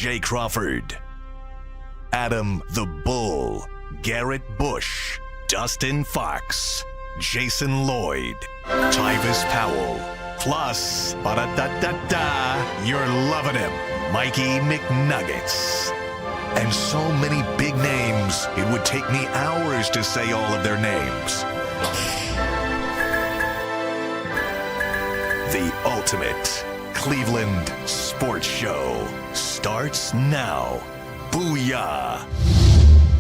Jay Crawford, Adam the Bull, Garrett Bush, Dustin Fox, Jason Lloyd, Tyvis Powell, plus, ba-da-da-da-da, you're loving him, Mikey McNuggets. And so many big names, it would take me hours to say all of their names. The ultimate Cleveland sports show starts now. Booyah!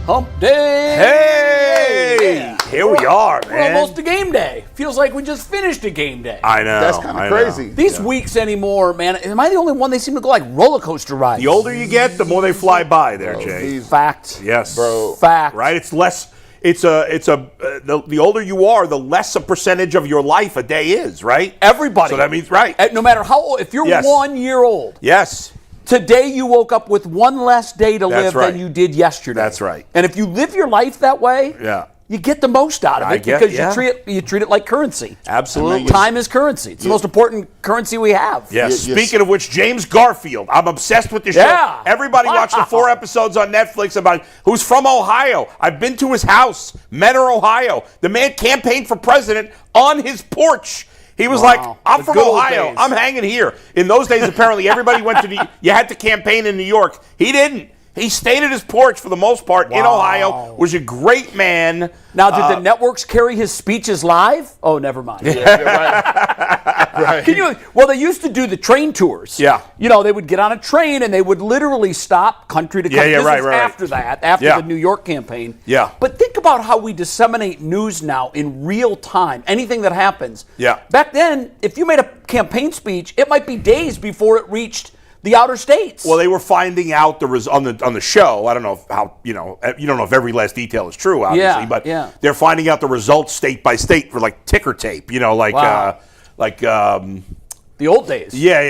Hump day! Hey! Yeah. Here we are, man. We're almost to game day. Feels like we just finished a game day. I know. That's kind of crazy. These weeks anymore, man. Am I the only one? They seem to go like roller coaster rides. The older you get, the more they fly by there, Jay. Fact. Yes. Bro. Fact. Right? It's less. The older you are, the less a percentage of your life a day is, right? Everybody. So that means, right. No matter how old, if you're Yes. 1 year old, Yes. today you woke up with one less day to That's live right. than you did yesterday. That's right. And if you live your life that way, Yeah. you get the most out of I it get- because yeah. you treat it like currency. Absolutely. Time is currency. It's the most important currency we have. Yes. Yes. Speaking of which, James Garfield. I'm obsessed with this Yeah. show. Everybody watched the 4 episodes on Netflix about who's from Ohio. I've been to his house, Menor, Ohio. The man campaigned for president on his porch. He was like, I'm The from good old Ohio. days. I'm hanging here. In those days, apparently, everybody went to you had to campaign in New York. He didn't. He stayed at his porch for the most part in Ohio, was a great man. Now, did the networks carry his speeches live? Oh, never mind. Right. Can you? Well, they used to do the train tours. Yeah. You know, they would get on a train and they would literally stop country to country. Yeah, This right, was right. After that, after Yeah. the New York campaign. Yeah. But think about how we disseminate news now in real time. Anything that happens. Yeah. Back then, if you made a campaign speech, it might be days before it reached the outer states. Well, they were finding out on the show. I don't know how you don't know if every last detail is true, obviously, Yeah, but yeah. they're finding out the results state by state for like ticker tape. Wow. The old days. Yeah.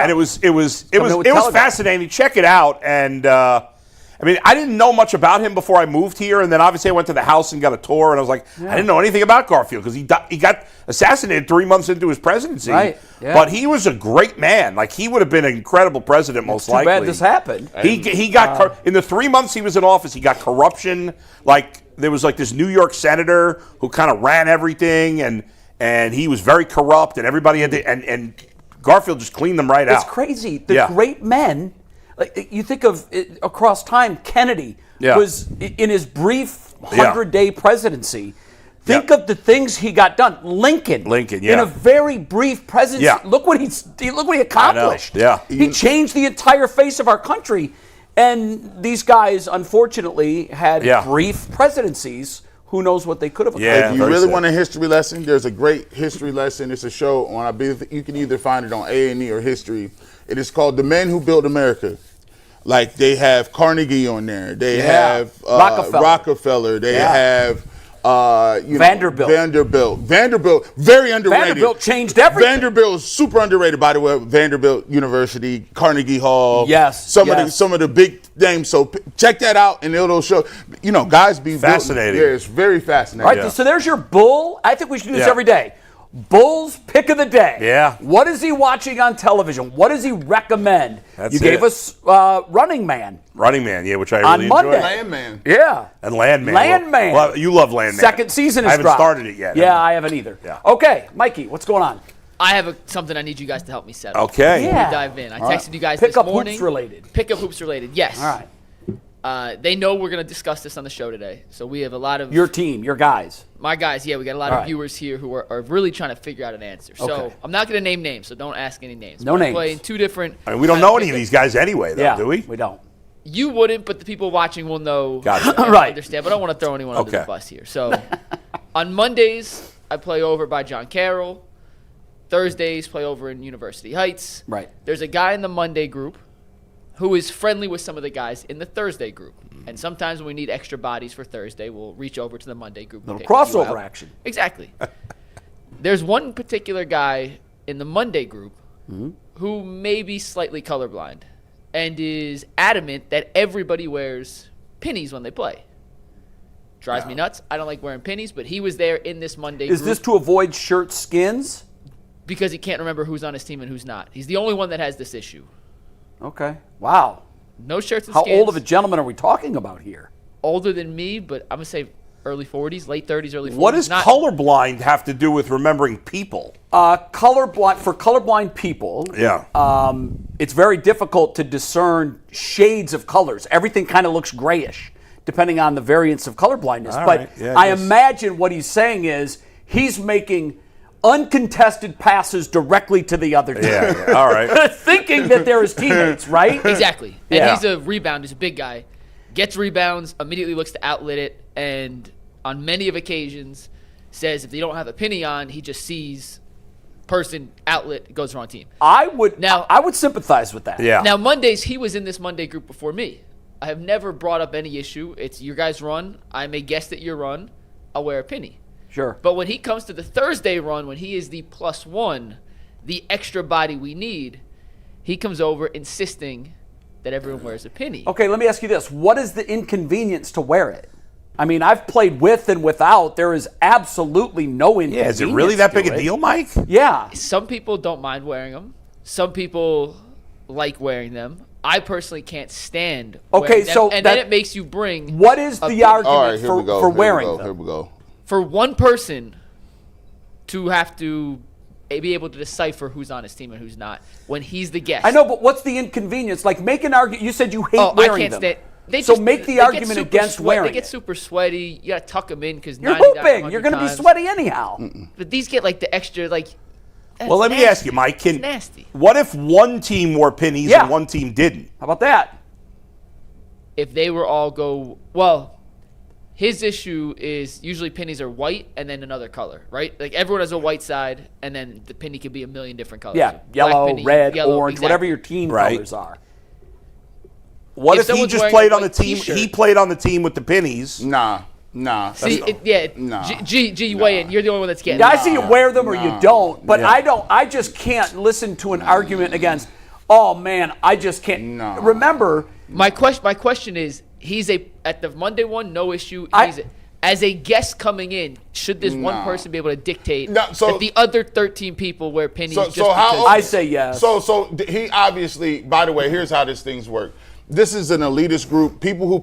And it was fascinating. Check it out. And I mean, I didn't know much about him before I moved here, and then obviously I went to the house and got a tour, and I was like, I didn't know anything about Garfield because he got assassinated 3 months into his presidency. Right, yeah. But he was a great man. Like he would have been an incredible president, most Too likely. bad this happened. He got in the 3 months he was in office, he got corruption. Like there was like this New York senator who kind of ran everything, and he was very corrupt, and everybody had to, and Garfield just cleaned them right out. It's crazy. The great men, like you think of it, across time, Kennedy was in his brief 100-day presidency. Think of the things he got done. Lincoln, in a very brief presidency. Yeah. Look what he accomplished. I know. Yeah. He changed the entire face of our country. And these guys, unfortunately, had brief presidencies. Who knows what they could have accomplished? Yeah. If you really want a history lesson, there's a great history lesson. It's a show on, I believe you can either find it on A&E or History. It is called The Men Who Built America. Like they have Carnegie on there. They have Rockefeller. They have Vanderbilt. Vanderbilt, very underrated. Vanderbilt changed everything. Vanderbilt is super underrated, by the way. Vanderbilt University, Carnegie Hall. Yes. Some of the big names. So check that out, and it'll show. Guys be fascinating. Yeah, it's very fascinating. All right, so there's your bull. I think we should do this every day. Bull's pick of the day. Yeah. What is he watching on television? What does he recommend? You gave us Running Man. Running Man, which I On really Monday. enjoyed. Landman. Yeah. And Landman. Landman. Well, you love Landman. Second season is I haven't dropped. started it yet. Yeah, I haven't either. Yeah. Okay, Mikey, what's going on? I have something I need you guys to help me set up. Okay. Before Yeah. we dive in. I texted you guys Pick this up morning. hoops related. Pick up hoops related. Yes. All right. They know we're going to discuss this on the show today. So we have a lot of Your team, your guys. my guys. Yeah, we got a lot All of right. viewers here who are really trying to figure out an answer. So Okay. I'm not going to name names, so don't ask any names. No We're names. playing two different. I mean, we don't know any of these guys anyway, though, Yeah, do we? we don't. You wouldn't, but the people watching will know. Gotcha. and Right. Understand, but I don't want to throw anyone under Okay. the bus here. So on Mondays, I play over by John Carroll. Thursdays, play over in University Heights. Right. There's a guy in the Monday group who is friendly with some of the guys in the Thursday group. And sometimes when we need extra bodies for Thursday, we'll reach over to the Monday group. and Little pick a few crossover out. action. Exactly. There's one particular guy in the Monday group who may be slightly colorblind and is adamant that everybody wears pinnies when they play. Drives me nuts. I don't like wearing pinnies, but he was there in this Monday Is group this to avoid shirt skins? because he can't remember who's on his team and who's not. He's the only one that has this issue. Okay. Wow. No shirts and How skins. old of a gentleman are we talking about here? Older than me, but I'm going to say early 40s, late 30s, early 40s. What does colorblind have to do with remembering people? For colorblind people, it's very difficult to discern shades of colors. Everything kind of looks grayish, depending on the variance of colorblindness. But I imagine what he's saying is he's making uncontested passes directly to the other team. All right. Thinking that they're his teammates, right? Exactly. And he's a rebounder. He's a big guy. Gets rebounds, immediately looks to outlet it, and on many of occasions says if they don't have a penny on, he just sees person, outlet, goes wrong team. I would sympathize with that. Yeah. Now, Mondays, he was in this Monday group before me. I have never brought up any issue. It's your guys' run. I may guess that your run. I'll wear a penny. Sure. But when he comes to the Thursday run, when he is the +1, the extra body we need, he comes over insisting that everyone wears a penny. Okay, let me ask you this. What is the inconvenience to wear it? I mean, I've played with and without. There is absolutely no inconvenience. Yeah, is it really that big a deal, Mike? Yeah. Some people don't mind wearing them. Some people like wearing them. I personally can't stand wearing them. And then it makes you bring... What is the argument for wearing them? Here we go. For one person to have to be able to decipher who's on his team and who's not when he's the guest. I know, but what's the inconvenience? Like, make an argument. You said you hate wearing them. So make the argument against wearing it. They get super sweaty. You got to tuck them in because you're hooping. You're going to be sweaty anyhow. But these get like the extra, like... Well, let me ask you, Mike. It's nasty. What if one team wore pennies and one team didn't? How about that? If they were all go... Well... His issue is usually pennies are white and then another color, right? Like everyone has a white side, and then the penny could be a million different colors. Yeah, yellow, penny, red, orange, whatever your team colors are. What if he just played on the team? He played on the team with the pennies. Nah. See, G, weigh in. You're the only one that's getting. Yeah, I see you wear them or you don't, but I don't. I just can't listen to an argument against. Oh man, I just can't. No. Remember, my question is. He's at the Monday one, no issue. As a guest coming in, should this one person be able to dictate that the other 13 people wear pennies? I say yes. So he obviously. By the way, here's how this things work. This is an elitist group. People who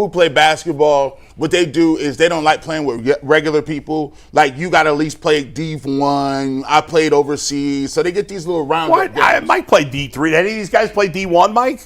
play basketball. What they do is they don't like playing with regular people. Like you got to at least play D1. I played overseas, so they get these little round. I might play D3. Did any of these guys play D1, Mike?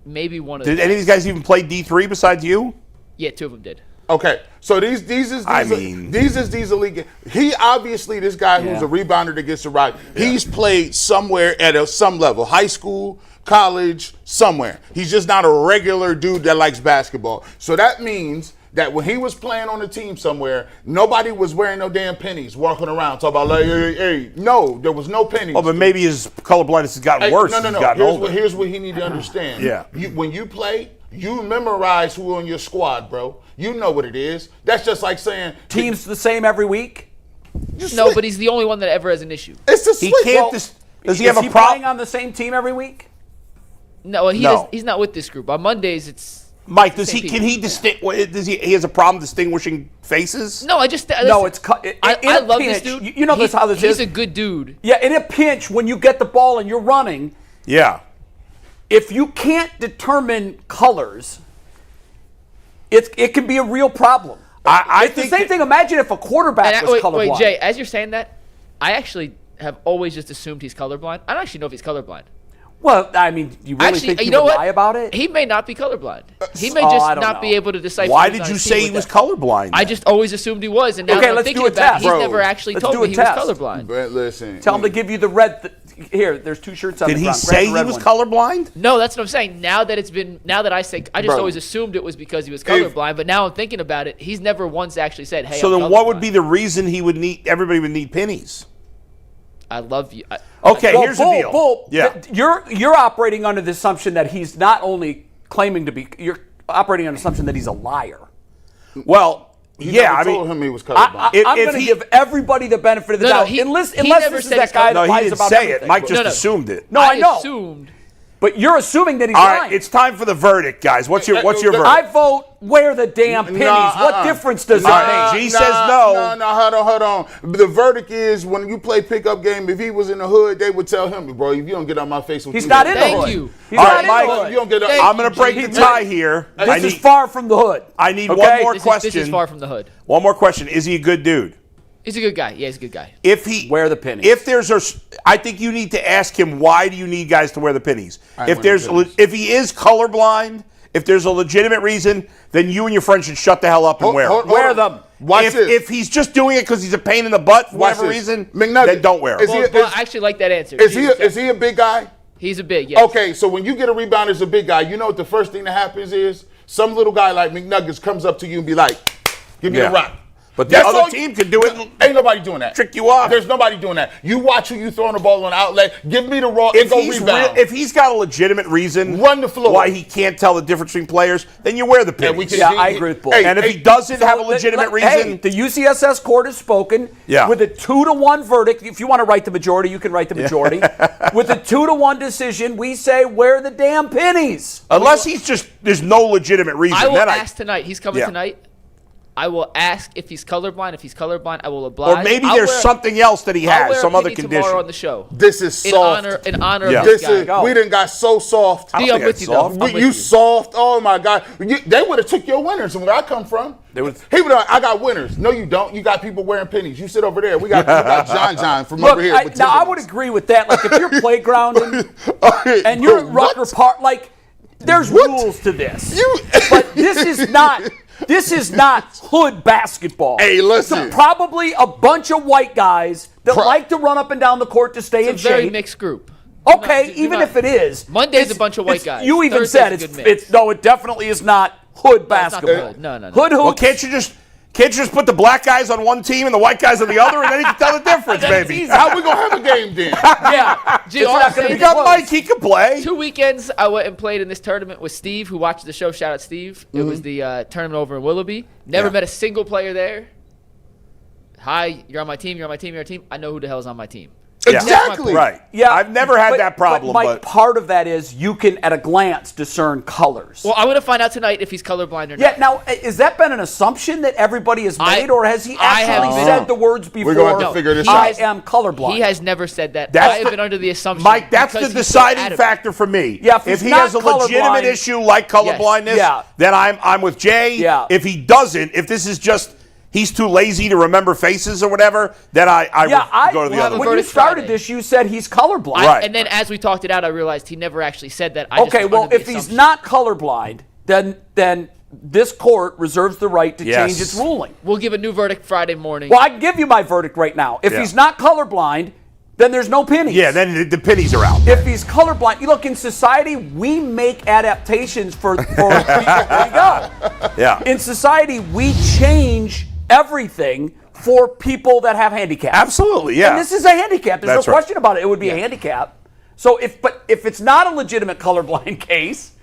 Maybe one of them. Did any of these guys even play D3 besides you? Yeah, 2 of them did. Okay, so these elite. He obviously, this guy who's a rebounder that gets to ride. He's played somewhere at some level, high school, college, somewhere. He's just not a regular dude that likes basketball. So that means that when he was playing on a team somewhere, nobody was wearing no damn pennies, walking around talking about like, hey. No, there was no pennies. Oh, but maybe his colorblindness has gotten worse. No. Here's what he need to understand. Yeah. When you play, you memorize who on your squad, bro. You know what it is. That's just like saying team's the same every week. No, but he's the only one that ever has an issue. It's a switch. Does he have a problem playing on the same team every week? No, he's not with this group. On Mondays, it's. Mike, does he has a problem distinguishing faces? No, I love this dude. You know how this is. He's a good dude. Yeah, in a pinch when you get the ball and you're running. Yeah. If you can't determine colors, it can be a real problem. It's the same thing. Imagine if a quarterback was colorblind. Wait, Jay, as you're saying that, I actually have always just assumed he's colorblind. I don't actually know if he's colorblind. Well, I mean, you really think he would lie about it? He may not be colorblind. He may just not be able to decipher. Why did you say he was colorblind? I just always assumed he was, and now that I'm thinking about it, he's never actually told me he was colorblind. But listen, tell him to give you the red. Here, there's 2 shirts on the front. Did he say he was colorblind? No, that's what I'm saying. Now that I say, I just always assumed it was because he was colorblind, but now I'm thinking about it. He's never once actually said, "Hey." So then, what would be the reason everybody would need pennies? I love you. Okay, here's the deal. You're operating under the assumption that he's not only claiming to be. You're operating on the assumption that he's a liar. Well, I told him he was colorblind. I'm going to give everybody the benefit of the doubt. Unless this is that guy that lies about everything. He didn't say it. Mike just assumed it. No, I know. Assumed But you're assuming that he's All lying. right, it's time for the verdict, guys. What's your verdict? I vote wear the damn pennies. What difference does that make? G says no. No, hold on. The verdict is when you play pickup game, if he was in the hood, they would tell him, bro, if you don't get on my face, he's not in the hood. Thank you. He's All not right, in Mike, the hood. You don't get I'm going to break the tie here. This is far from the hood. I need Okay? one more question. This is far from the hood. One more question. Is he a good dude? He's a good guy. Yeah, he's a good guy. If he wear the pennies. If there's I think you need to ask him, why do you need guys to wear the pennies? If he is colorblind, if there's a legitimate reason, then you and your friend should shut the hell up and wear them. Wear them. Watch this. If he's just doing it because he's a pain in the butt for whatever reason, then don't wear them. Well, I actually like that answer. Is he a big guy? He's a big, yes. Okay, so when you get a rebound as a big guy, you know what the first thing that happens is? Some little guy like McNuggets comes up to you and be like, give me the rock. But the other team can do it. Ain't nobody doing that. Trick you off. There's nobody doing that. You watch who you throwing the ball on the outlet. Give me the raw and go rebound. If he's got a legitimate reason run the floor. Why he can't tell the difference between players, then you wear the pennies. I agree with Bull. And if he doesn't have a legitimate reason. The UCSS court has spoken with a 2-1 verdict. If you want to write the majority, you can write the majority. With a 2-1 decision, we say wear the damn pennies. Unless there's no legitimate reason. I will ask tonight. He's coming tonight. I will ask if he's colorblind. If he's colorblind, I will oblige. Or maybe there's something else that he has, some other condition. Tomorrow on the show. This is soft. In honor of this guy. We done got so soft. I'm with you, though. You soft. Oh, my God. They would have took your winners from where I come from. He would have, I got winners. No, you don't. You got people wearing pennies. You sit over there. We got John from over here. I would agree with that. Like, if you're playgrounding and you're at Rucker Park, like, there's rules to this. But this is not... This is not hood basketball. Hey, listen. It's probably a bunch of white guys that like to run up and down the court to stay in shape. It's a very mixed group. Okay, even if it is. Monday's a bunch of white guys. You even said it definitely is not hood basketball. No. Hood hoops. Well, can't you just put the black guys on one team and the white guys on the other, and then you can tell the difference, baby? How we gonna have a game then? Yeah, it's not gonna be got Mike, he can play. 2 weekends I went and played in this tournament with Steve, who watched the show. Shout out Steve. It was the tournament over in Willoughby. Never met a single player there. Hi, you're on my team. You're on my team. You're on my team. I know who the hell is on my team. Exactly. Right. Yeah, I've never had that problem. But Mike, part of that is you can, at a glance, discern colors. Well, I'm going to find out tonight if he's colorblind or not. Yeah. Now, has that been an assumption that everybody has made, or has he actually said the words before? We're going to have to figure this out. I am colorblind. He has never said that. I have been under the assumption. Mike, that's the deciding factor for me. Yeah. If he has a legitimate issue like colorblindness, then I'm with Jay. Yeah. If he doesn't, if this is just he's too lazy to remember faces or whatever, then I would go to the other one. When you started this, you said he's colorblind. Right. And then as we talked it out, I realized he never actually said that. Okay, well, if he's not colorblind, then this court reserves the right to change its ruling. We'll give a new verdict Friday morning. Well, I can give you my verdict right now. If he's not colorblind, then there's no pennies. Yeah, then the pennies are out. If he's colorblind, you look, in society, we make adaptations for people. There you go. Yeah. In society, we change everything for people that have handicaps. Absolutely, yeah. And this is a handicap. There's no question about it. It would be a handicap. So if it's not a legitimate colorblind case,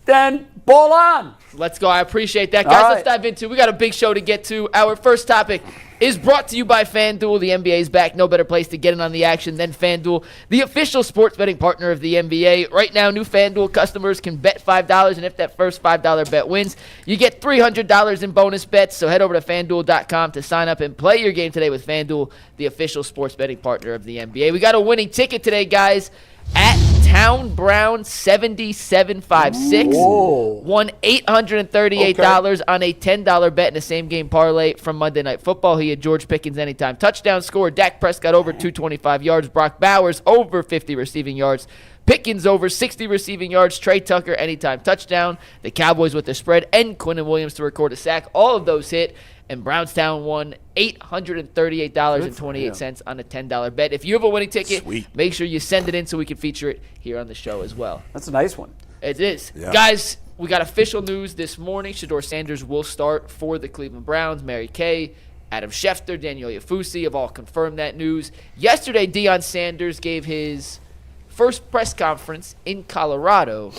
then ball on. Let's go. I appreciate that. Guys, let's dive into it. We got a big show to get to. Our first topic is brought to you by FanDuel. The NBA is back. No better place to get in on the action than FanDuel, the official sports betting partner of the NBA. Right now, new FanDuel customers can bet $5, and if that first $5 bet wins, you get $300 in bonus bets. So head over to FanDuel.com to sign up and play your game today with FanDuel, the official sports betting partner of the NBA. We got a winning ticket today, guys. At Town Brown 7756 won $838 on a $10 bet in a same game parlay from Monday Night Football. He had George Pickens anytime touchdown score, Dak Prescott over 225 yards, Brock Bowers over 50 receiving yards, Pickens over 60 receiving yards, Trey Tucker anytime touchdown, the Cowboys with the spread, and Quinnen Williams to record a sack. All of those hit, and Brownstown won $838.28 on a $10 bet. If you have a winning ticket, make sure you send it in so we can feature it here on the show as well. That's a nice one. It is. Yeah. Guys, we got official news this morning. Shedeur Sanders will start for the Cleveland Browns. Mary Kay, Adam Schefter, Daniel Yafusi have all confirmed that news. Yesterday, Deion Sanders gave his first press conference in Colorado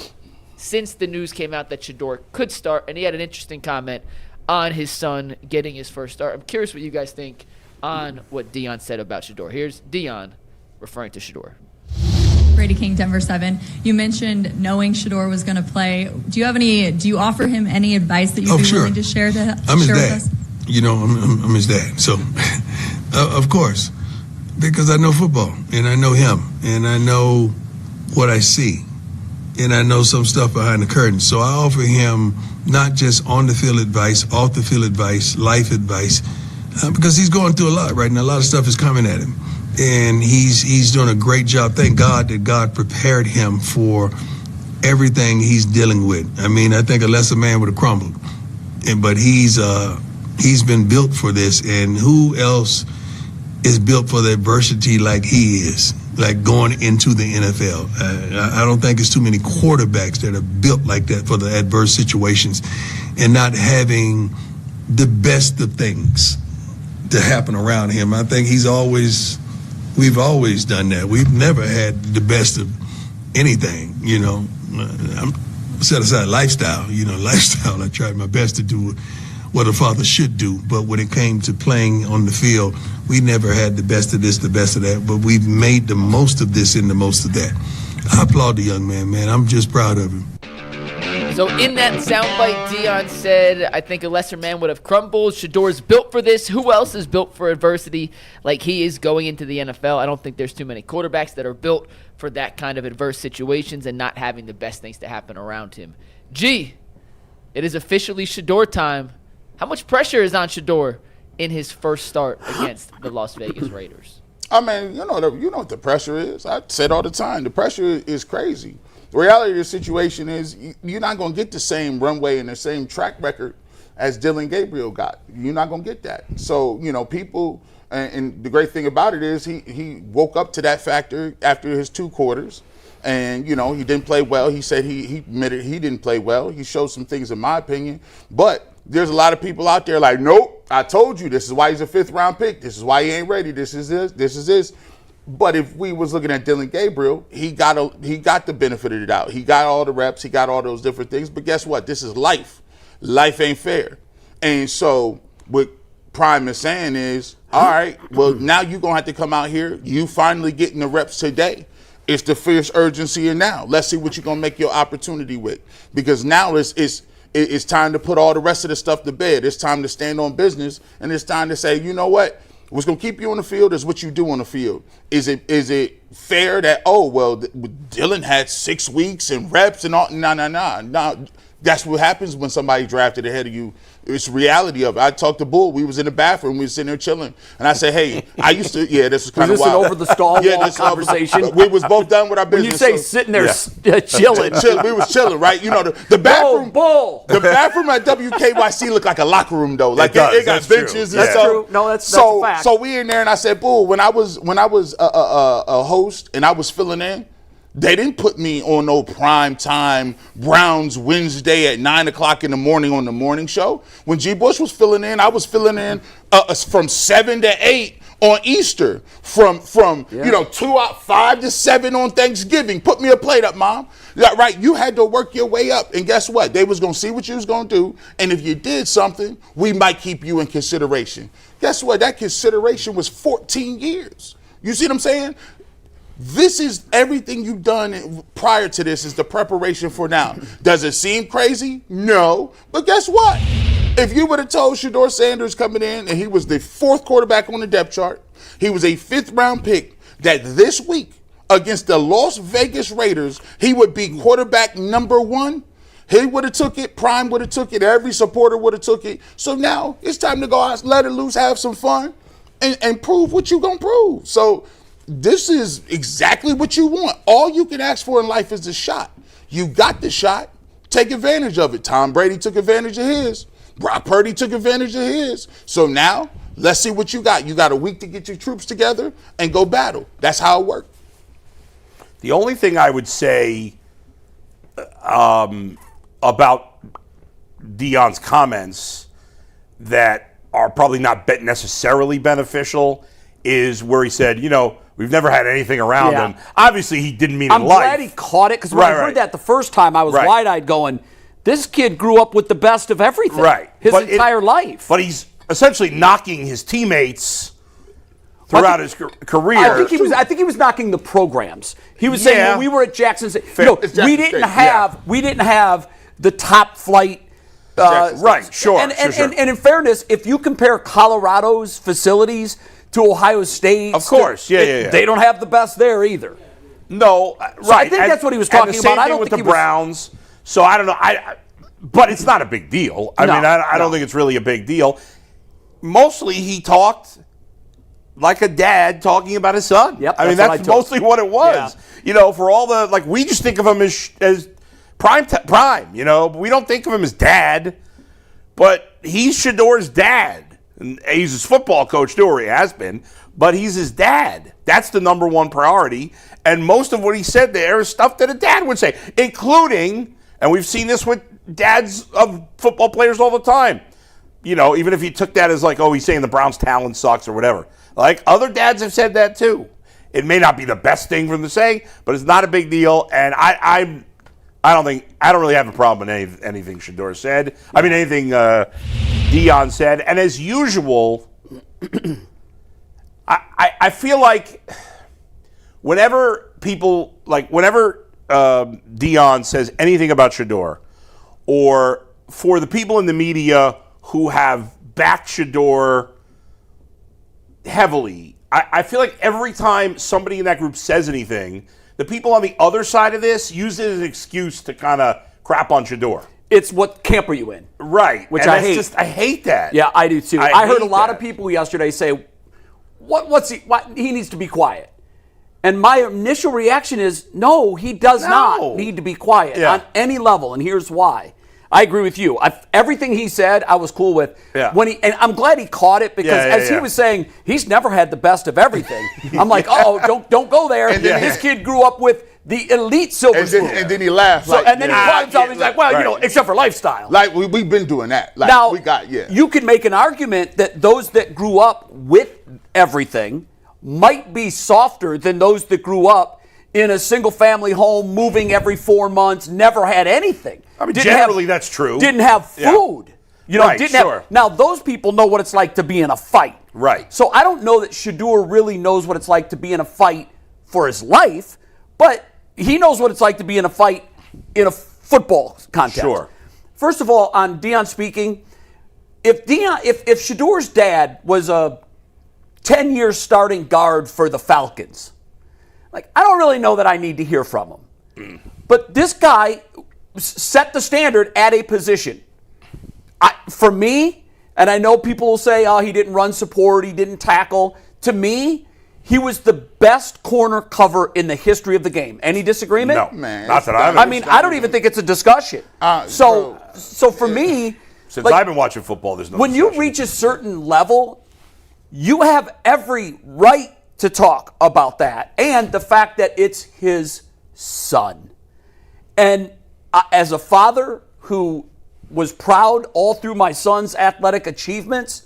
since the news came out that Shedeur could start, and he had an interesting comment on his son getting his first start. I'm curious what you guys think on what Deion said about Shedeur. Here's Deion referring to Shedeur. Brady King, Denver 7. You mentioned knowing Shedeur was going to play. Do you offer him any advice that you'd be willing to share with us? I'm his dad. I'm his dad. So, of course, because I know football and I know him and I know what I see and I know some stuff behind the curtain. So I offer him not just on the field advice, off the field advice, life advice, because he's going through a lot right now. A lot of stuff is coming at him. And he's doing a great job. Thank God that God prepared him for everything he's dealing with. I mean, I think a lesser man would have crumbled. But he's been built for this. And who else is built for the adversity like he is, like going into the NFL? I don't think it's too many quarterbacks that are built like that for the adverse situations and not having the best of things to happen around him. I think we've always done that. We've never had the best of anything, I'm set aside lifestyle, I tried my best to do what a father should do. But when it came to playing on the field, we never had the best of this, the best of that. But we've made the most of this and the most of that. I applaud the young man. I'm just proud of him. So in that soundbite, Deion said, I think a lesser man would have crumbled. Shedeur's built for this. Who else is built for adversity like he is going into the NFL? I don't think there's too many quarterbacks that are built for that kind of adverse situations and not having the best things to happen around him. G, it is officially Shedeur time. How much pressure is on Shedeur in his first start against the Las Vegas Raiders? I mean, you know what the pressure is. I say it all the time. The pressure is crazy. The reality of the situation is you're not going to get the same runway and the same track record as Dillon Gabriel got. You're not going to get that. So, people, and the great thing about it is he woke up to that factor after his 2 quarters. And, he didn't play well. He said he admitted he didn't play well. He showed some things, in my opinion. But there's a lot of people out there like, nope, I told you. This is why he's a 5th-round pick. This is why he ain't ready. This is this. But if we was looking at Dillon Gabriel, he got the benefit of the doubt. He got all the reps. He got all those different things. But guess what? This is life. Life ain't fair. And so what Prime is saying is, all right, well, now you're going to have to come out here. You finally getting the reps today. It's the fierce urgency and now. Let's see what you're going to make your opportunity with. Because now it's time to put all the rest of the stuff to bed. It's time to stand on business. And it's time to say, you know what? What's going to keep you on the field is what you do on the field. Is it fair that, Dillon had 6 weeks and reps and all? No. That's what happens when somebody drafted ahead of you. It's reality of it. I talked to Bull. We was in the bathroom. We was sitting there chilling. And I said, hey, I used to, this was kind of wild. Was this an over-the-stall wall conversation? We was both done with our business. When you say sitting there chilling. We was chilling, right? The bathroom. The bathroom at WKYC looked like a locker room, though. Like it got benches and stuff. That's true. No, that's a fact. So we in there, and I said, Bull, when I was a host and I was filling in, they didn't put me on no prime time Browns Wednesday at 9 o'clock in the morning on the morning show. When G. Bush was filling in, I was filling in from 7 to 8 on Easter, from 5 to 7 on Thanksgiving. Put me a plate up, Mom. Right? You had to work your way up, and guess what? They was gonna see what you was gonna do, and if you did something, we might keep you in consideration. Guess what? That consideration was 14 years. You see what I'm saying? This is everything you've done prior to this is the preparation for now. Does it seem crazy? No. But guess what? If you would have told Shedeur Sanders coming in and he was the 4th quarterback on the depth chart, he was a 5th-round pick, that this week against the Las Vegas Raiders, he would be quarterback number 1, he would have took it. Prime would have took it. Every supporter would have took it. So now it's time to go out, let it loose, have some fun, and prove what you're going to prove. So this is exactly what you want. All you can ask for in life is a shot. You got the shot. Take advantage of it. Tom Brady took advantage of his. Brock Purdy took advantage of his. So now, let's see what you got. You got a week to get your troops together and go battle. That's how it works. The only thing I would say about Deion's comments that are probably not necessarily beneficial is where he said, we've never had anything around him. Obviously, he didn't mean I'm in life. glad he caught it, because when I heard that the first time, I was wide-eyed going, this kid grew up with the best of everything his entire life. But he's essentially knocking his teammates throughout his career. I think he was knocking the programs. He was saying when we were at Jackson State, we didn't have the top flight. Right, sure. And in fairness, if you compare Colorado's facilities to Ohio State, of course, they don't have the best there either. No, so I think that's what he was talking about. I don't think with the Browns. So I don't know. But it's not a big deal. I don't think it's really a big deal. Mostly, he talked like a dad talking about his son. Yep, I mean, that's mostly what it was. Yeah. For all the we just think of him as prime. We don't think of him as dad, but he's Shedeur's dad. And he's his football coach too, or he has been, but he's his dad. That's the number one priority. And most of what he said there is stuff that a dad would say, including, and we've seen this with dads of football players all the time. Even if he took that as he's saying the Browns' talent sucks or whatever. Other dads have said that too. It may not be the best thing for them to say, but it's not a big deal. And I don't really have a problem with anything Shedeur said. I mean, anything Deion said. And as usual, I feel like whenever Deion says anything about Shedeur, or for the people in the media who have backed Shedeur heavily, I feel like every time somebody in that group says anything, the people on the other side of this use it as an excuse to kind of crap on Shedeur. It's what camp are you in? Right. Which I hate. I hate that. Yeah, I do too. I heard a lot of people yesterday say, he needs to be quiet. And my initial reaction is, no, he does not need to be quiet on any level, and here's why. I agree with you. Everything he said, I was cool with. Yeah. And I'm glad he caught it because he was saying he's never had the best of everything. I'm like, don't go there. And this kid grew up with the elite silver spoon. And then he laughed. So, and then he climbs up and he's like, well, except for lifestyle. We've been doing that. You could make an argument that those that grew up with everything might be softer than those that grew up in a single-family home, moving every 4 months, never had anything. I mean, generally that's true. Didn't have food. Now, those people know what it's like to be in a fight. Right. So I don't know that Shedeur really knows what it's like to be in a fight for his life, but he knows what it's like to be in a fight in a football context. Sure. First of all, on Deion speaking, if Shedeur's dad was a 10-year starting guard for the Falcons, I don't really know that I need to hear from him. But this guy set the standard at a position. For me, and I know people will say, he didn't run support, he didn't tackle. To me, he was the best corner cover in the history of the game. Any disagreement? No, man. Not that I've I don't even think it's a discussion. So for me, since I've been watching football, there's no when discussion. you reach a certain level, you have every right to talk about that and the fact that it's his son. And as a father who was proud all through my son's athletic achievements,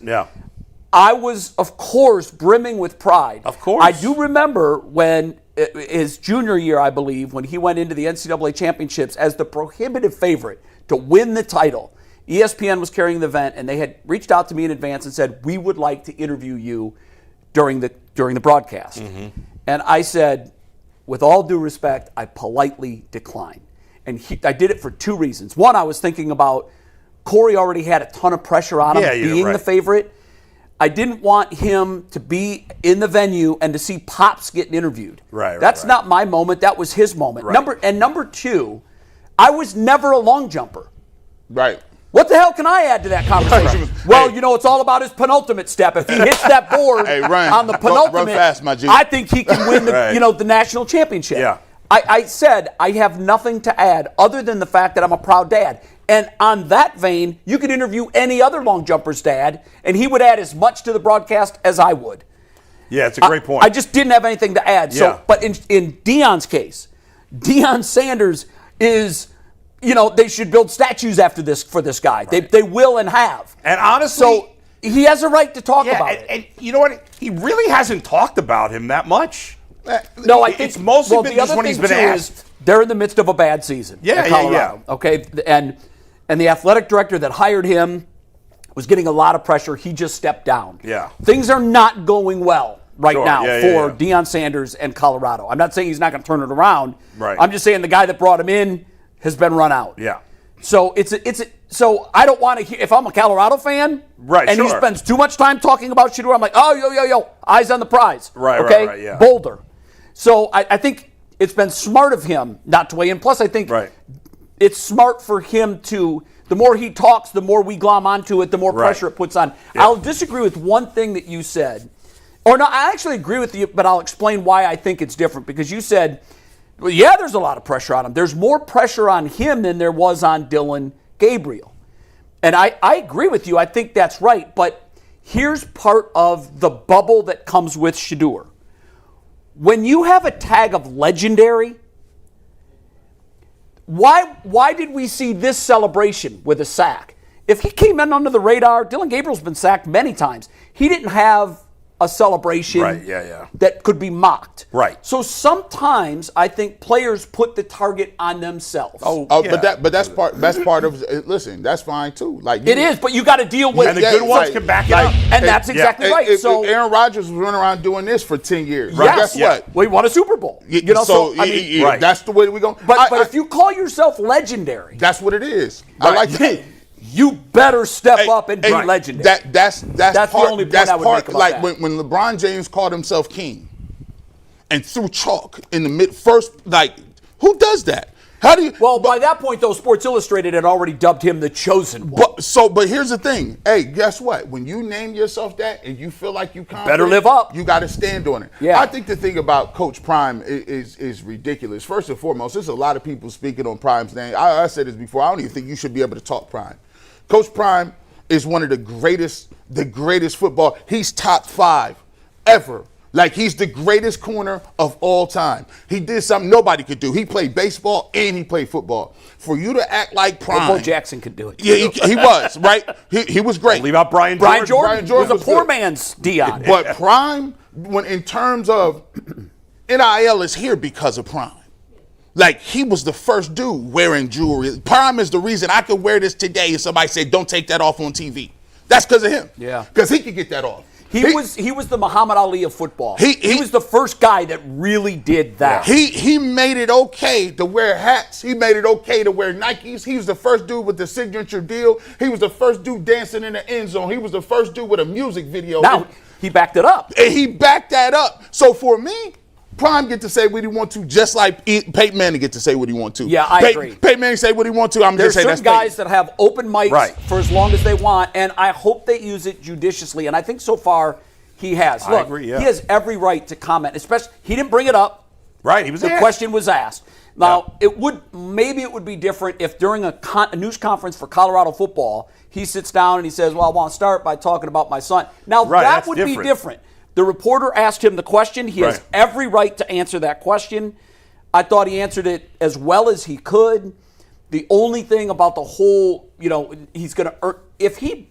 I was, of course, brimming with pride. Of course. I do remember when his junior year, I believe, when he went into the NCAA championships as the prohibitive favorite to win the title. ESPN was carrying the event, and they had reached out to me in advance and said, we would like to interview you during the broadcast. Mm-hmm. And I said, with all due respect, I politely declined. And I did it for two reasons. One, I was thinking about Corey already had a ton of pressure on him being the favorite. I didn't want him to be in the venue and to see Pops getting interviewed. That's not my moment. That was his moment. Number two, I was never a long jumper. Right. What the hell can I add to that conversation? Well, it's all about his penultimate step. If he hits that board on the penultimate, run fast, my G. I think he can win the national championship. Yeah. I said I have nothing to add other than the fact that I'm a proud dad. And on that vein, you could interview any other long jumper's dad, and he would add as much to the broadcast as I would. Yeah, it's a great point. I just didn't have anything to add. So, but in Deion's case, Shedeur Sanders is, they should build statues for this guy. They will and have. And honestly, so he has a right to talk about it. And you know what? He really hasn't talked about him that much. No, I think it's mostly been just when he's been asked. They're in the midst of a bad season. Yeah. Okay, and the athletic director that hired him was getting a lot of pressure. He just stepped down. Yeah. Things are not going well now for Deion Sanders and Colorado. I'm not saying he's not going to turn it around. Right. I'm just saying the guy that brought him in has been run out. Yeah. So so I don't want to hear, if I'm a Colorado fan, and he spends too much time talking about Shedeur, I'm like, oh, yo, eyes on the prize. Right, yeah. Boulder. So I think it's been smart of him not to weigh in. Plus, I think it's smart for him to, the more he talks, the more we glom onto it, the more pressure it puts on. Yeah. I'll disagree with one thing that you said. Or no, I actually agree with you, but I'll explain why I think it's different. Because you said, well, yeah, there's a lot of pressure on him. There's more pressure on him than there was on Dylan Gabriel. And I agree with you. I think that's right. But here's part of the bubble that comes with Shedeur. When you have a tag of legendary, why did we see this celebration with a sack? If he came in under the radar, Dylan Gabriel's been sacked many times. He didn't have a celebration that could be mocked. Right. So sometimes I think players put the target on themselves. But that's part of listen, that's fine too. Like it is, but you got to deal with and the good ones can back it up. And that's exactly right. So Aaron Rodgers was running around doing this for 10 years. Right. Yes. Guess what? Well, he won a Super Bowl. That's the way we're going. But if you call yourself legendary, that's what it is. Right. I like that. You better step up and be legendary. That's the only point I would make about that. When LeBron James called himself king and threw chalk in the first, who does that? How do you? Well, by that point, though, Sports Illustrated had already dubbed him the chosen one. But here's the thing. Hey, guess what? When you name yourself that and you feel like you better live up. You got to stand on it. Yeah. I think the thing about Coach Prime is ridiculous. First and foremost, there's a lot of people speaking on Prime's name. I said this before. I don't even think you should be able to talk Prime. Coach Prime is one of the greatest football. He's top 5 ever. Like, he's the greatest corner of all time. He did something nobody could do. He played baseball and he played football. For you to act like Prime. Bo Jackson could do it. Yeah, he was, right? He was great. Leave out Brian Jordan. Brian Jordan was a poor man's Dion. But Prime, when in terms of NIL, is here because of Prime. Like, he was the first dude wearing jewelry. Prime is the reason I could wear this today and somebody said, don't take that off on TV. That's because of him. Yeah. Because he could get that off. He was the Muhammad Ali of football. He was the first guy that really did that. He made it okay to wear hats. He made it okay to wear Nikes. He was the first dude with the signature deal. He was the first dude dancing in the end zone. He was the first dude with a music video. Now, he backed it up. And he backed that up. So for me, Prime get to say what he want to, just like Peyton Manning get to say what he want to. Yeah, I agree. Peyton Manning say what he want to. I'm There's just saying that's certain guys that have open mics for as long as they want, and I hope they use it judiciously. And I think so far he has. Look, I agree, he has every right to comment. Especially, he didn't bring it up. Right, he was the question was asked. Now, it would be different if during a news conference for Colorado football, he sits down and he says, "Well, I want to start by talking about my son." Now that would be different. The reporter asked him the question. He has every right to answer that question. I thought he answered it as well as he could. The only thing about the whole, he's going to earn, if he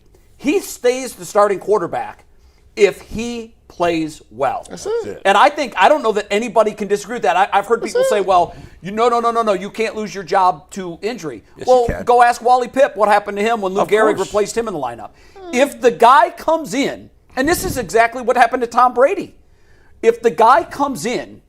stays the starting quarterback, if he plays well. That's it. And I don't know that anybody can disagree with that. I've heard people say, well, no, you can't lose your job to injury. Yes, well, go ask Wally Pipp what happened to him when Lou Gehrig replaced him in the lineup. If the guy comes in, and this is exactly what happened to Tom Brady. If the guy comes in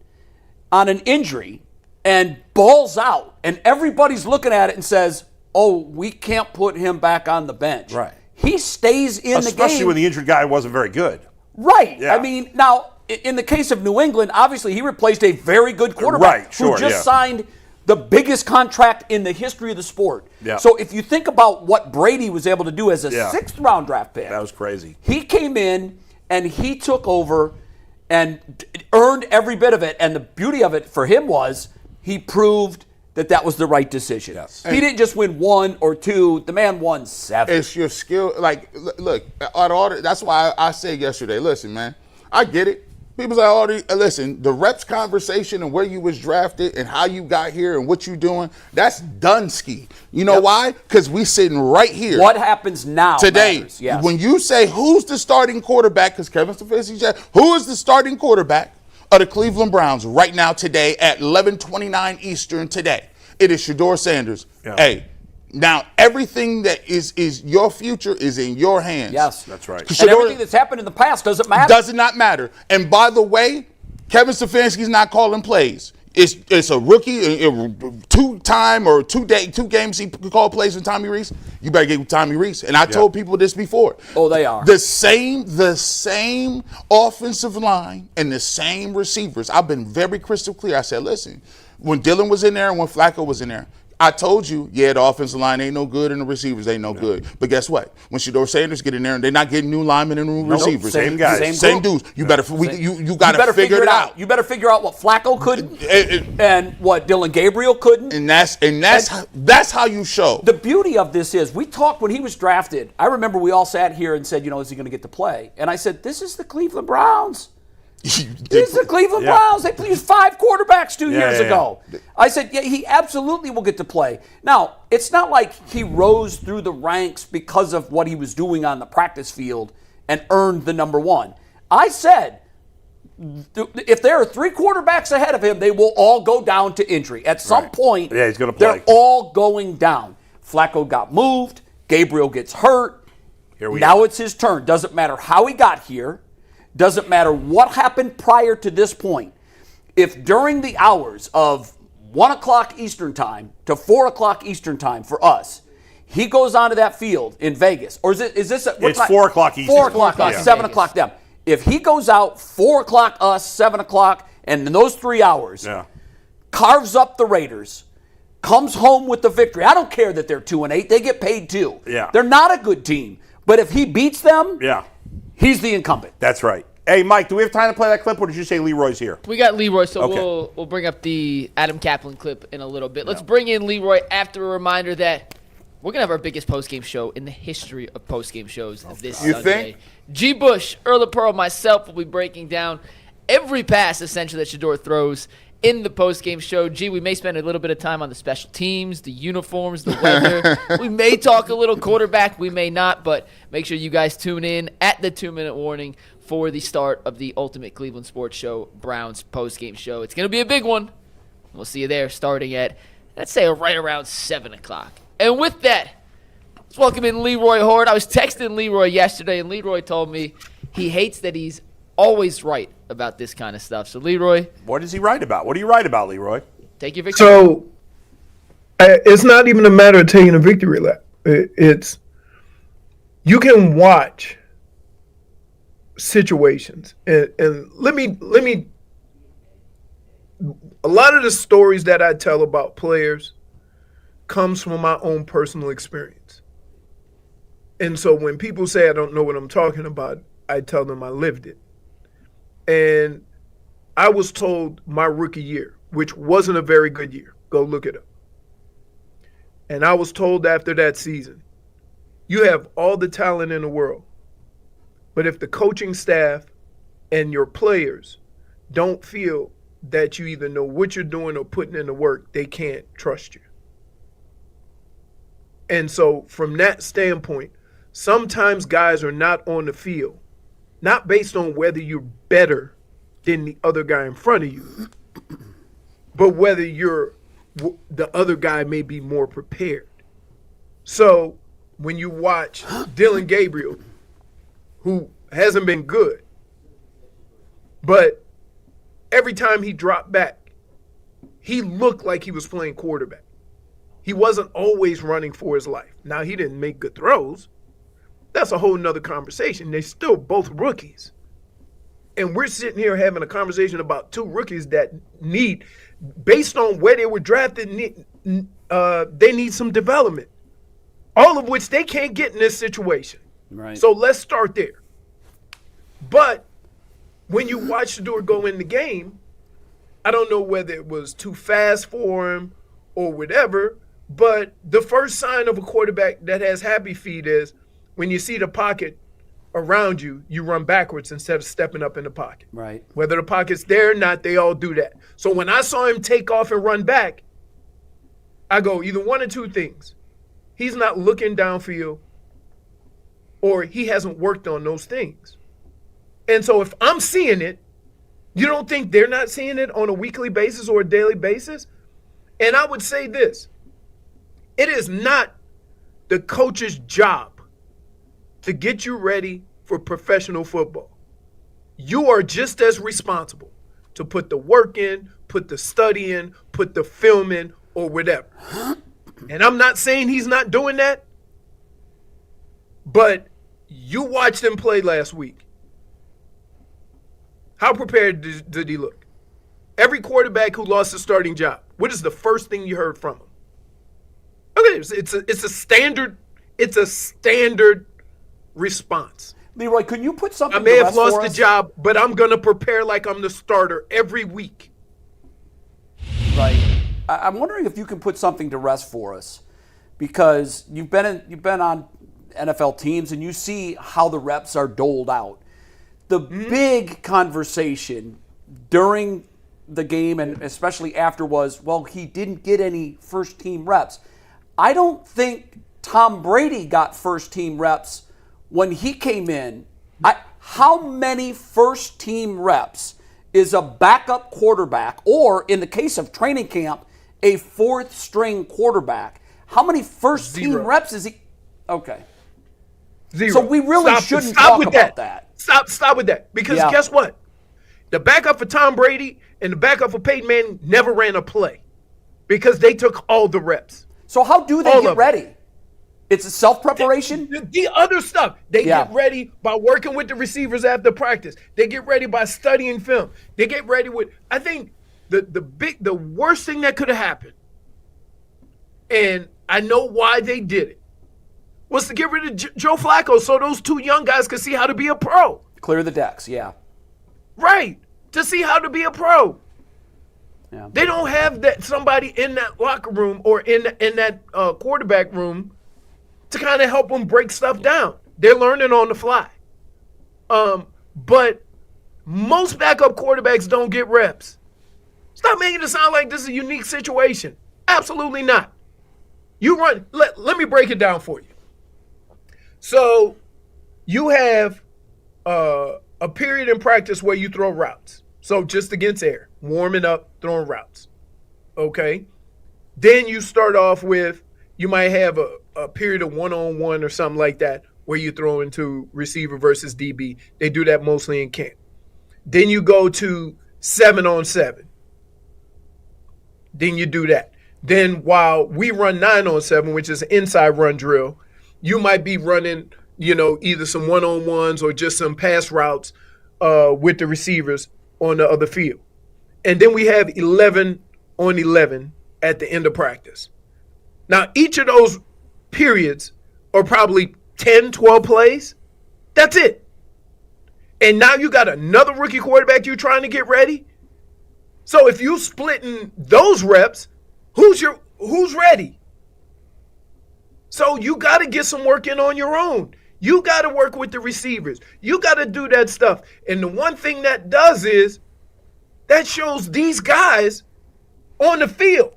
on an injury and balls out, and everybody's looking at it and says, "Oh, we can't put him back on the bench." Right. He stays in the game. Especially when the injured guy wasn't very good. Right. Yeah. I mean, now, in the case of New England, obviously he replaced a very good quarterback who just signed the biggest contract in the history of the sport. Yeah. So if you think about what Brady was able to do as a 6th-round draft pick. That was crazy. He came in and he took over and earned every bit of it. And the beauty of it for him was he proved that was the right decision. Yes. He didn't just win 1 or 2. The man won 7. It's your skill. Like, look, that's why I said yesterday, listen, man, I get it. People say, listen, the reps conversation and where you was drafted and how you got here and what you doing, that's done ski. You know why? Because we sitting right here. What happens now today? Matters, yes. When you say who's the starting quarterback, because Kevin Stefanski, who is the starting quarterback of the Cleveland Browns right now today at 11:29 Eastern today? It is Shedeur Sanders. Yeah. Hey, Now, everything that is your future is in your hands. Yes. That's right. And everything that's happened in the past doesn't matter. Does not matter. And by the way, Kevin Stefanski's not calling plays. It's a rookie, two games he could call plays with Tommy Rees. You better get with Tommy Rees. And I told people this before. Oh, they are. The same offensive line and the same receivers. I've been very crystal clear. I said, listen, when Dylan was in there and when Flacco was in there, I told you, the offensive line ain't no good and the receivers ain't no good. But guess what? When Shedeur Sanders get in there and they're not getting new linemen and new receivers. Same guys. Same dudes. You got to figure it out. You better figure out what Flacco couldn't and what Dylan Gabriel couldn't. And that's how you show. The beauty of this is we talked when he was drafted. I remember we all sat here and said, is he going to get to play? And I said, this is the Cleveland Browns. These are the Cleveland Browns. They used 5 quarterbacks 2 years ago. I said, he absolutely will get to play. Now, it's not like he rose through the ranks because of what he was doing on the practice field and earned the number 1. I said, if there are 3 quarterbacks ahead of him, they will all go down to injury. At some point, he's going to play. They're all going down. Flacco got moved. Gabriel gets hurt. Now it's his turn. Doesn't matter how he got here. Doesn't matter what happened prior to this point. If during the hours of 1 o'clock Eastern time to 4 o'clock Eastern time for us, he goes onto that field in Vegas, or is this it's 4 o'clock Eastern. 4 o'clock us, 7 o'clock them. If he goes out 4 o'clock us, 7 o'clock, and in those 3 hours, carves up the Raiders, comes home with the victory. I don't care that they're 2-8. They get paid too. They're not a good team. But if he beats them, he's the incumbent. That's right. Hey, Mike, do we have time to play that clip, or did you say Leroy's here? We got Leroy, so we'll bring up the Adam Kaplan clip in a little bit. Let's bring in Leroy after a reminder that we're going to have our biggest postgame show in the history of postgame shows this Sunday. Think? G. Bush, Earl Pearl, myself will be breaking down every pass, essentially, that Shedeur throws in the postgame show. G, we may spend a little bit of time on the special teams, the uniforms, the weather. We may talk a little quarterback. We may not, but make sure you guys tune in at the 2-minute warning for the start of the Ultimate Cleveland Sports Show, Browns postgame show. It's going to be a big one. We'll see you there starting at, let's say, right around 7 o'clock. And with that, let's welcome in Leroy Horde. I was texting Leroy yesterday, and Leroy told me he hates that he's always right about this kind of stuff. So, Leroy. What is he right about? What are you right about, Leroy? Take your victory. So, it's not even a matter of taking a victory lap. It's, you can watch situations, and let me a lot of the stories that I tell about players comes from my own personal experience. And so when people say I don't know what I'm talking about, I tell them I lived it. And I was told my rookie year, which wasn't a very good year, go look it up. And I was told after that season, you have all the talent in the world, but if the coaching staff and your players don't feel that you either know what you're doing or putting in the work, they can't trust you. And so from that standpoint, sometimes guys are not on the field, not based on whether you're better than the other guy in front of you, but whether the other guy may be more prepared. So when you watch Dylan Gabriel, who hasn't been good, but every time he dropped back, he looked like he was playing quarterback. He wasn't always running for his life. Now, he didn't make good throws. That's a whole nother conversation. They're still both rookies. And we're sitting here having a conversation about two rookies that need, based on where they were drafted, they need some development. All of which they can't get in this situation. Right. So let's start there. But when you watch Shedeur go in the game, I don't know whether it was too fast for him or whatever, but the first sign of a quarterback that has happy feet is when you see the pocket around you, you run backwards instead of stepping up in the pocket. Right. Whether the pocket's there or not, they all do that. So when I saw him take off and run back, I go, either one or two things. He's not looking downfield, or he hasn't worked on those things. And so if I'm seeing it, you don't think they're not seeing it on a weekly basis or a daily basis? And I would say this. It is not the coach's job to get you ready for professional football. You are just as responsible to put the work in, put the study in, put the film in, or whatever. And I'm not saying he's not doing that, but you watched him play last week. How prepared did he look? Every quarterback who lost a starting job, what is the first thing you heard from him? Okay, it's a standard response. Leroy, can you put something? I may have lost the job, but I'm gonna prepare like I'm the starter every week. Right. I'm wondering if you can put something to rest for us, because you've been on NFL teams and you see how the reps are doled out. The big conversation during the game and especially after was, well, he didn't get any first team reps. I don't think Tom Brady got first team reps when he came in. How many first team reps is a backup quarterback, or in the case of training camp, a fourth string quarterback? How many first team reps is he? Okay. Zero. So we really shouldn't talk about that. Stop with that. Because guess what? The backup for Tom Brady and the backup for Peyton Manning never ran a play because they took all the reps. So how do they get ready? It's a self-preparation? The other stuff. They get ready by working with the receivers after practice. They get ready by studying film. They get ready with, I think the worst thing that could have happened, and I know why they did it, was to get rid of Joe Flacco so those two young guys could see how to be a pro. Clear the decks, yeah. Right, to see how to be a pro. Yeah. They don't have that somebody in that locker room or in that quarterback room to kind of help them break stuff down. They're learning on the fly. But most backup quarterbacks don't get reps. Stop making it sound like this is a unique situation. Absolutely not. You run. Let me break it down for you. So you have a period in practice where you throw routes. So just against air, warming up, throwing routes. Okay? Then you start off with, you might have a period of one-on-one or something like that where you throw into receiver versus DB. They do that mostly in camp. Then you go to 7-on-7. Then you do that. Then while we run 9-on-7, which is an inside run drill, you might be running, either some one-on-ones or just some pass routes with the receivers on the other field. And then we have 11-on-11 at the end of practice. Now, each of those periods are probably 10, 12 plays. That's it. And now you got another rookie quarterback you're trying to get ready. So if you splitting those reps, who's ready? So you got to get some work in on your own. You got to work with the receivers. You got to do that stuff. And the one thing that does is that shows these guys on the field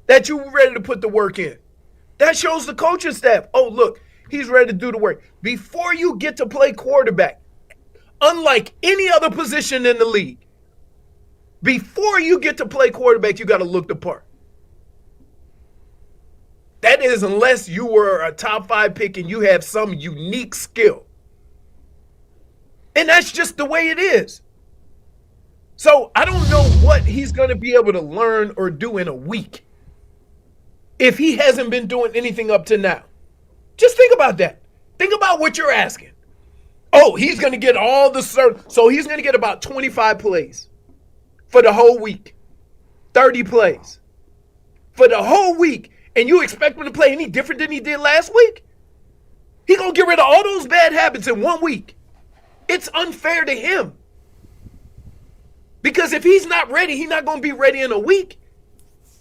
that you were ready to put the work in. That shows the coaching staff, oh, look, he's ready to do the work. Before you get to play quarterback, unlike any other position in the league, before you get to play quarterback, you got to look the part. That is, unless you were a top 5 pick and you have some unique skill. And that's just the way it is. So I don't know what he's going to be able to learn or do in a week if he hasn't been doing anything up to now. Just think about that. Think about what you're asking. Oh, he's going to get all the so he's going to get about 25 plays for the whole week. 30 plays for the whole week. And you expect him to play any different than he did last week? He's going to get rid of all those bad habits in 1 week. It's unfair to him. Because if he's not ready, he's not going to be ready in a week.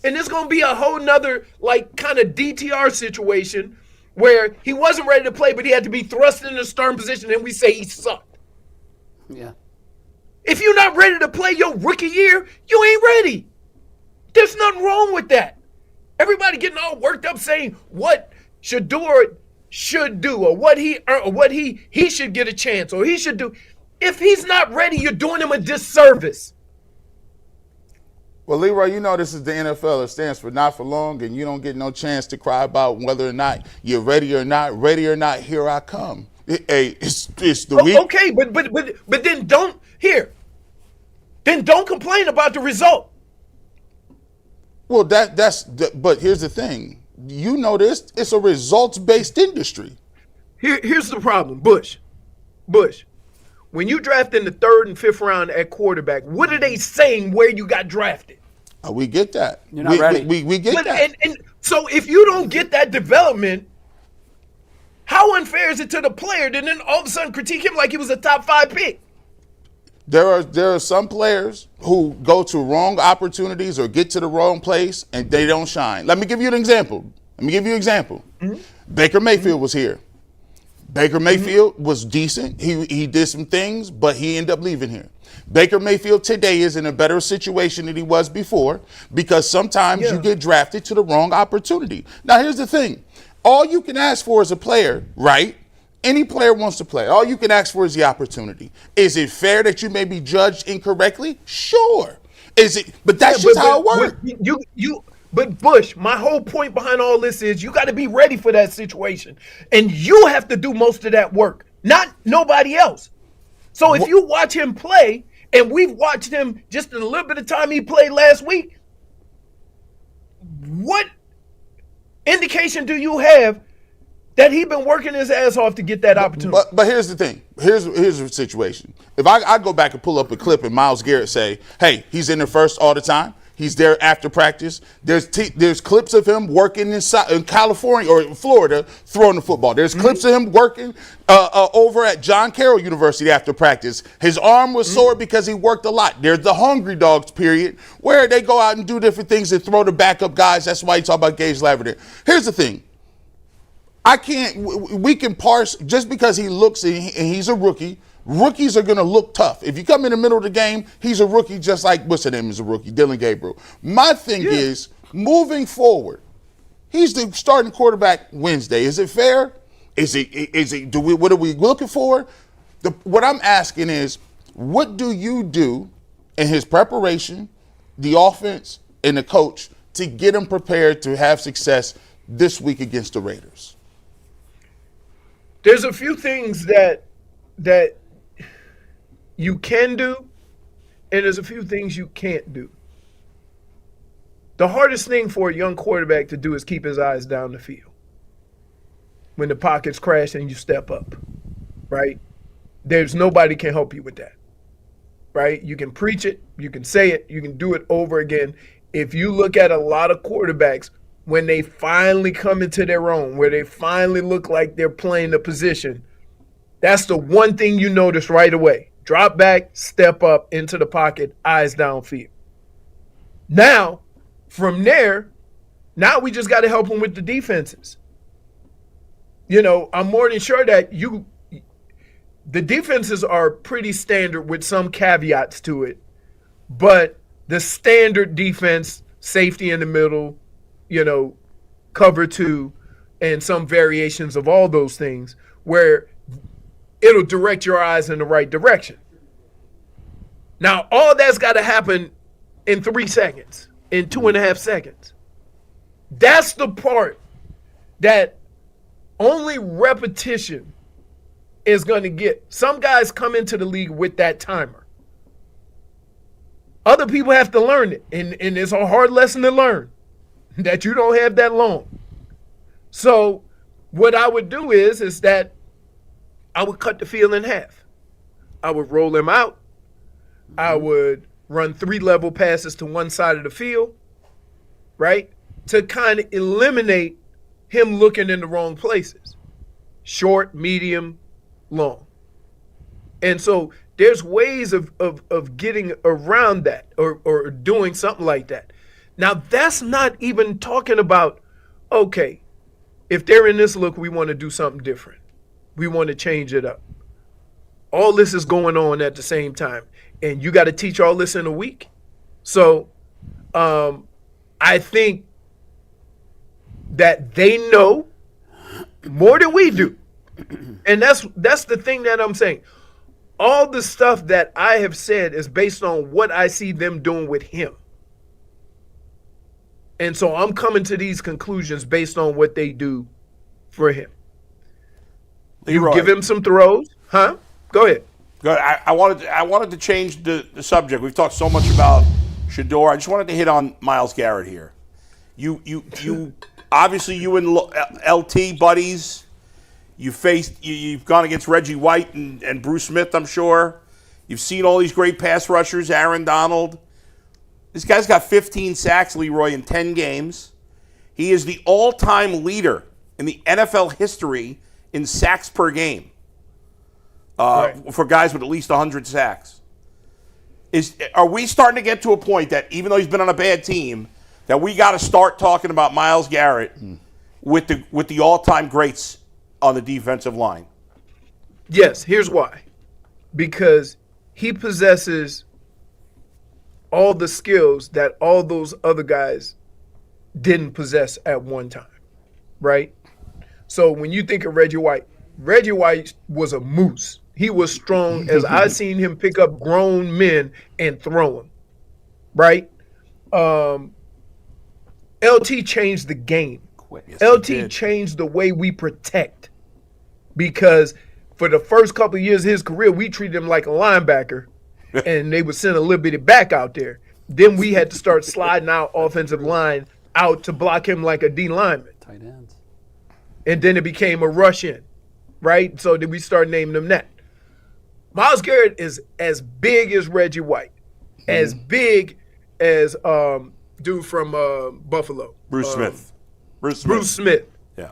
And it's going to be a whole nother, kind of DTR situation where he wasn't ready to play, but he had to be thrust in a starting position, and we say he sucked. Yeah. If you're not ready to play your rookie year, you ain't ready. There's nothing wrong with that. Everybody getting all worked up saying what Shedeur should do or what he should get a chance or he should do. If he's not ready, you're doing him a disservice. Well, Leroy, you know this is the NFL. It stands for not for long, and you don't get no chance to cry about whether or not you're ready or not. Ready or not, here I come. It's the week. Okay, but then don't complain about the result. Well, but here's the thing. You know this. It's a results-based industry. Here's the problem, Bush. When you draft in the 3rd and 5th round at quarterback, what are they saying where you got drafted? We get that. You're not ready. We get that. And so if you don't get that development, how unfair is it to the player to then all of a sudden critique him like he was a top 5 pick? There are some players who go to wrong opportunities or get to the wrong place and they don't shine. Let me give you an example. Mm-hmm. Baker Mayfield was here. Baker Mayfield was decent. He did some things, but he ended up leaving here. Baker Mayfield today is in a better situation than he was before because sometimes you get drafted to the wrong opportunity. Now, here's the thing. All you can ask for as a player, right? Any player wants to play. All you can ask for is the opportunity. Is it fair that you may be judged incorrectly? Sure. Is it? But that's just how it works. But Bush, my whole point behind all this is you got to be ready for that situation. And you have to do most of that work, not nobody else. So if you watch him play, and we've watched him just in a little bit of time he played last week, what indication do you have that he's been working his ass off to get that opportunity? But here's the thing. Here's the situation. If I go back and pull up a clip and Myles Garrett say, hey, he's in there first all the time. He's there after practice. There's clips of him working in California or Florida throwing the football. There's clips of him working over at John Carroll University after practice. His arm was sore because he worked a lot. There's the Hungry Dogs period where they go out and do different things and throw the backup guys. That's why you talk about Gage Laverdale. Here's the thing. We can parse just because he looks and he's a rookie. Rookies are going to look tough. If you come in the middle of the game, he's a rookie just like what's his name is a rookie, Dylan Gabriel. My thing is, moving forward, he's the starting quarterback Wednesday. Is it fair? What are we looking for? What I'm asking is, what do you do in his preparation, the offense, and the coach to get him prepared to have success this week against the Raiders? There's a few things that you can do, and there's a few things you can't do. The hardest thing for a young quarterback to do is keep his eyes down the field. When the pockets crash and you step up, right? There's nobody can help you with that, right? You can preach it, you can say it, you can do it over again. If you look at a lot of quarterbacks, when they finally come into their own, where they finally look like they're playing the position, that's the one thing you notice right away. Drop back, step up into the pocket, eyes downfield. Now, from there, now we just got to help them with the defenses. You know, I'm more than sure that the defenses are pretty standard with some caveats to it, but the standard defense, safety in the middle, you know, cover 2, and some variations of all those things where it'll direct your eyes in the right direction. Now, all that's got to happen in 3 seconds, in 2.5 seconds. That's the part that only repetition is going to get. Some guys come into the league with that timer. Other people have to learn it, and it's a hard lesson to learn that you don't have that long. So what I would do is that I would cut the field in half. I would roll him out. I would run 3 level passes to one side of the field, right? To kind of eliminate him looking in the wrong places. Short, medium, long. And so there's ways of getting around that or doing something like that. Now, that's not even talking about, okay, if they're in this look, we want to do something different. We want to change it up. All this is going on at the same time, and you got to teach all this in a week. So I think that they know more than we do. And that's the thing that I'm saying. All the stuff that I have said is based on what I see them doing with him. And so I'm coming to these conclusions based on what they do for him. Leroy, you give him some throws, huh? Go ahead. Good. I wanted to change the subject. We've talked so much about Shedeur. I just wanted to hit on Myles Garrett here. You obviously you and LT buddies. You've gone against Reggie White and Bruce Smith, I'm sure. You've seen all these great pass rushers, Aaron Donald. This guy's got 15 sacks, Leroy, in 10 games. He is the all-time leader in the NFL history in sacks per game for guys with at least 100 sacks. Are we starting to get to a point that, even though he's been on a bad team, that we got to start talking about Myles Garrett with the all-time greats on the defensive line? Yes, here's why. Because he possesses all the skills that all those other guys didn't possess at one time, right? So when you think of Reggie White was a moose. He was strong as I seen him pick up grown men and throw them, right? LT changed the game. Yes, LT changed the way we protect, because for the first couple of years of his career, we treated him like a linebacker, and they would send a little bitty back out there. Then we had to start sliding our offensive line out to block him like a D lineman. Tight ends. And then it became a rush in, right? So then we started naming them that. Myles Garrett is as big as Reggie White, as big as dude from Buffalo. Bruce Smith. Bruce Smith. Yeah.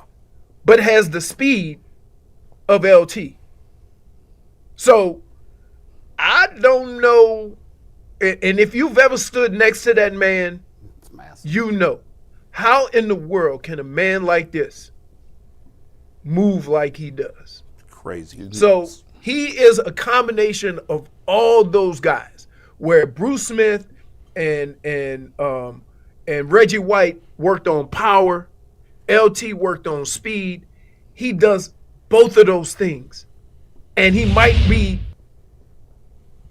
But has the speed of LT. So I don't know, and if you've ever stood next to that man, you know, how in the world can a man like this move like he does? Crazy. So he is a combination of all those guys, where Bruce Smith and Reggie White worked on power, LT worked on speed. He does both of those things, and he might be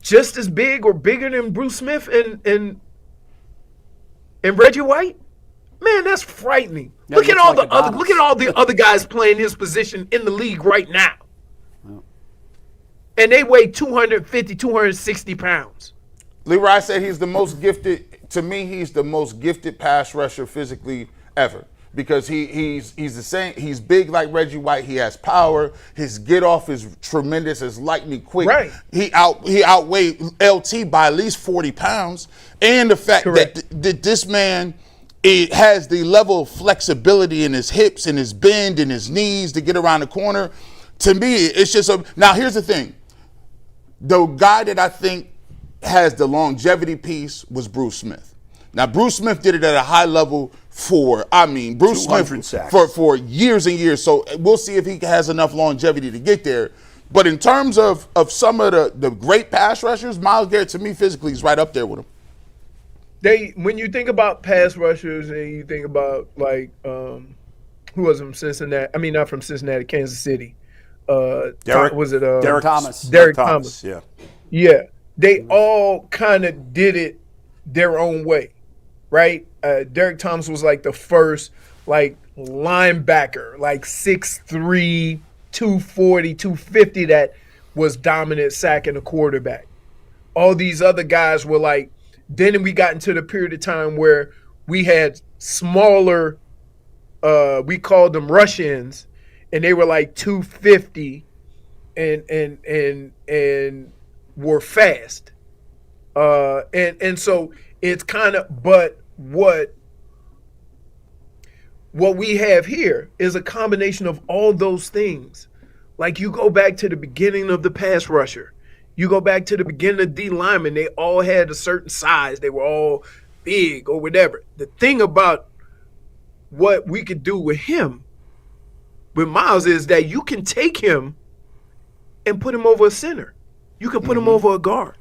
just as big or bigger than Bruce Smith and Reggie White. Man, that's frightening. Yeah, look at all the other guys playing his position in the league right now. And they weigh 250, 260 pounds. Leroy, I said he's the most gifted. To me, he's the most gifted pass rusher physically ever, because he's the same. He's big like Reggie White. He has power. His get off is tremendous. His lightning quick. Right. He outweighed LT by at least 40 pounds, and the fact that this man, it has the level of flexibility in his hips and his bend and his knees to get around the corner. To me, it's just now here's the thing. The guy that I think has the longevity piece was Bruce Smith. Now, Bruce Smith did it at a high level for years and years. So we'll see if he has enough longevity to get there. But in terms of some of the great pass rushers, Myles Garrett, to me, physically, is right up there with him. When you think about pass rushers and you think about, like, who was from Cincinnati? I mean, not from Cincinnati, Kansas City. Derek Thomas. Derek Thomas. Yeah. Yeah. They all kind of did it their own way, right? Derek Thomas was like the first, like, linebacker, like 6'3", 240, 250 that was dominant sacking a quarterback. All these other guys were like, then we got into the period of time where we had smaller, we called them rush-ins, and they were like 250 and were fast. And so it's kind of, but what we have here is a combination of all those things. Like, you go back to the beginning of the pass rusher. You go back to the beginning of D linemen, they all had a certain size. They were all big or whatever. The thing about what we could do with him, with Myles, is that you can take him and put him over a center. You can put him over a guard.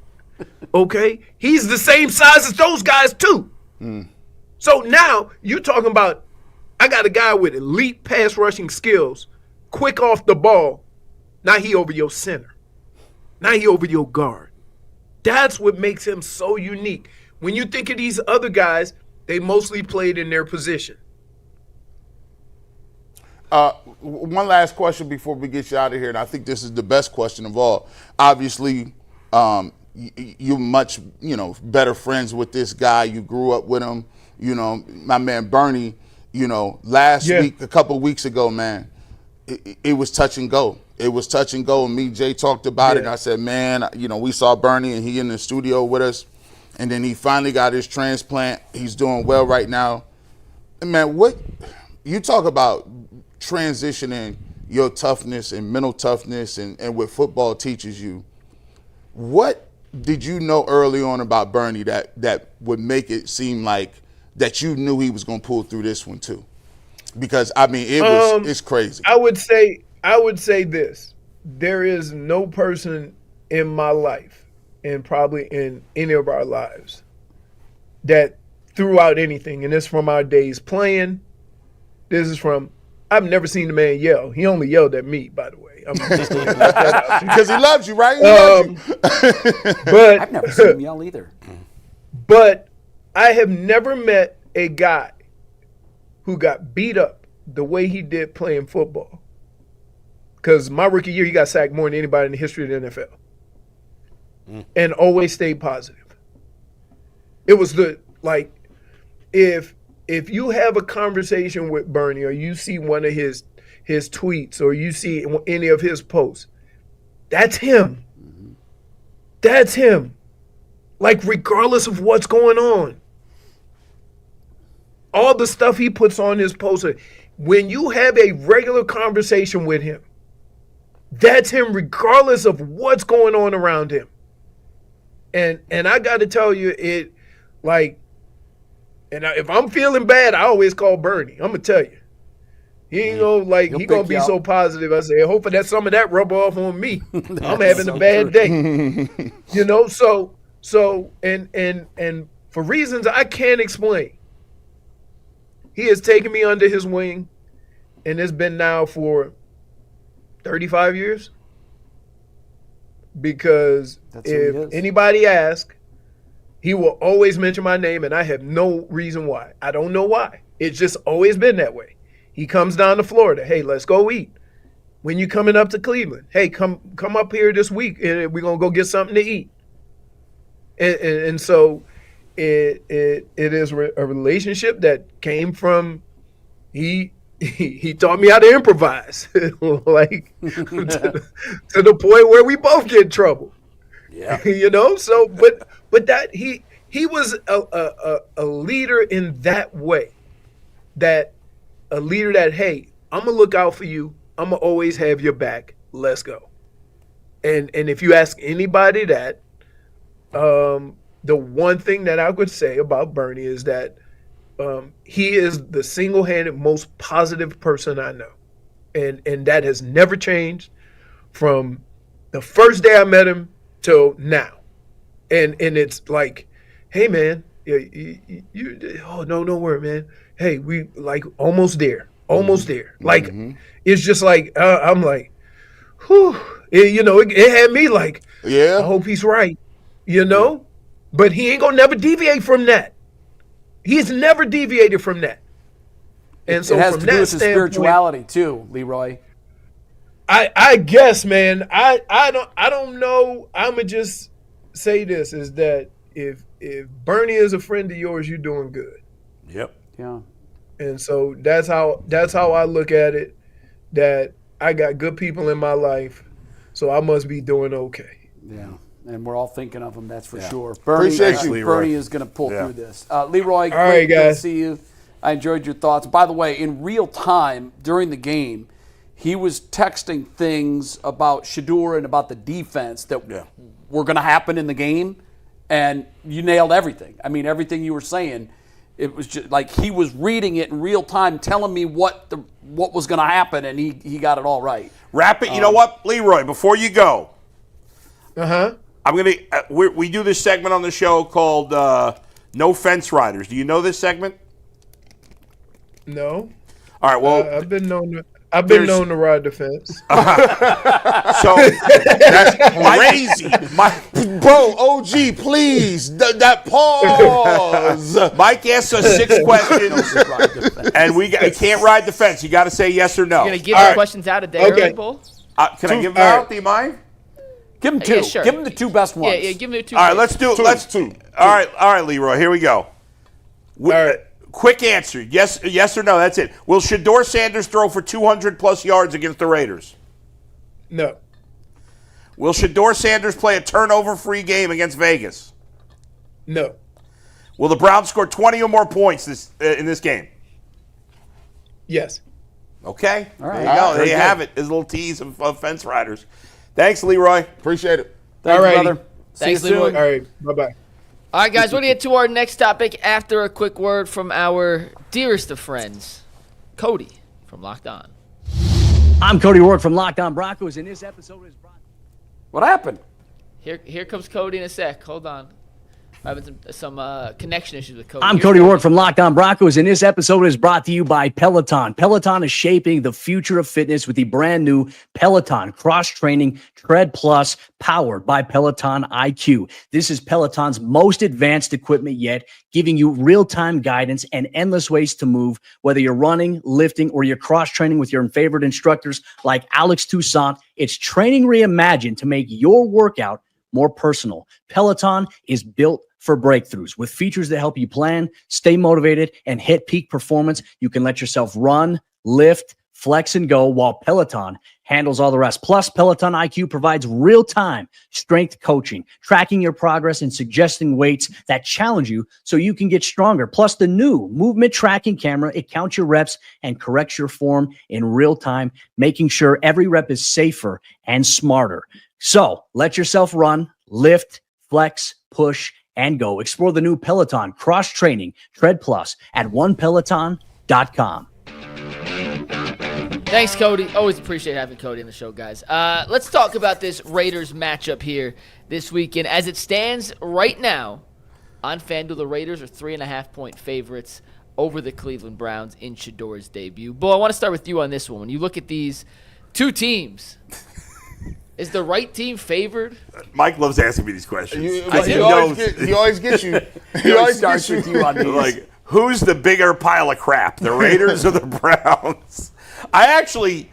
Okay? He's the same size as those guys too. So now you're talking about, I got a guy with elite pass rushing skills, quick off the ball. Now he over your center. Now he over your guard. That's what makes him so unique. When you think of these other guys, they mostly played in their position. One last question before we get you out of here, and I think this is the best question of all. Obviously, you're much, better friends with this guy. You grew up with him. My man Bernie, last week, a couple of weeks ago, man, it was touch and go. It was touch and go, and me, Jay, talked about it, and I said, man, we saw Bernie, and he in the studio with us, and then he finally got his transplant. He's doing well right now. And, man, what you talk about transitioning your toughness and mental toughness and what football teaches you, what did you know early on about Bernie that would make it seem like that you knew he was going to pull through this one too? Because it's crazy. I would say this: there is no person in my life, and probably in any of our lives, that throughout anything, and this from our days playing. This is from. I've never seen the man yell. He only yelled at me, by the way. Because he loves you, right? He loves you. But I've never seen him yell either. But I have never met a guy who got beat up the way he did playing football. Because my rookie year, he got sacked more than anybody in the history of the NFL. And always stayed positive. It was if you have a conversation with Bernie, or you see one of his tweets, or you see any of his posts, that's him. That's him. Like, regardless of what's going on. All the stuff he puts on his post, when you have a regular conversation with him, that's him regardless of what's going on around him. And I got to tell you, if I'm feeling bad, I always call Bernie. I'm going to tell you. He ain't he going to be so positive. I say, hopefully that some of that rub off on me. I'm having a bad day. So and for reasons I can't explain, he has taken me under his wing, and it's been now for 35 years. Because if anybody asks, he will always mention my name, and I have no reason why. I don't know why. It's just always been that way. He comes down to Florida. Hey, let's go eat. When you coming up to Cleveland, hey, come up here this week, and we're gonna go get something to eat. And so it is a relationship that came from he taught me how to improvise, to the point where we both get in trouble. Yeah, So, but that he was a leader in that way, that a leader that, hey, I'm gonna look out for you. I'm gonna always have your back. Let's go. And if you ask anybody that, the one thing that I would say about Bernie is that he is the single-handed most positive person I know, and that has never changed from the first day I met him till now. And it's like, hey man, no worry, man. Hey, we almost there. Like, it's just like I'm like, whew. It had me like, yeah. I hope he's right, But he ain't gonna never deviate from that. He's never deviated from that. And so it has from to do that with the spirituality too, Leroy. I guess, man. I don't know. I'ma just say this, is that if Bernie is a friend of yours, you're doing good. Yep. Yeah. And so that's how I look at it, that I got good people in my life, so I must be doing okay. Yeah. And we're all thinking of him, that's for sure. Appreciate you, Leroy. Bernie is going to pull through this. Leroy, all right, great guys. to see you. I enjoyed your thoughts. By the way, in real time during the game, he was texting things about Shedeur and about the defense that were going to happen in the game, and you nailed everything. I mean, everything you were saying, it was just like he was reading it in real time, telling me what was going to happen, and he got it all right. Wrap it. You know what, Leroy? Before you go, I'm gonna. We do this segment on the show called "No Fence Riders." Do you know this segment? No. All right. Well, I've been known. I've been known to ride the fence. So that's crazy. Bro, OG, please. That pause. Mike asked us 6 questions, and we can't ride the fence. You got to say yes or no. You're going to give the questions out a day early, Bull? Can I give them out? Do you mind? Give them 2. Yeah, sure. Give them the 2 best ones. Yeah, give me the 2. All right, let's do it. Let's 2. All right, Leroy. Here we go. All right. Quick answer. Yes or no. That's it. Will Shedeur Sanders throw for 200-plus yards against the Raiders? No. Will Shedeur Sanders play a turnover-free game against Vegas? No. Will the Browns score 20 or more points in this game? Yes. Okay. All right. There you go. There you have it. There's a little tease of fence riders. Thanks, Leroy. Appreciate it. Thank you, brother. Thanks, See you Leroy. soon. All right. Bye-bye. All right, guys, we're going to get to our next topic after a quick word from our dearest of friends, Cody from Locked On. I'm Cody Rourke from Locked On Broncos, and this episode is brought. What happened? Here comes Cody in a sec. Hold on. I'm having some connection issues with Cody. I'm Cody Rourke from Locked On Broncos, and this episode is brought to you by Peloton. Peloton is shaping the future of fitness with the brand new Peloton Cross-Training Tread Plus, powered by Peloton IQ. This is Peloton's most advanced equipment yet, giving you real-time guidance and endless ways to move, whether you're running, lifting, or you're cross-training with your favorite instructors like Alex Toussaint. It's training reimagined to make your workout more personal. Peloton is built for breakthroughs with features that help you plan, stay motivated, and hit peak performance. You can let yourself run, lift, flex, and go while Peloton handles all the rest. Plus, Peloton IQ provides real-time strength coaching, tracking your progress and suggesting weights that challenge you so you can get stronger. Plus, the new movement tracking camera, it counts your reps and corrects your form in real time, making sure every rep is safer and smarter. So let yourself run, lift, flex, push, and go. Explore the new Peloton Cross-Training Tread Plus at onepeloton.com. Thanks, Cody. Always appreciate having Cody on the show, guys. Let's talk about this Raiders matchup here this weekend. As it stands right now, on FanDuel, the Raiders are 3.5-point favorites over the Cleveland Browns in Shedeur's debut. Bo, I want to start with you on this one. When you look at these two teams, is the right team favored? Mike loves asking me these questions. He always gets you. He always starts with you on these. Like, who's the bigger pile of crap, the Raiders or the Browns? I actually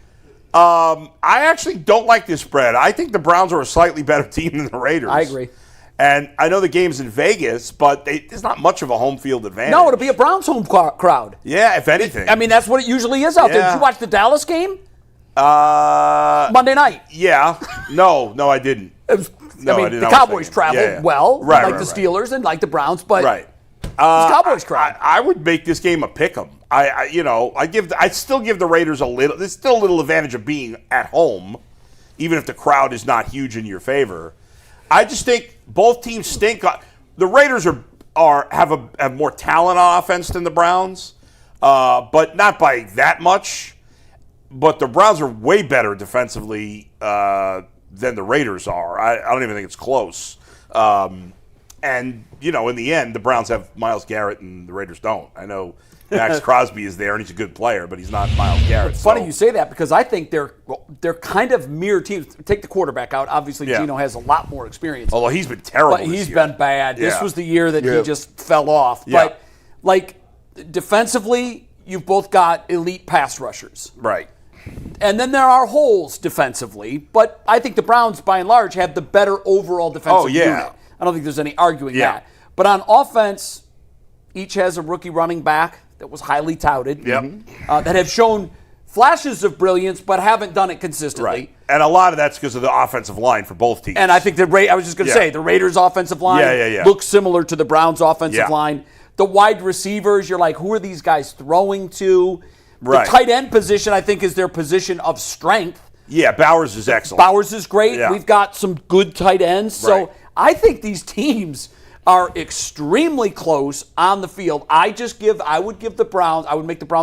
don't like this spread. I think the Browns are a slightly better team than the Raiders. I agree. And I know the game's in Vegas, but there's not much of a home field advantage. No, it'll be a Browns home crowd. Yeah, if anything. I mean, that's what it usually is out there. Did you watch the Dallas game? Monday night. Yeah. No, I didn't. I mean, the Cowboys traveled well, like the Steelers and like the Browns, but it's Cowboys crowd. I would make this game a pick 'em. I still give the Raiders there's still a little advantage of being at home, even if the crowd is not huge in your favor. I just think both teams stink. The Raiders have more talent on offense than the Browns, but not by that much. But the Browns are way better defensively than the Raiders are. I don't even think it's close. And, in the end, the Browns have Myles Garrett and the Raiders don't. I know Max Crosby is there, and he's a good player, but he's not Myles Garrett. It's funny you say that because I think they're kind of mirror teams. Take the quarterback out. Obviously, Geno has a lot more experience. Although he's been terrible But he's been bad. Yeah. This was the year that he just fell off. Yeah. But, defensively, you've both got elite pass rushers. Right. And then there are holes defensively, but I think the Browns, by and large, have the better overall defensive unit. I don't think there's any arguing that. But on offense, each has a rookie running back that was highly touted, that have shown flashes of brilliance but haven't done it consistently. Right. And a lot of that's because of the offensive line for both teams. And I think I was just going to say, the Raiders' offensive line looks similar to the Browns' offensive line. The wide receivers, you're like, who are these guys throwing to? Right. The tight end position, I think, is their position of strength. Yeah, Bowers is excellent. Bowers is great. Yeah. We've got some good tight ends. Right. So I think these teams are extremely close on the field. I would make the Browns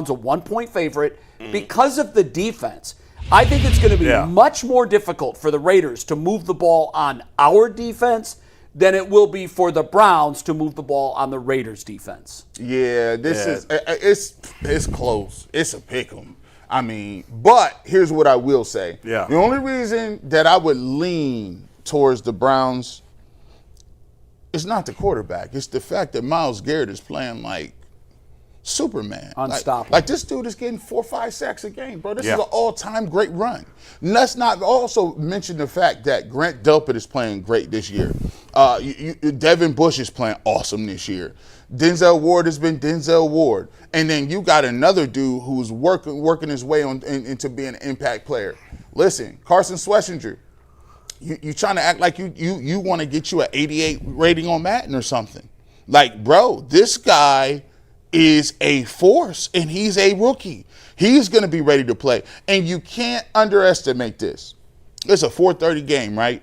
a 1-point favorite because of the defense. I think it's going to be much more difficult for the Raiders to move the ball on our defense than it will be for the Browns to move the ball on the Raiders' defense. Yeah, it's close. It's a pick 'em. I mean, but here's what I will say. Yeah. The only reason that I would lean towards the Browns is not the quarterback. It's the fact that Myles Garrett is playing like Superman. Unstoppable. Like this dude is getting 4 or 5 sacks a game, bro. This is an all-time great run. And let's not also mention the fact that Grant Delpit is playing great this year. Devin Bush is playing awesome this year. Denzel Ward has been Denzel Ward. And then you got another dude who's working his way into being an impact player. Listen, Carson Schlesinger, you trying to act like you want to get you an 88 rating on Madden or something. Like, bro, this guy is a force, and he's a rookie. He's going to be ready to play. And you can't underestimate this. It's a 4:30 game, right?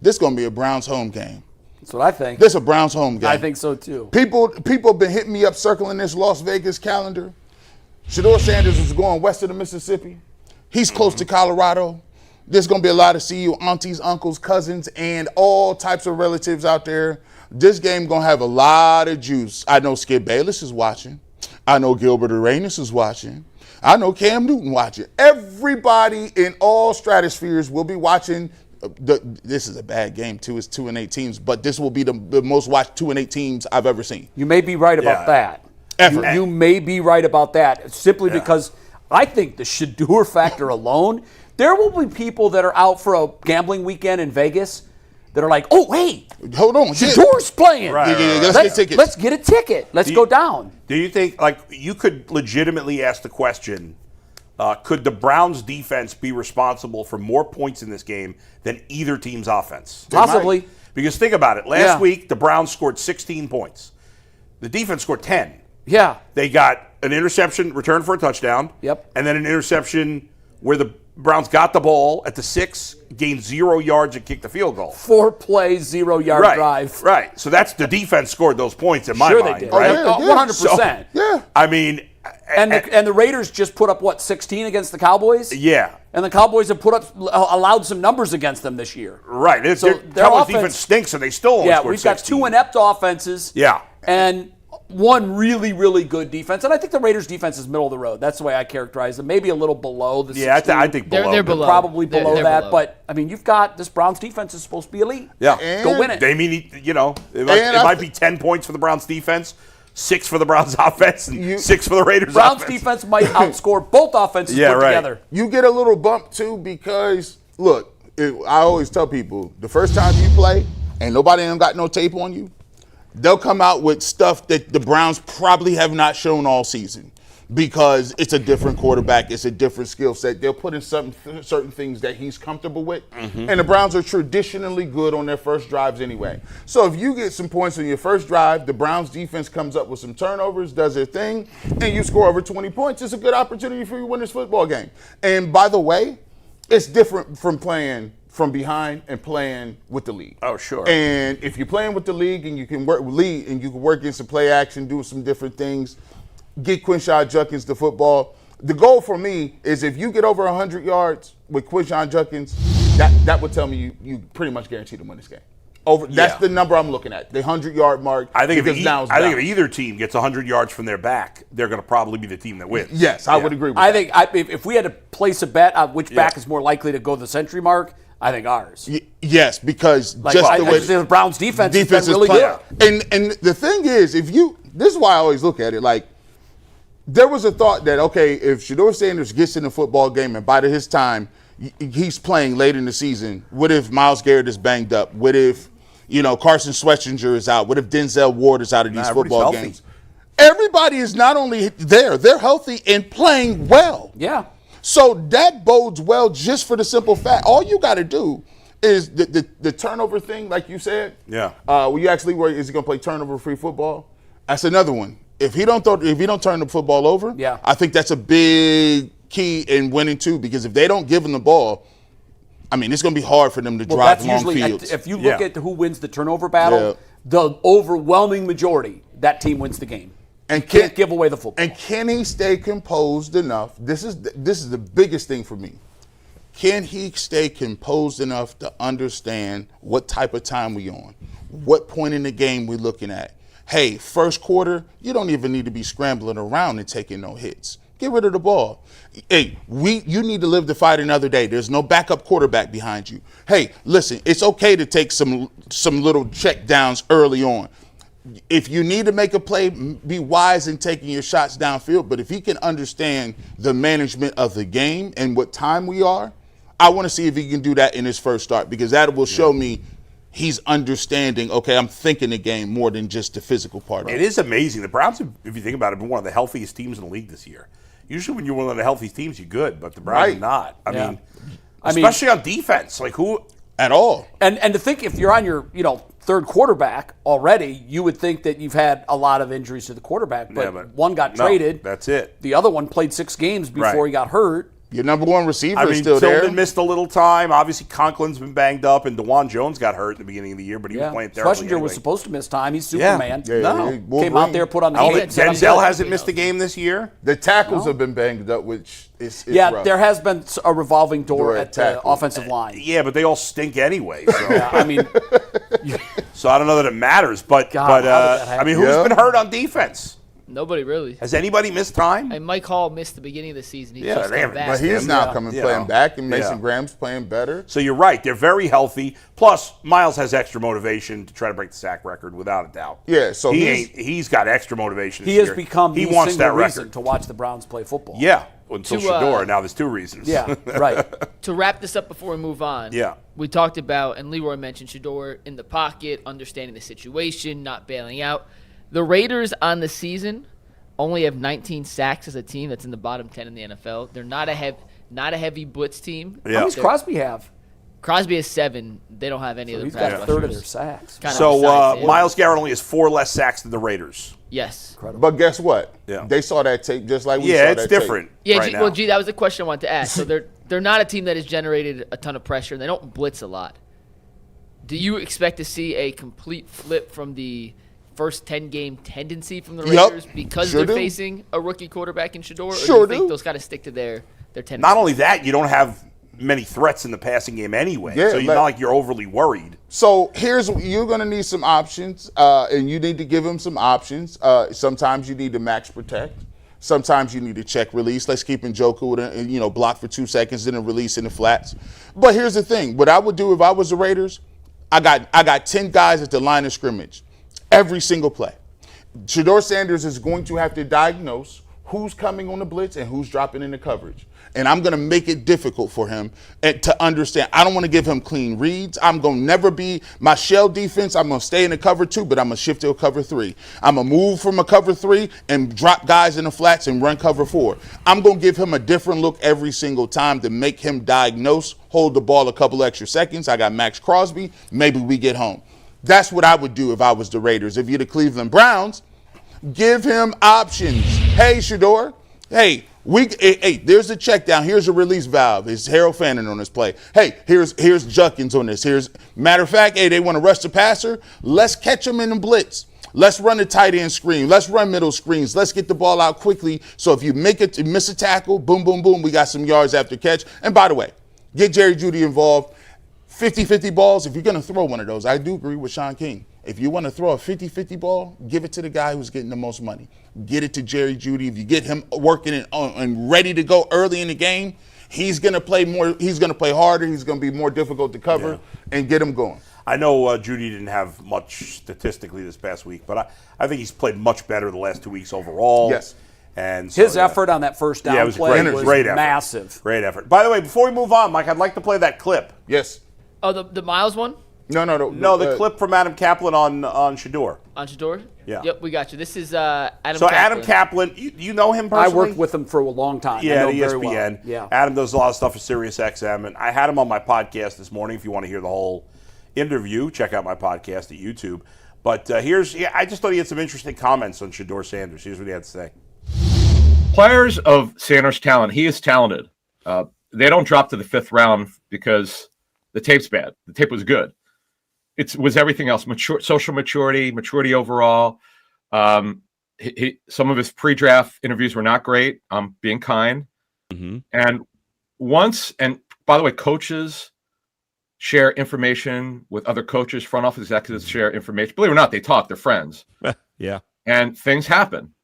This is going to be a Browns home game. That's what I think. This is a Browns home game. I think so, too. People have been hitting me up circling this Las Vegas calendar. Shedeur Sanders is going west of the Mississippi. He's close to Colorado. There's going to be a lot of CU aunties, uncles, cousins, and all types of relatives out there. This game going to have a lot of juice. I know Skip Bayless is watching. I know Gilbert Arenas is watching. I know Cam Newton watching. Everybody in all stratospheres will be watching. This is a bad game, too. It's 2-8 teams, but this will be the most watched 2-8 teams I've ever seen. You may be right about that. Ever. You may be right about that simply because I think the Shedeur factor alone, there will be people that are out for a gambling weekend in Vegas that are like, oh, wait. Hold on. Shedeur's playing. Right. Let's get tickets. Let's get a ticket. Let's go down. Do you think, like, you could legitimately ask the question, could the Browns defense be responsible for more points in this game than either team's offense? Possibly. Because think about it. Last week, the Browns scored 16 points. The defense scored 10. Yeah. They got an interception, returned for a touchdown. Yep. And then an interception where the Browns got the ball at the 6, gained 0 yards, and kicked the field goal. 4 plays, 0-yard drive. Right. So that's the defense scored those points in my Sure mind. they did. Right? 100%. Yeah. I mean, And the Raiders just put up, 16 against the Cowboys? yeah. And the Cowboys have allowed some numbers against them this year. Right. So Their their Cowboys offense- defense stinks, and they still only scored we've got 16. 2 inept offenses. Yeah. And one really, really good defense. And I think the Raiders' defense is middle of the road. That's the way I characterize them. Maybe a little below the 16. Yeah, I think below. They're below. Probably below They're that. below. But, I mean, you've got this Browns defense is supposed to be elite. Yeah. Go win it. They mean, it might be 10 points for the Browns defense, 6 for the Browns offense, and 6 for the Raiders Browns offense. defense might outscore both offenses put together. You get a little bump, too, because, look, I always tell people, the first time you play and nobody ain't got no tape on you, they'll come out with stuff that the Browns probably have not shown all season because it's a different quarterback, it's a different skill set. They'll put in certain things that he's comfortable with, and the Browns are traditionally good on their first drives anyway. So if you get some points on your first drive, the Browns defense comes up with some turnovers, does their thing, and you score over 20 points, it's a good opportunity for you to win this football game. And by the way, it's different from playing from behind and playing with the league. Oh, sure. And if you're playing with the league and you can work with lead and you can work in some play action, do some different things, get Quinshon Judkins the football. The goal for me is if you get over 100 yards with Quinshon Judkins, that would tell me you pretty much guaranteed to win this game. That's the number I'm looking at, the 100-yard mark. I think if either team gets 100 yards from their back, they're going to probably be the team that wins. Yes, I would agree with that. I think if we had to place a bet on which back is more likely to go the century mark, I think ours. Yes, because the Browns defense has been really good. And the thing is, this is why I always look at it, like, there was a thought that, okay, if Shedeur Sanders gets in the football game and by his time he's playing late in the season, what if Myles Garrett is banged up? What if, Carson Schlesinger is out? What if Denzel Ward is out of these football games? Everybody is not only there, they're healthy and playing well. Yeah. So that bodes well just for the simple fact. All you got to do is the turnover thing, like you said. Yeah. Will you actually worry, is he going to play turnover-free football? That's another one. If he don't turn the football over, I think that's a big key in winning too. Because if they don't give him the ball, I mean, it's going to be hard for them to drive long fields. If you look at who wins the turnover battle, the overwhelming majority, that team wins the game. And can't give away the football. And can he stay composed enough? This is the biggest thing for me. Can he stay composed enough to understand what type of time we on? What point in the game we looking at? Hey, first quarter, you don't even need to be scrambling around and taking no hits. Get rid of the ball. Hey, you need to live the fight another day. There's no backup quarterback behind you. Hey, listen, it's okay to take some little check downs early on. If you need to make a play, be wise in taking your shots downfield. But if he can understand the management of the game and what time we are, I want to see if he can do that in his first start, because that will show me he's understanding, okay, I'm thinking the game more than just the physical part of it. It is amazing. The Browns, if you think about it, have been one of the healthiest teams in the league this year. Usually when you're one of the healthiest teams, you're good, but the Browns are not. I mean, especially on defense. Like, who? At all. And to think if you're on your, third quarterback already, you would think that you've had a lot of injuries to the quarterback, but one got traded. That's it. The other one played 6 games before he got hurt. Your number one receiver is still Tillman there. Missed a little time. Obviously, Conklin's been banged up, and DeJuan Jones got hurt at the beginning of the year, but he was playing terribly. Schlesinger was supposed to miss time. He's Superman. Came out there, put on the Denzel hasn't missed a game this year. The tackles have been banged up, which is rough. There has been a revolving door at the offensive line. Yeah, but they all stink anyway. So. I mean, so I don't know that it matters. But who's been hurt on defense? Nobody really. Has anybody missed time? And Mike Hall missed the beginning of the season. He's but he's now playing back, and Mason Graham's playing better. So you're right. They're very healthy. Plus, Miles has extra motivation to try to break the sack record, without a doubt. Yeah, so he's got extra motivation. He has become he the wants single that reason record to watch the Browns play football. Yeah, until Shedeur. Now there's 2 reasons. Yeah, right. To wrap this up before we move on, we talked about, and Leroy mentioned Shedeur in the pocket, understanding the situation, not bailing out. The Raiders on the season only have 19 sacks as a team. That's in the bottom 10 in the NFL. They're not a heavy blitz team. Yeah. How many does Crosby have? Crosby has 7. They don't have any of them. He's got a third of their sacks. Myles Garrett only has 4 less sacks than the Raiders. Yes. Incredible. But guess what? Yeah. They saw that tape just like we saw that tape. Yeah, it's different. Yeah, right well, that was the question I wanted to ask. So they're not a team that has generated a ton of pressure, and they don't blitz a lot. Do you expect to see a complete flip from the first 10-game tendency from the Raiders because they're facing a rookie quarterback in Shedeur? Or do you think those got to stick to their tendency? Not only that, you don't have many threats in the passing game anyway. So it's not like you're overly worried. So you're going to need some options, and you need to give him some options. Sometimes you need to max protect. Sometimes you need to check release. Let's keep Njoku and block for 2 seconds, then a release in the flats. But here's the thing. What I would do if I was the Raiders, I got 10 guys at the line of scrimmage every single play. Shedeur Sanders is going to have to diagnose who's coming on the blitz and who's dropping in the coverage. And I'm going to make it difficult for him to understand. I don't want to give him clean reads. I'm going to never be my shell defense. I'm going to stay in the cover 2, but I'm going to shift to a cover 3. I'm going to move from a cover 3 and drop guys in the flats and run cover 4. I'm going to give him a different look every single time to make him diagnose, hold the ball a couple extra seconds. I got Max Crosby. Maybe we get home. That's what I would do if I was the Raiders. If you're the Cleveland Browns, give him options. Hey, Shedeur. Hey, there's a check down. Here's a release valve. It's Harold Fannin on this play. Hey, here's Judkins on this. Matter of fact, they want to rush the passer. Let's catch them in the blitz. Let's run the tight end screen. Let's run middle screens. Let's get the ball out quickly. So if you miss a tackle, boom, boom, boom, we got some yards after catch. And by the way, get Jerry Jeudy involved. 50-50 balls, if you're going to throw one of those, I do agree with Sean King. If you want to throw a 50-50 ball, give it to the guy who's getting the most money. Get it to Jerry Jeudy. If you get him working and ready to go early in the game, he's going to play more. He's going to play harder. He's going to be more difficult to cover and get him going. I know Jeudy didn't have much statistically this past week, but I think he's played much better the last 2 weeks overall. Yes. And so, his effort on that first down play was massive. Great effort. By the way, before we move on, Mike, I'd like to play that clip. Yes. Oh, the Miles one? No, the clip from Adam Kaplan on Shedeur. On Shedeur? Yeah. Yep, we got you. This is Adam Kaplan. So Adam Kaplan, you know him personally? I worked with him for a long time. Yeah, I know at ESPN. very well. Yeah. Adam does a lot of stuff for SiriusXM, and I had him on my podcast this morning. If you want to hear the whole interview, check out my podcast at YouTube. But I just thought he had some interesting comments on Shedeur Sanders. Here's what he had to say. Players of Sanders' talent, he is talented. They don't drop to the 5th round because the tape's bad. The tape was good. It was everything else: social maturity overall. Some of his pre-draft interviews were not great. I'm being kind. Mm-hmm. And by the way, coaches share information with other coaches. Front office executives share information. Believe it or not, they talk. They're friends. Yeah. And things happen.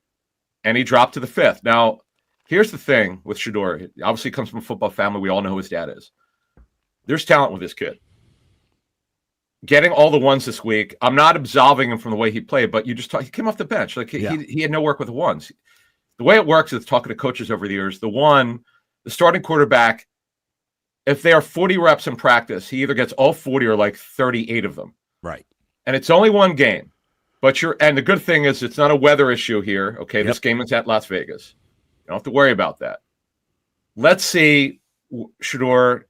And he dropped to the 5th. Now, Here's the thing with Shedeur. He obviously comes from a football family. We all know who his dad is. There's talent with this kid. Getting all the ones this week, I'm not absolving him from the way he played, but he came off the bench. Like he had no work with the ones. The way it works is talking to coaches over the years. The starting quarterback, if they are 40 reps in practice, he either gets all 40 or like 38 of them. Right. And it's only one game. And the good thing is it's not a weather issue here. Okay, This game is at Las Vegas. You don't have to worry about that. Let's see Shedeur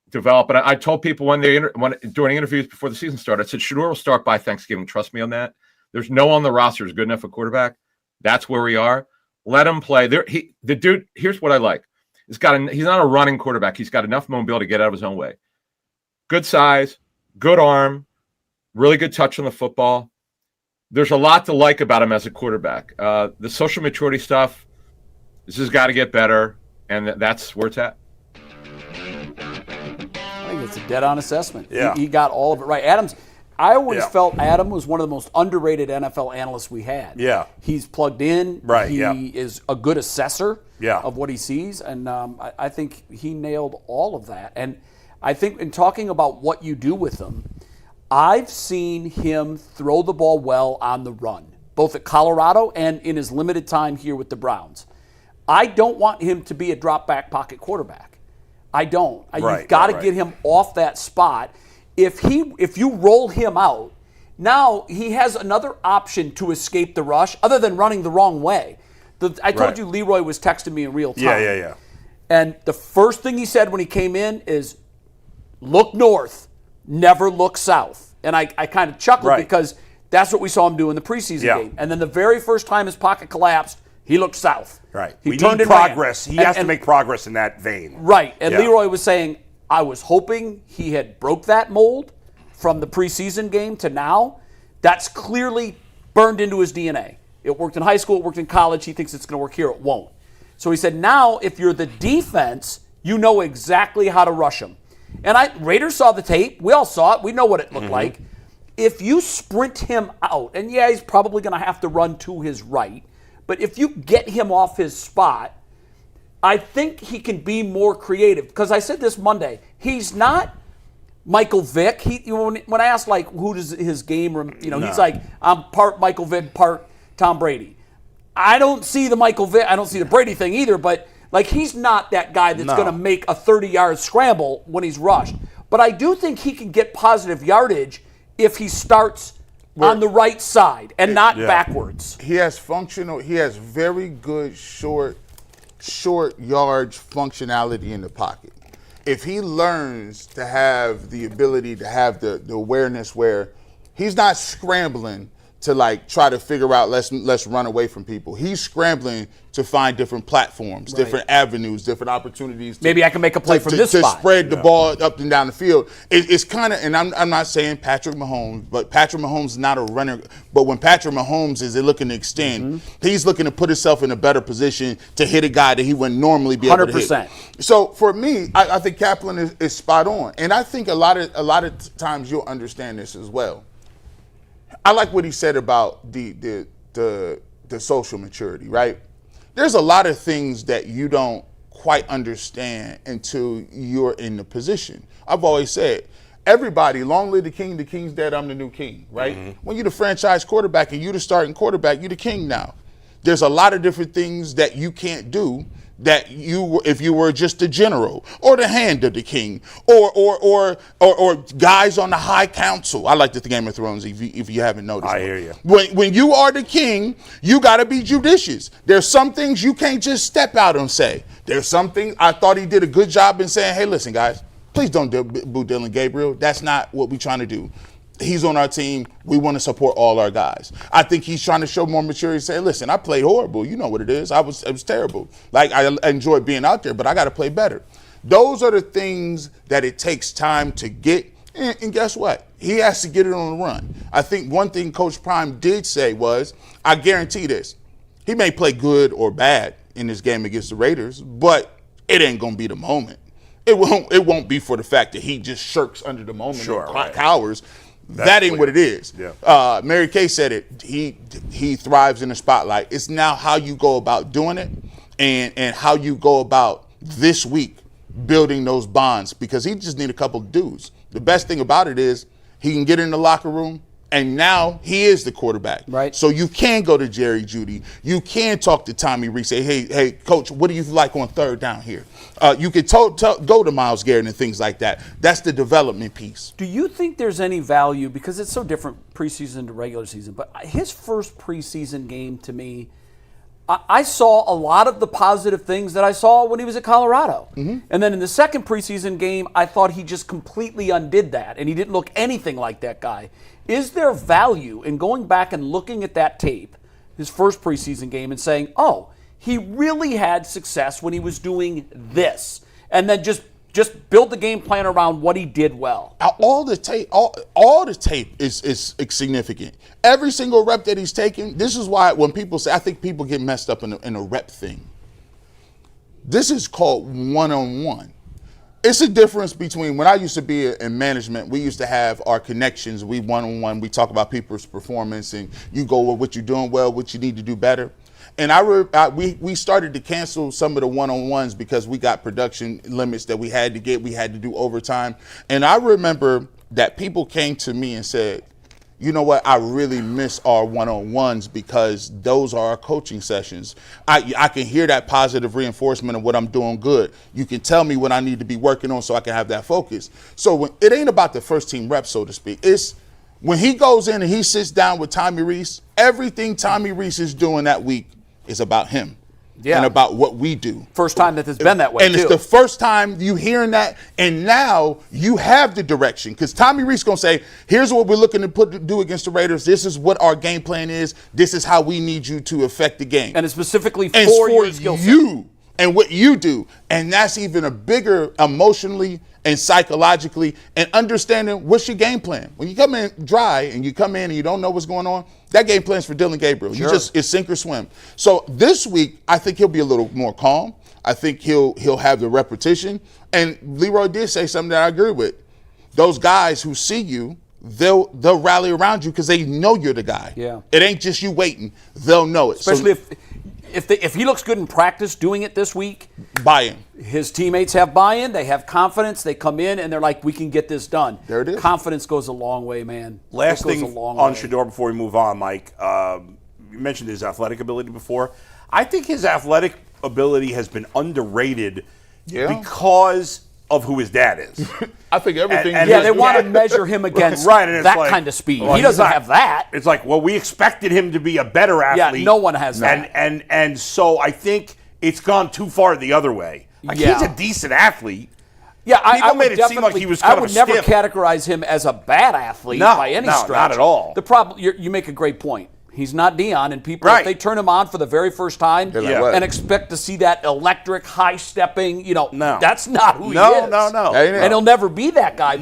develop. And I told people during interviews before the season started, I said, Shedeur will start by Thanksgiving. Trust me on that. There's no one on the roster who's good enough for quarterback. That's where we are. Let him play. The dude, here's what I like. He's not a running quarterback. He's got enough mobility to get out of his own way. Good size, good arm, really good touch on the football. There's a lot to like about him as a quarterback. The social maturity stuff, this has got to get better, and that's where it's at. I think it's a dead-on assessment. Yeah. He got all of it right. I always felt Adam was one of the most underrated NFL analysts we had. Yeah. He's plugged in. Right, He is a good assessor of what he sees, and I think he nailed all of that. And I think in talking about what you do with him, I've seen him throw the ball well on the run, both at Colorado and in his limited time here with the Browns. I don't want him to be a drop-back pocket quarterback. I don't. You've got to get him off that spot. If you roll him out, now he has another option to escape the rush other than running the wrong way. I told you Leroy was texting me in real time. Yeah. And the first thing he said when he came in is, look north, never look south. And I kind of chuckled because that's what we saw him do in the preseason game. And then the very first time his pocket collapsed, he looked south. Right. He we turned need and progress. ran. He has to make progress in that vein. Right. And Leroy was saying, I was hoping he had broke that mold from the preseason game to now. That's clearly burned into his DNA. It worked in high school. It worked in college. He thinks it's going to work here. It won't. So he said, now if you're the defense, you know exactly how to rush him. And Raiders saw the tape. We all saw it. We know what it looked like. If you sprint him out, and he's probably going to have to run to his right, but if you get him off his spot, I think he can be more creative. Because I said this Monday, he's not Michael Vick. When I asked, who does his game, he's like, I'm part Michael Vick, part Tom Brady. I don't see the Michael Vick, I don't see the Brady thing either, but he's not that guy that's going to make a 30-yard scramble when he's rushed. But I do think he can get positive yardage if he starts on the right side and not backwards. He has very good short yardage functionality in the pocket. If he learns to have the ability to have the awareness where he's not scrambling to try to figure out let's run away from people. He's scrambling to find different platforms, different avenues, different opportunities. Maybe I can make a play from this spot. To spread the ball up and down the field. It's kind of, and I'm not saying Patrick Mahomes, but Patrick Mahomes is not a runner. But when Patrick Mahomes is looking to extend, he's looking to put himself in a better position to hit a guy that he wouldn't normally be able to hit. 100%. So for me, I think Kaplan is spot on, and I think a lot of times you'll understand this as well. I like what he said about the social maturity, right? There's a lot of things that you don't quite understand until you're in the position. I've always said, everybody, long live the king's dead, I'm the new king, right? When you're the franchise quarterback and you're the starting quarterback, you're the king now. There's a lot of different things that you can't do that if you were just the general or the hand of the king or guys on the high council. I like the Game of Thrones if you haven't noticed. I hear you. When you are the king, you got to be judicious. There's some things you can't just step out and say. There's some things I thought he did a good job in saying, hey, listen, guys, please don't boo Dylan Gabriel. That's not what we're trying to do. He's on our team. We want to support all our guys. I think he's trying to show more maturity. Say, listen, I played horrible. You know what it is. It was terrible. I enjoyed being out there, but I got to play better. Those are the things that it takes time to get. And guess what? He has to get it on the run. I think one thing Coach Prime did say was, I guarantee this. He may play good or bad in this game against the Raiders, but it ain't going to be the moment. It won't be for the fact that he just shirks under the moment and cowers. That ain't what it is. Yeah. Mary Kay said it. He thrives in the spotlight. It's now how you go about doing it and how you go about this week building those bonds, because he just need a couple of dudes. The best thing about it is he can get in the locker room, and now he is the quarterback. Right. So you can go to Jerry Jeudy. You can talk to Tommy Reese. Say, hey, coach, what do you like on third down here? You could go to Myles Garrett and things like that. That's the development piece. Do you think there's any value, because it's so different preseason to regular season, but his first preseason game to me, I saw a lot of the positive things that I saw when he was at Colorado. Mm-hmm. And then in the second preseason game, I thought he just completely undid that, and he didn't look anything like that guy. Is there value in going back and looking at that tape, his first preseason game, and saying, oh, he really had success when he was doing this, and then just build the game plan around what he did well? All the tape is significant. Every single rep that he's taken. This is why when people say, I think people get messed up in a rep thing. This is called one-on-one. It's a difference between when I used to be in management, we used to have our connections. We one-on-one, we talk about people's performance, and you go with what you're doing well, what you need to do better. And we started to cancel some of the one-on-ones because we got production limits that we had to get. We had to do overtime. And I remember that people came to me and said, you know what, I really miss our one-on-ones because those are our coaching sessions. I can hear that positive reinforcement of what I'm doing good. You can tell me what I need to be working on so I can have that focus. So it ain't about the first team reps, so to speak. It's when he goes in and he sits down with Tommy Reese, everything Tommy Reese is doing that week is about him. Yeah. And about what we do. First time that it's been that way, and too. It's the first time you hearing that, and now you have the direction. Because Tommy Reese going to say, here's what we're looking to do against the Raiders. This is what our game plan is. This is how we need you to affect the game. And it's specifically for your skill set. You and what you do. And that's even a bigger emotionally and psychologically, and understanding what's your game plan. When you come in dry and you come in and you don't know what's going on, that game plan's for Dylan Gabriel. Sure. It's sink or swim. So this week, I think he'll be a little more calm. I think he'll have the repetition. And Leroy did say something that I agree with. Those guys who see you, they'll rally around you because they know you're the guy. Yeah. It ain't just you waiting. They'll know it. Especially if he looks good in practice doing it this week, buy-in. His teammates have buy-in. They have confidence. They come in and they're like, "We can get this done." There it is. Confidence goes a long way, man. Last thing on Shedeur before we move on, Mike. You mentioned his athletic ability before. I think his athletic ability has been underrated because of who his dad is. I think everything. They want to measure him against that kind of speed. Well, he doesn't have that. It's like, well, we expected him to be a better athlete. Yeah, no one has that. And so I think it's gone too far the other way. Like, he's a decent athlete. Yeah, People made it seem like he was kind of I would never categorize him as a bad athlete by any stretch. No, not at all. The problem, you make a great point. He's not Deion, and people, if they turn him on for the very first time and expect to see that electric, high-stepping, that's not who he is. No. And he'll never be that guy.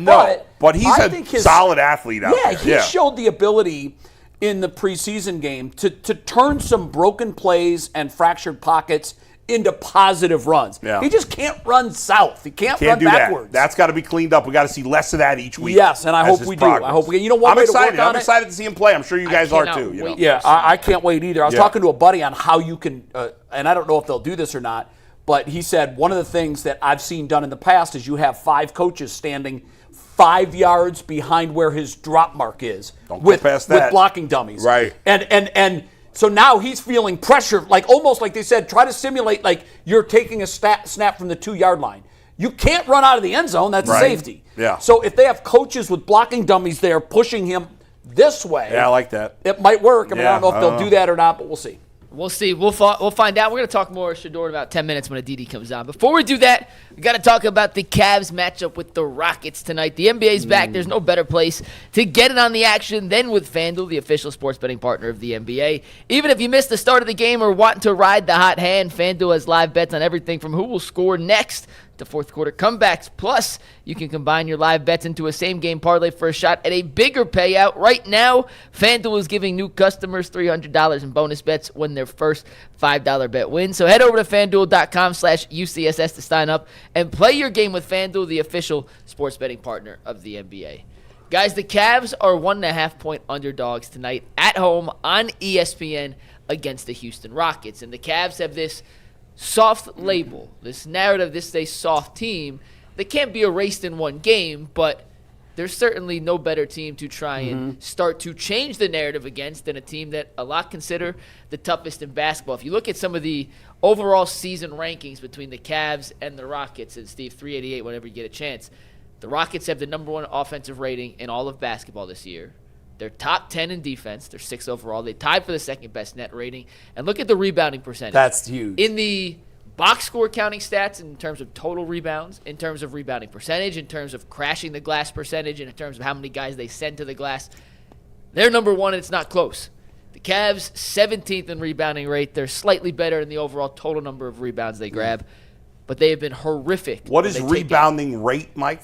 But he's a solid athlete out there. He showed the ability in the preseason game to turn some broken plays and fractured pockets into positive runs. Yeah. He just can't run south. He can't run backwards. That's got to be cleaned up. We got to see less of that each week. Yes, and I hope we do. I hope we. I'm excited. I'm excited to see him play. I'm sure you guys are too. I can't wait either. I was talking to a buddy on how you can, and I don't know if they'll do this or not, but he said one of the things that I've seen done in the past is you have 5 coaches standing 5 yards behind where his drop mark is with blocking dummies. Right. And so now he's feeling pressure, like almost like they said, try to simulate like you're taking a snap from the 2-yard line. You can't run out of the end zone. That's a safety. Yeah. So if they have coaches with blocking dummies there pushing him this way, I like that. It might work. I mean, I don't know if they'll do that or not, but we'll see. We'll see. We'll find out. We're going to talk more Shedeur in about 10 minutes when Aditi comes on. Before we do that, we got to talk about the Cavs matchup with the Rockets tonight. The NBA's back. There's no better place to get it on the action than with FanDuel, the official sports betting partner of the NBA. Even if you missed the start of the game or want to ride the hot hand, FanDuel has live bets on everything from who will score next to fourth quarter comebacks. Plus, you can combine your live bets into a same-game parlay for a shot at a bigger payout. Right now, FanDuel is giving new customers $300 in bonus bets when their first $5 bet wins. So head over to FanDuel.com/UCSS to sign up and play your game with FanDuel, the official sports betting partner of the NBA. Guys, the Cavs are 1.5-point underdogs tonight at home on ESPN against the Houston Rockets. And the Cavs have this soft label, this narrative, this is a soft team, they can't be erased in one game, but there's certainly no better team to try and start to change the narrative against than a team that a lot consider the toughest in basketball. If you look at some of the overall season rankings between the Cavs and the Rockets, and Steve, 388 whenever you get a chance, the Rockets have the #1 offensive rating in all of basketball this year. They're top 10 in defense. They're 6th overall. They tied for the second best net rating. And look at the rebounding percentage. That's huge. In the box score counting stats, in terms of total rebounds, in terms of rebounding percentage, in terms of crashing the glass percentage, and in terms of how many guys they send to the glass, they're #1 and it's not close. The Cavs, 17th in rebounding rate. They're slightly better in the overall total number of rebounds they grab, but they have been horrific. What is rebounding rate, Mike?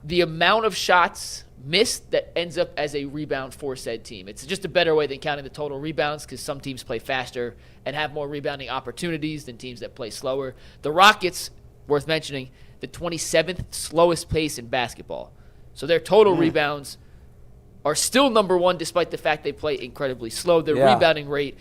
The amount of shots missed that ends up as a rebound for said team. It's just a better way than counting the total rebounds because some teams play faster and have more rebounding opportunities than teams that play slower. The Rockets, worth mentioning, the 27th slowest pace in basketball. So their total rebounds are still #1 despite the fact they play incredibly slow. Their rebounding rate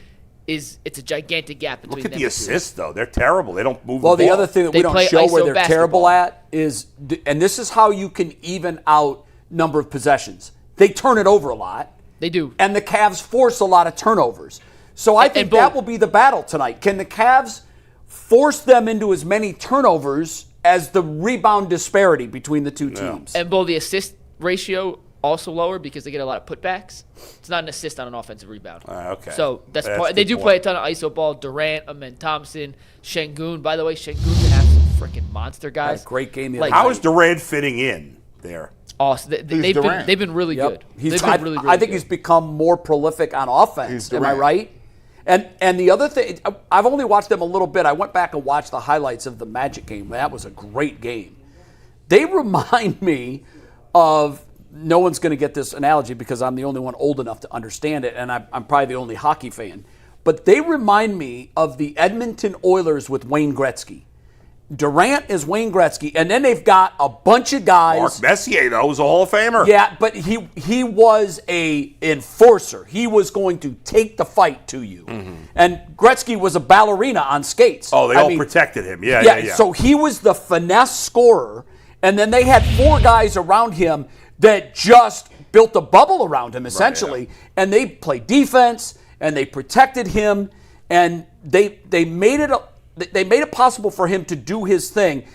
it's a gigantic gap between them. Look at the assists, though. They're terrible. They don't move Well, the ball. the other thing that we don't show where they're terrible at is, and this is how you can even out number of possessions. They turn it over a lot. They do. And the Cavs force a lot of turnovers. So I think that will be the battle tonight. Can the Cavs force them into as many turnovers as the rebound disparity between the two teams? And Bo, the assist ratio also lower because they get a lot of putbacks. It's not an assist on an offensive rebound. Okay. So that's part. They do play a ton of iso ball. Durant, Amen Thompson, Şengün. By the way, Şengün can have some freaking monster guys. Had a great game. How is Durant fitting in there? Awesome. They've been really good. They've been really, really I think good. he's become more prolific on offense. Am I right? And the other thing, I've only watched them a little bit. I went back and watched the highlights of the Magic game. That was a great game. They remind me of, no one's going to get this analogy because I'm the only one old enough to understand it, and I'm probably the only hockey fan. But they remind me of the Edmonton Oilers with Wayne Gretzky. Durant is Wayne Gretzky, and then they've got a bunch of guys. Mark Messier, though, was a Hall of Famer. Yeah, but he was a enforcer. He was going to take the fight to you. And Gretzky was a ballerina on skates. Oh, they protected him. Yeah. So he was the finesse scorer, and then they had 4 guys around him that just built a bubble around him, essentially. Right, yeah. And they played defense, and they protected him, and they made it possible for him to do his thing.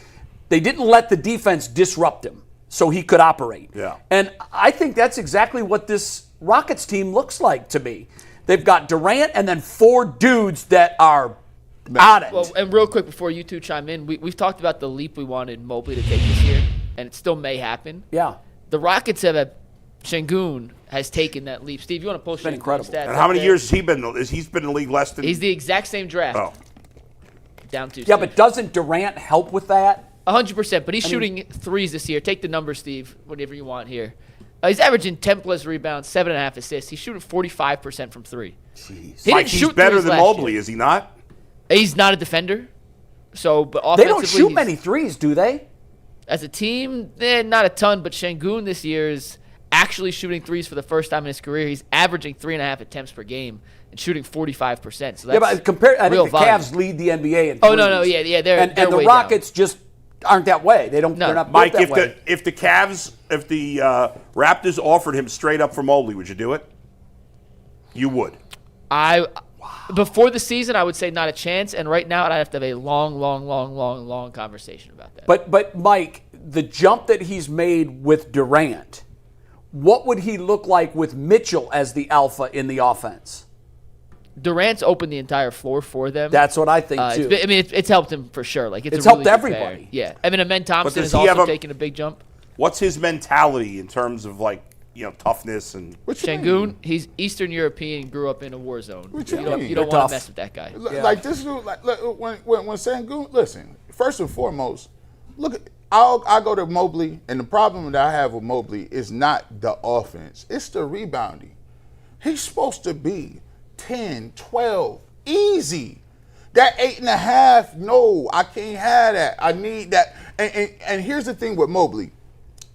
They didn't let the defense disrupt him so he could operate. Yeah. And I think that's exactly what this Rockets team looks like to me. They've got Durant and then 4 dudes that are on it. Well, and real quick before you two chime in, we've talked about the leap we wanted Mobley to take this year, and it still may happen. Yeah. The Rockets have Şengün has taken that leap. Steve, you want to post Şengün's incredible. stats? And how many years has he been? He's been in the league less than. He's the exact same draft. Oh. Down to. Yeah, but doesn't Durant help with that? 100%. But he's shooting threes this year. Take the numbers, Steve. Whatever you want here. He's averaging 10 plus rebounds, 7.5 assists. He's shooting 45% from 3. Jeez. Mike, he's better than Mobley, is he not? He's not a defender. So, but they don't shoot many threes, do they? As a team, not a ton. But Şengün this year is actually shooting threes for the first time in his career. He's averaging 3.5 attempts per game and shooting 45%. So that's but I think the Cavs volume. lead the NBA in threes. Oh no, yeah, they're and the way Rockets just aren't that way. They're not Mike, built that way. if the Raptors offered him straight up for Mobley, would you do it? You would. Before the season, I would say not a chance, and right now I'd have to have a long conversation about that. But Mike, the jump that he's made with Durant, what would he look like with Mitchell as the alpha in the offense? Durant's opened the entire floor for them. That's what I think too. It's helped him for sure. Like it's helped really everybody. Pair. Yeah, Amen Thompson has also taken a big jump. What's his mentality in terms of toughness and? Şengün, he's Eastern European, grew up in a war zone. You don't want to mess with that guy. Like this dude, when Şengün, listen. First and foremost, I go to Mobley, and the problem that I have with Mobley is not the offense; it's the rebounding. He's supposed to be 10, 12, easy. That 8.5, no, I can't have that. I need that. And here's the thing with Mobley.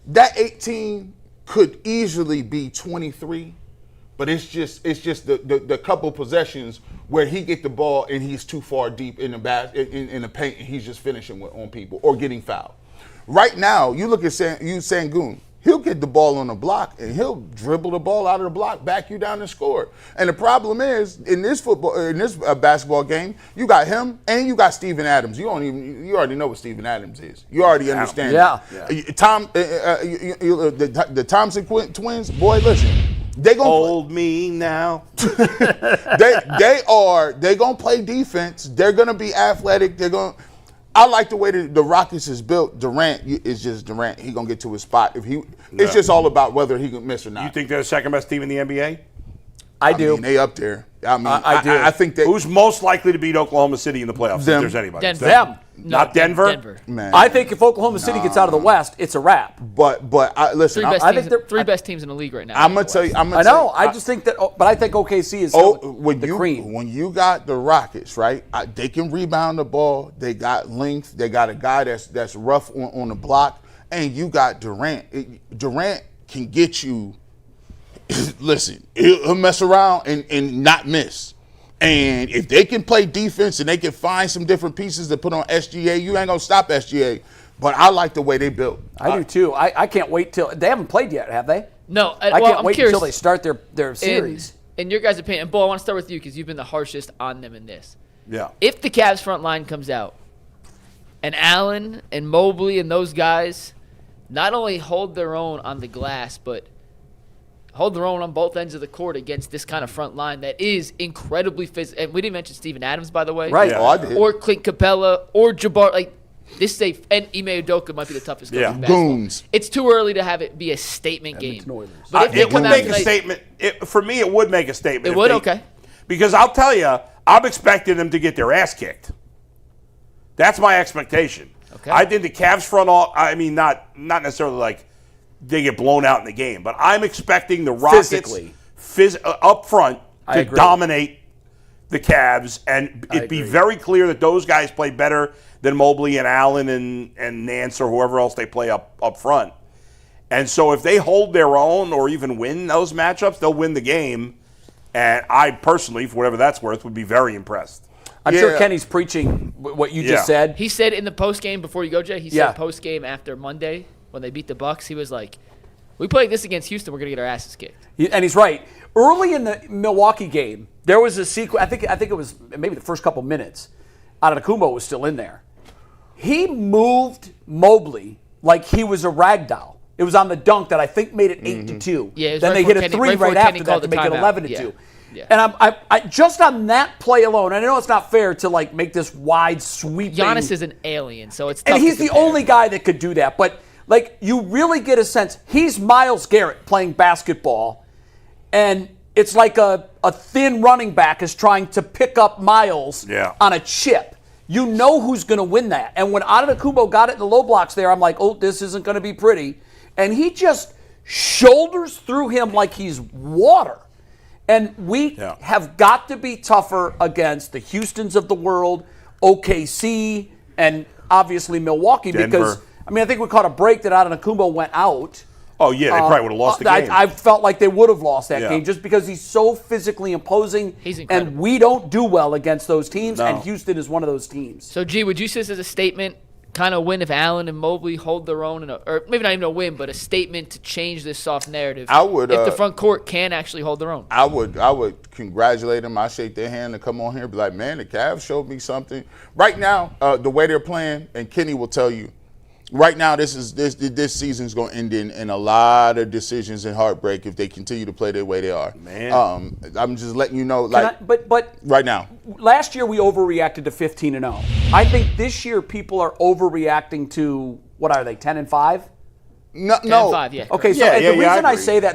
That 18 could easily be 23, but it's just the couple possessions where he get the ball and he's too far deep in the in the paint and he's just finishing on people or getting fouled. Right now, you look at Sengun. He'll get the ball on the block and he'll dribble the ball out of the block, back you down and score. And the problem is in this basketball game, you got him and you got Steven Adams. You already know what Steven Adams is. You already understand. Yeah. The Thompson twins. Boy, listen, they gonna hold me now. they gonna play defense. They're gonna be athletic. I like the way the Rockets is built. Durant is just Durant. He gonna get to his spot. It's just all about whether he can miss or not. You think they're the second best team in the NBA? I do. They up there. I do. I think that. Who's most likely to beat Oklahoma City in the playoffs? Them. If there's anybody. Denver. Them. Not Denver? Denver. Man. I think if Oklahoma City gets out of the West, it's a wrap. But listen. Three best teams in the league right now. I'm gonna tell you. I just think that. But I think OKC is still the cream. When you got the Rockets, right? They can rebound the ball. They got length. They got a guy that's rough on the block, and you got Durant. Durant can get you. Listen, he'll mess around and not miss. And if they can play defense and they can find some different pieces to put on SGA, you ain't going to stop SGA. But I like the way they built. I do too. I can't wait till – they haven't played yet, have they? No. I can't wait until they start their series. In your guys' opinion, and Bo, I want to start with you because you've been the harshest on them in this. Yeah. If the Cavs front line comes out and Allen and Mobley and those guys not only hold their own on the glass, but – hold their own on both ends of the court against this kind of front line that is incredibly physical. And we didn't mention Steven Adams, by the way. Right. Yeah. Oh, I did. Or Clint Capella or Jabbar. Like, this is and Ime Udoka might be the toughest guy in basketball. Goons. It's too early to have it be a statement game. But it would make a statement. For me, it would make a statement. It would? Okay. Because I'll tell you, I'm expecting them to get their ass kicked. That's my expectation. Okay. I think the Cavs front, not necessarily like they get blown out in the game, but I'm expecting the Rockets up front to dominate the Cavs, and it be very clear that those guys play better than Mobley and Allen and Nance or whoever else they play up front. And so if they hold their own or even win those matchups, they'll win the game. And I personally, for whatever that's worth, would be very impressed. I'm sure Kenny's preaching what you just said. He said in the postgame, before you go, Jay, he said postgame after Monday, when they beat the Bucks, he was like, we play this against Houston, we're going to get our asses kicked. And he's right. Early in the Milwaukee game, there was a sequence, I think it was maybe the first couple minutes, Antetokounmpo was still in there. He moved Mobley like he was a rag doll. It was on the dunk that I think made it 8-2. Yeah, then they hit a three right after that to make it 11-2. Yeah. And I just on that play alone, and I know it's not fair to like make this wide sweeping. Giannis is an alien, so it's tough and he's the only guy that could do that. But like you really get a sense he's Myles Garrett playing basketball, and it's like a thin running back is trying to pick up Myles on a chip. You know who's going to win that. And when Antetokounmpo got it in the low blocks there, I'm like, oh, this isn't going to be pretty. And he just shoulders through him like he's water. And we have got to be tougher against the Houstons of the world, OKC, and obviously Milwaukee. Denver. Because, I think we caught a break that Antetokounmpo went out. Oh, yeah, they probably would have lost the game. I felt like they would have lost that game just because he's so physically imposing. He's incredible. And we don't do well against those teams, and Houston is one of those teams. So, G, would you say this as a statement, kind of win if Allen and Mobley hold their own, or maybe not even a win, but a statement to change this soft narrative? I would. If the front court can actually hold their own. I would congratulate them. I shake their hand and come on here and be like, man, the Cavs showed me something. Right now, the way they're playing, and Kenny will tell you, right now, this season is going to end in a lot of decisions and heartbreak if they continue to play the way they are. Man, I'm just letting you know, but right now. Last year we overreacted to 15-0. I think this year people are overreacting to what are they 10-5? No. 10-5, yeah. Okay, so the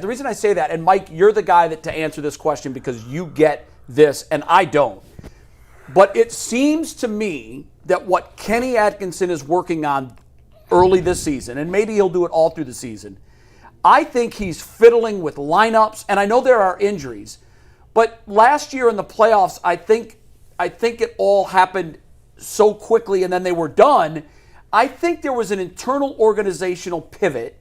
reason I say that, and Mike, you're the guy to answer this question because you get this and I don't. But it seems to me that what Kenny Atkinson is working on early this season, and maybe he'll do it all through the season, I think he's fiddling with lineups, and I know there are injuries, but last year in the playoffs, I think it all happened so quickly and then they were done. I think there was an internal organizational pivot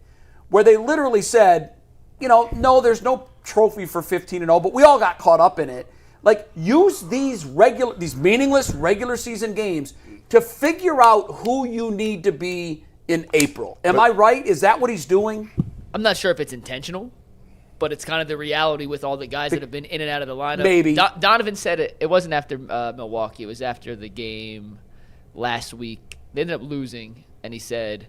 where they literally said, no, there's no trophy for 15-0, but we all got caught up in it. Like, use these meaningless regular season games to figure out who you need to be in April. Am I right? Is that what he's doing? I'm not sure if it's intentional, but it's kind of the reality with all the guys that have been in and out of the lineup. Maybe. Donovan said it wasn't after Milwaukee. It was after the game last week. They ended up losing, and he said,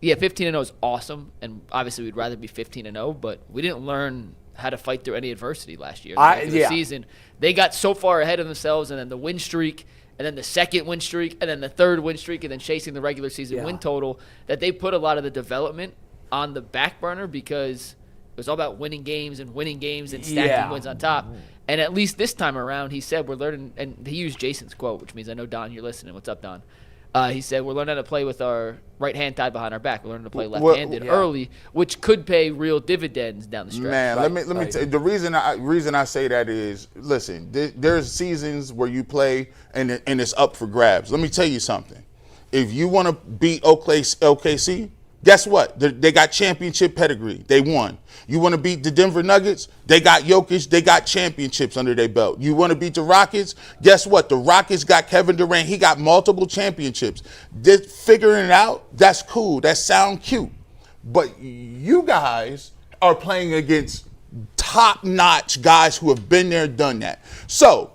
yeah, 15-0 is awesome, and obviously we'd rather be 15-0, but we didn't learn how to fight through any adversity last year. In the season, they got so far ahead of themselves, and then the win streak, and then the second win streak, and then the third win streak, and then chasing the regular season win total, that they put a lot of the development on the back burner because it was all about winning games and stacking wins on top. And at least this time around, he said we're learning, and he used Jason's quote, which means I know, Don, you're listening. What's up, Don? He said we're learning how to play with our right hand tied behind our back. We're learning to play left-handed early, which could pay real dividends down the stretch. Man, let me tell you, the reason I say that is, listen, there's seasons where you play and it's up for grabs. Let me tell you something. If you want to beat OKC, guess what? They got championship pedigree. They won. You want to beat the Denver Nuggets? They got Jokic. They got championships under their belt. You want to beat the Rockets? Guess what? The Rockets got Kevin Durant. He got multiple championships. Figuring it out, that's cool. That sound cute. But you guys are playing against top-notch guys who have been there, done that. So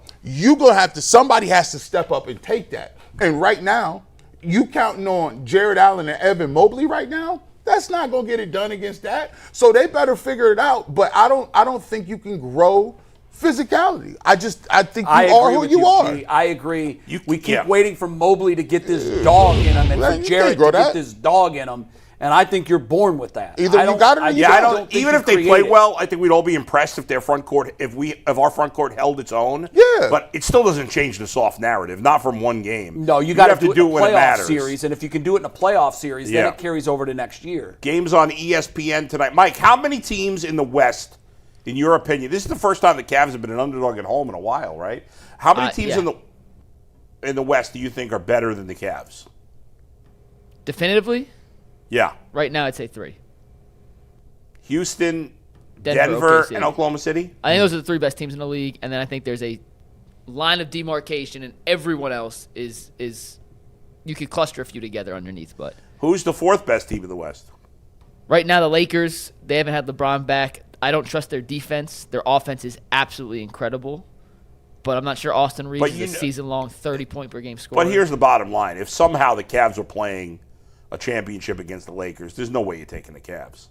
somebody has to step up and take that. And right now, you counting on Jared Allen and Evan Mobley right now? That's not going to get it done against that. So they better figure it out. But I don't think you can grow physicality. I think you are who you are. G. I agree. We keep waiting for Mobley to get this dog in him and for Jared to get this dog in him. And I think you're born with that. Either you got it or you don't. Even if they play well, I think we'd all be impressed if their front court, if our front court held its own. Yeah. But it still doesn't change the soft narrative, not from one game. No, you got to do it when it matters. Series, and if you can do it in a playoff series, then it carries over to next year. Games on ESPN tonight. Mike, how many teams in the West, in your opinion, this is the first time the Cavs have been an underdog at home in a while, right? How many teams in the West do you think are better than the Cavs? Definitively? Yeah. Right now, I'd say 3. Houston, Denver and Oklahoma City? I think those are the 3 best teams in the league, and then I think there's a line of demarcation, and everyone else is you could cluster a few together underneath. But who's the 4th best team in the West? Right now, the Lakers, they haven't had LeBron back. I don't trust their defense. Their offense is absolutely incredible. But I'm not sure Austin Reeves is a season-long 30-point-per-game scorer. But here's the bottom line. If somehow the Cavs are playing a championship against the Lakers, there's no way you're taking the Cavs.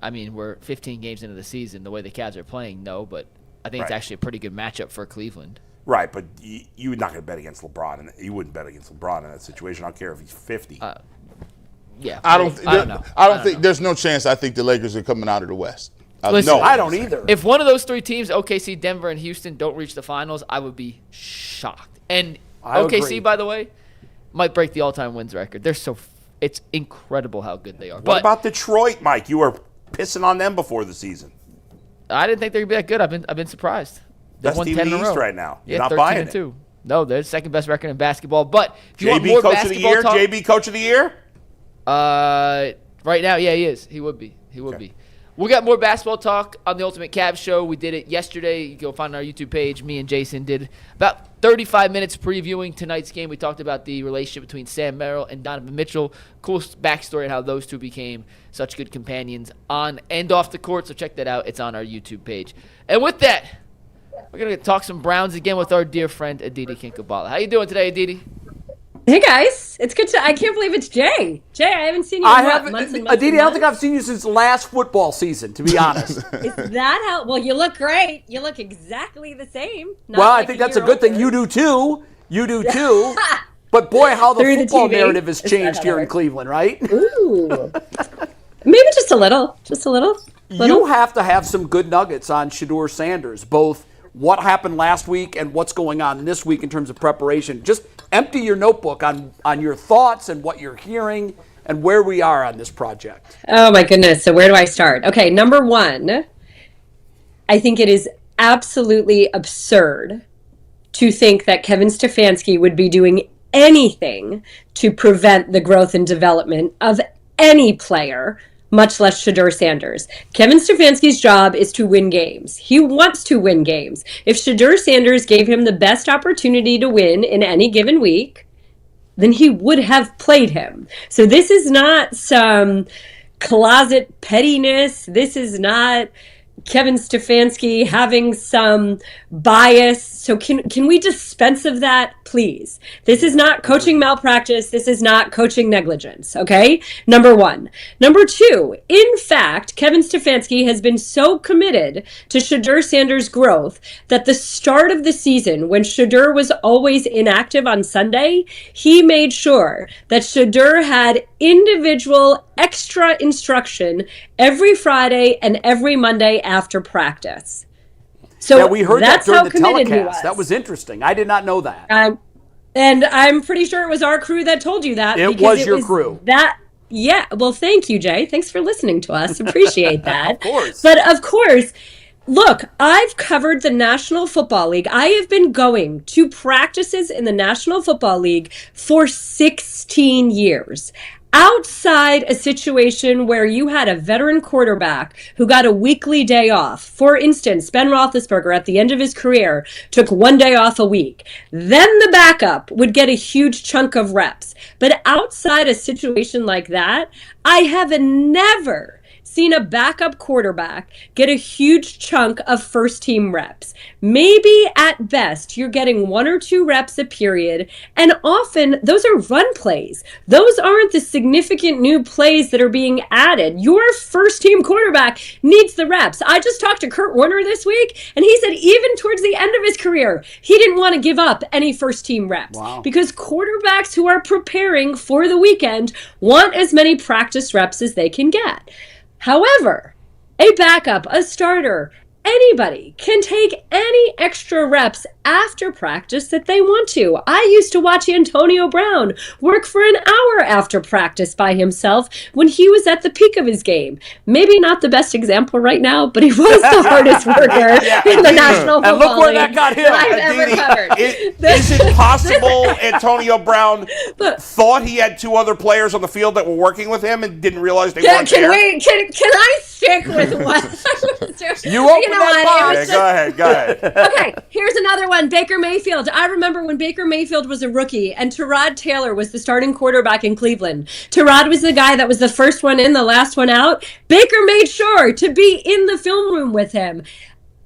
I mean, we're 15 games into the season. The way the Cavs are playing, no, but I think it's actually a pretty good matchup for Cleveland. Right, but you're not going to bet against LeBron, and you wouldn't bet against LeBron in that situation. I don't care if he's 50. Yeah, I don't think there's no chance. I think the Lakers are coming out of the West. Listen, I don't either. If one of those 3 teams, OKC, Denver, and Houston, don't reach the finals, I would be shocked. And OKC, by the way, might break the all-time wins record. It's incredible how good they are. What about Detroit, Mike? You were pissing on them before the season. I didn't think they would be that good. I've been surprised. Best team in the East right now. You're not 13 buying and it. 2. No, they're second best record in basketball. But if you want JB more Coach basketball of the talk, Year? JB Coach of the Year? Right now, yeah, he is. He would be. We got more basketball talk on the Ultimate Cavs Show. We did it yesterday. You can go find it on our YouTube page. Me and Jason did about 35 minutes previewing tonight's game. We talked about the relationship between Sam Merrill and Donovan Mitchell. Cool backstory on how those two became such good companions on and off the court. So check that out. It's on our YouTube page. And with that, we're going to talk some Browns again with our dear friend Aditi Kinkabala. How you doing today, Aditi? Hey guys, it's good I can't believe it's Jay. Jay, I haven't seen you in months and months. Aditi, I don't think I've seen you since last football season, to be honest. Is that how? Well, you look great. You look exactly the same. Well, I think that's a good thing. You do too. But boy, how the football narrative has changed here in Cleveland, right? Ooh. Maybe just a little. You have to have some good nuggets on Shedeur Sanders, both what happened last week and what's going on this week in terms of preparation. Just empty your notebook on your thoughts and what you're hearing and where we are on this project. Oh my goodness. So where do I start? Okay, number one, I think it is absolutely absurd to think that Kevin Stefanski would be doing anything to prevent the growth and development of any player much less Shedeur Sanders. Kevin Stefanski's job is to win games. He wants to win games. If Shedeur Sanders gave him the best opportunity to win in any given week, then he would have played him. So this is not some closet pettiness. This is not Kevin Stefanski having some bias. So can we dispense of that, please? This is not coaching malpractice. This is not coaching negligence, okay? Number one. Number two, in fact, Kevin Stefanski has been so committed to Shedeur Sanders' growth that the start of the season, when Shedeur was always inactive on Sunday, he made sure that Shedeur had individual extra instruction every Friday and every Monday after practice. So yeah, we heard that during the telecast. telecast. That was interesting. I did not know that. And I'm pretty sure it was our crew that told you that. It was your crew. Yeah. Well, thank you, Jay. Thanks for listening to us. Appreciate that. Of course. But of course, look, I've covered the National Football League. I have been going to practices in the National Football League for 16 years. Outside a situation where you had a veteran quarterback who got a weekly day off. For instance, Ben Roethlisberger at the end of his career took one day off a week. Then the backup would get a huge chunk of reps. But outside a situation like that, I have never seen a backup quarterback get a huge chunk of first team reps. Maybe at best you're getting 1 or 2 reps a period, and often those are run plays. Those aren't the significant new plays that are being added. Your first team quarterback needs the reps. I just talked to Kurt Warner this week, and he said even towards the end of his career, he didn't want to give up any first team reps. Wow. Because quarterbacks who are preparing for the weekend want as many practice reps as they can get. However, a backup, a starter, anybody can take any extra reps after practice that they want to. I used to watch Antonio Brown work for an hour after practice by himself when he was at the peak of his game. Maybe not the best example right now, but he was the hardest worker in the National Football League. And look where that got him. I've ever covered. Is it possible Antonio Brown thought he had 2 other players on the field that were working with him and didn't realize they weren't there? Can I stick with one? You open that box. Go ahead. Okay, here's another one. Baker Mayfield. I remember when Baker Mayfield was a rookie and Tyrod Taylor was the starting quarterback in Cleveland. Tyrod was the guy that was the first one in, the last one out. Baker made sure to be in the film room with him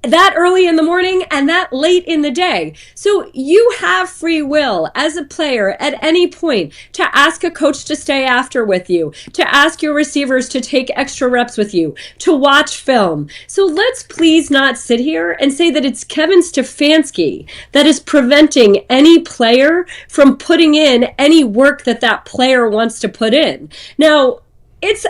that early in the morning and that late in the day. So you have free will as a player at any point to ask a coach to stay after with you, to ask your receivers to take extra reps with you, to watch film. So let's please not sit here and say that it's Kevin Stefanski that is preventing any player from putting in any work that that player wants to put in. Now, it's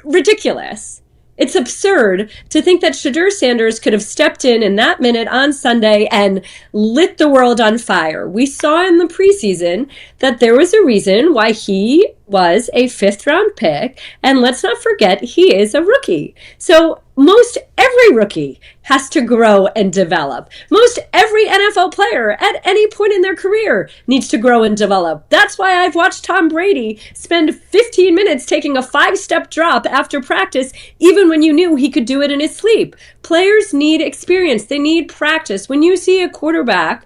ridiculous. It's absurd to think that Shedeur Sanders could have stepped in that minute on Sunday and lit the world on fire. We saw in the preseason that there was a reason why he was a 5th-round pick, and let's not forget he is a rookie. So most every rookie has to grow and develop. Most every NFL player at any point in their career needs to grow and develop. That's why I've watched Tom Brady spend 15 minutes taking a 5-step drop after practice, even when you knew he could do it in his sleep. Players need experience. They need practice. When you see a quarterback,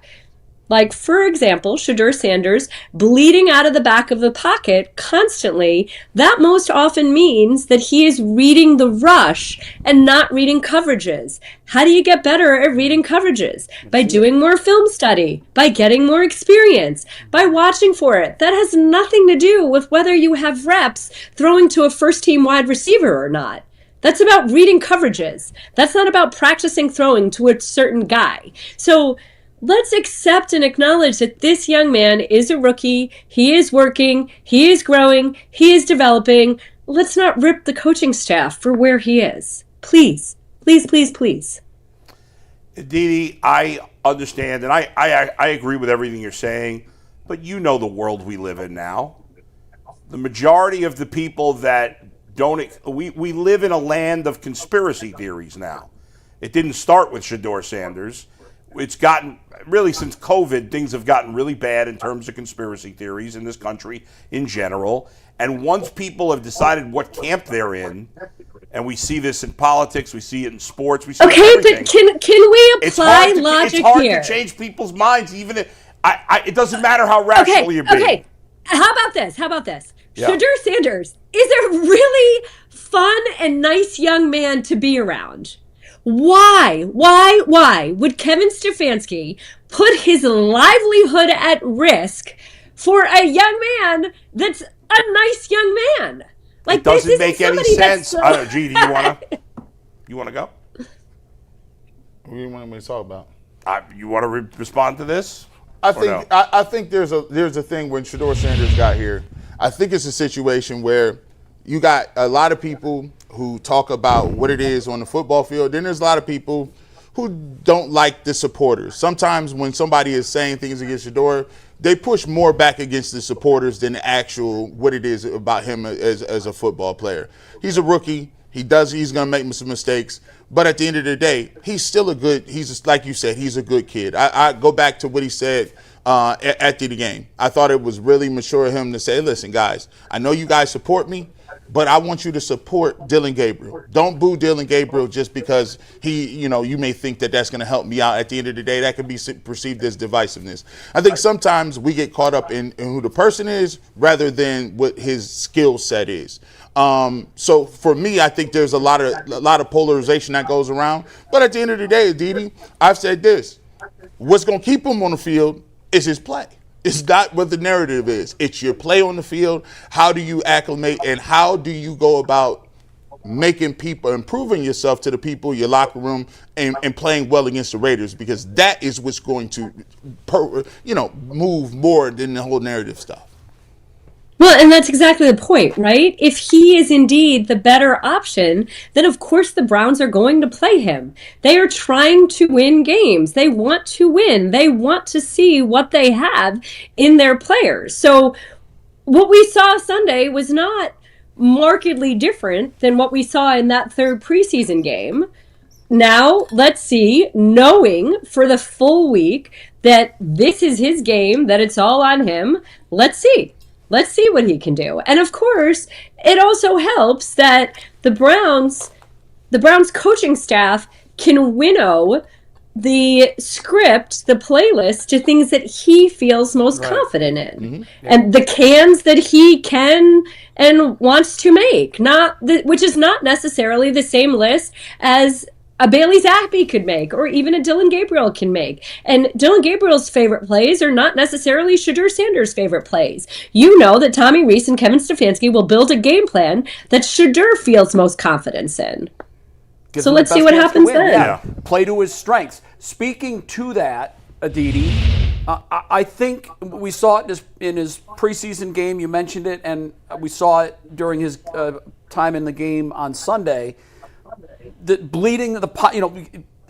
like, for example, Shedeur Sanders bleeding out of the back of the pocket constantly, that most often means that he is reading the rush and not reading coverages. How do you get better at reading coverages? By doing more film study, by getting more experience, by watching for it. That has nothing to do with whether you have reps throwing to a first-team wide receiver or not. That's about reading coverages. That's not about practicing throwing to a certain guy. So let's accept and acknowledge that this young man is a rookie. He is working. He is growing. He is developing. Let's not rip the coaching staff for where he is. Please, please, please, please. Didi, I understand, and I agree with everything you're saying, but you know the world we live in now. The majority of the people that we live in a land of conspiracy theories now. It didn't start with Shedeur Sanders. it's gotten really since COVID, things have gotten really bad in terms of conspiracy theories in this country in general. And once people have decided what camp they're in, and we see this in politics, we see it in sports, we see it in everything. But can we apply logic here? It's hard to change people's minds, even if it doesn't matter how rational you're being. Okay. How about this? Yeah. Shedeur Sanders is a really fun and nice young man to be around. Why would Kevin Stefanski put his livelihood at risk for a young man that's a nice young man? Like, it doesn't make any sense. I don't know, G, do you want to go? What do you want me to talk about? You want to respond to this? I think there's a thing when Shedeur Sanders got here. I think it's a situation where you got a lot of people who talk about what it is on the football field. Then there's a lot of people who don't like the supporters. Sometimes when somebody is saying things against Shedeur, they push more back against the supporters than the actual what it is about him as a football player. He's a rookie. He's going to make some mistakes. But at the end of the day, he's still like you said, he's a good kid. I go back to what he said at the game. I thought it was really mature of him to say, listen, guys, I know you guys support me, but I want you to support Dillon Gabriel. Don't boo Dillon Gabriel just because you may think that that's going to help me out. At the end of the day, that can be perceived as divisiveness. I think sometimes we get caught up in who the person is rather than what his skill set is. So for me, I think there's a lot of polarization that goes around. But at the end of the day, Didi, I've said this: what's going to keep him on the field is his play. It's not what the narrative is. It's your play on the field. How do you acclimate, and how do you go about making people, improving yourself to the people, your locker room, and playing well against the Raiders? Because that is what's going to, move more than the whole narrative stuff. Well, and that's exactly the point, right? If he is indeed the better option, then of course the Browns are going to play him. They are trying to win games. They want to win. They want to see what they have in their players. So what we saw Sunday was not markedly different than what we saw in that third preseason game. Now, let's see, knowing for the full week that this is his game, that it's all on him, let's see. Let's see what he can do. And of course, it also helps that the Browns coaching staff can winnow the script, the playlist, to things that he feels most confident in. Mm-hmm. Yeah. And the cans that he can and wants to make, which is not necessarily the same list as a Bailey Zappi could make, or even a Dillon Gabriel can make. And Dillon Gabriel's favorite plays are not necessarily Shedeur Sanders' favorite plays. You know that Tommy Rees and Kevin Stefanski will build a game plan that Shedeur feels most confidence in. So let's see what happens then. Yeah. Play to his strengths. Speaking to that, Aditi, I think we saw it in his preseason game. You mentioned it, and we saw it during his time in the game on Sunday. The bleeding,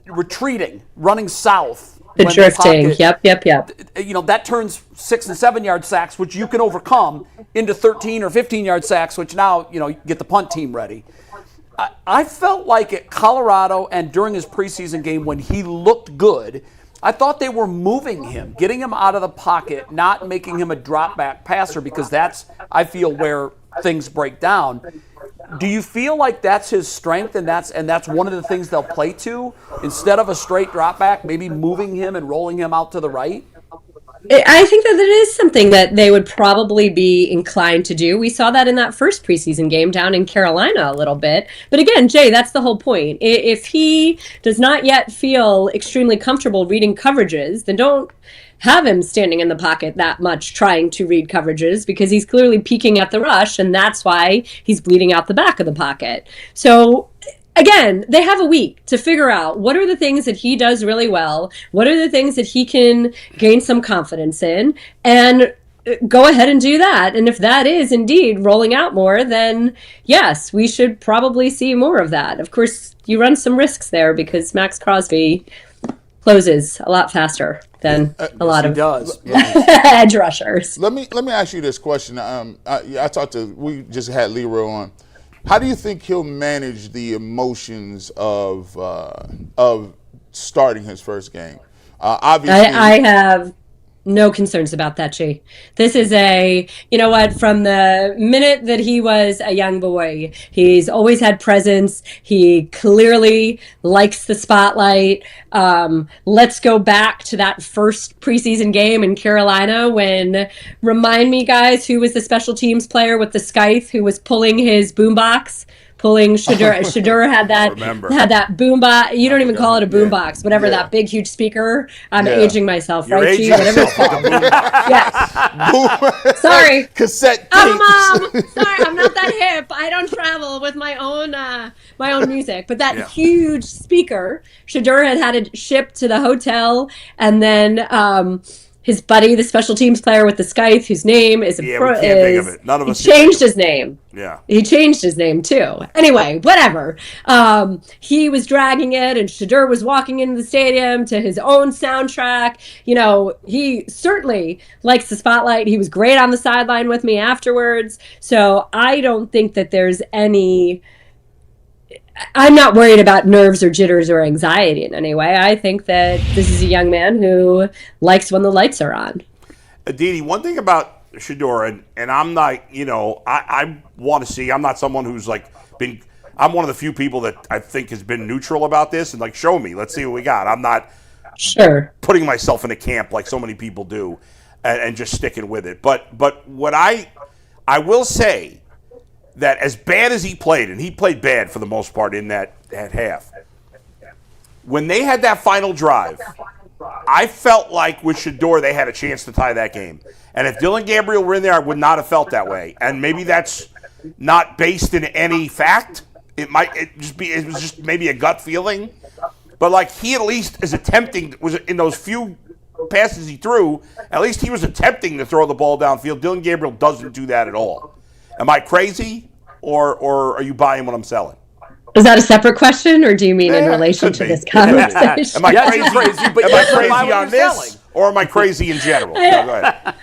retreating, running south. The drifting, yep. That turns 6 and 7 yard sacks, which you can overcome, into 13 or 15 yard sacks, which now, get the punt team ready. I felt like at Colorado and during his preseason game when he looked good, I thought they were moving him, getting him out of the pocket, not making him a drop back passer, because that's, I feel, where things break down. Do you feel like that's his strength, and that's one of the things they'll play to, instead of a straight drop back, maybe moving him and rolling him out to the right? I think that is something that they would probably be inclined to do. We saw that in that first preseason game down in Carolina a little bit. But again, Jay, that's the whole point. If he does not yet feel extremely comfortable reading coverages, then don't have him standing in the pocket that much trying to read coverages, because he's clearly peeking at the rush, and that's why he's bleeding out the back of the pocket. So again, they have a week to figure out what are the things that he does really well, what are the things that he can gain some confidence in, and go ahead and do that. And if that is indeed rolling out more, then yes, we should probably see more of that. Of course, you run some risks there because Max Crosby closes a lot faster than a lot of edge rushers. Let me ask you this question. We just had Leroy on. How do you think he'll manage the emotions of starting his first game? Obviously, I have no concerns about that, G. This is you know what, from the minute that he was a young boy, he's always had presence. He clearly likes the spotlight. Let's go back to that first preseason game in Carolina remind me, guys, who was the special teams player with the scythe who was pulling his boombox? Pulling Shedeur. Shedeur had that boombox. You don't even call it a boombox. Whatever, that big, huge speaker. I'm aging myself, right, G? Whatever it's called. Yes. Sorry. Cassette tapes. I'm a mom. Sorry, I'm not that hip. I don't travel with my own music. But that huge speaker, Shedeur had it shipped to the hotel, and then his buddy, the special teams player with the scythe, whose name is we can't think of it. None of us changed his name. Yeah. He changed his name too. Anyway, whatever. He was dragging it, and Shedeur was walking into the stadium to his own soundtrack. You know, he certainly likes the spotlight. He was great on the sideline with me afterwards. So I don't think that there's I'm not worried about nerves or jitters or anxiety in any way. I think that this is a young man who likes when the lights are on. Aditi, one thing about Shedeur, and I'm not, I want to see, I'm not someone who's I'm one of the few people that I think has been neutral about this and show me, let's see what we got. I'm not putting myself in a camp like so many people do and just sticking with it. But what I will say, that as bad as he played, and he played bad for the most part in that half, when they had that final drive, I felt like with Shedeur they had a chance to tie that game. And if Dylan Gabriel were in there, I would not have felt that way. And maybe that's not based in any fact. It was just maybe a gut feeling. But he at least was in those few passes he threw, at least he was attempting to throw the ball downfield. Dylan Gabriel doesn't do that at all. Am I crazy, or are you buying what I'm selling? Is that a separate question, or do you mean in relation to this conversation? Am I crazy on this, or am I crazy in general? No, go ahead.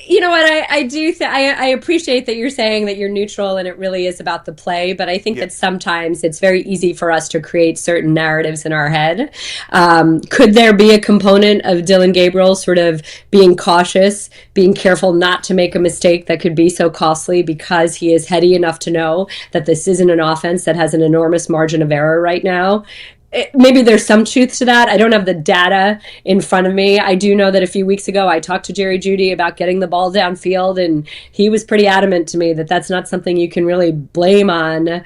You know what? I appreciate that you're saying that you're neutral and it really is about the play, but I think that sometimes it's very easy for us to create certain narratives in our head. Could there be a component of Dylan Gabriel sort of being cautious, being careful not to make a mistake that could be so costly because he is heady enough to know that this isn't an offense that has an enormous margin of error right now? Maybe there's some truth to that. I don't have the data in front of me. I do know that a few weeks ago I talked to Jerry Jeudy about getting the ball downfield, and he was pretty adamant to me that that's not something you can really blame on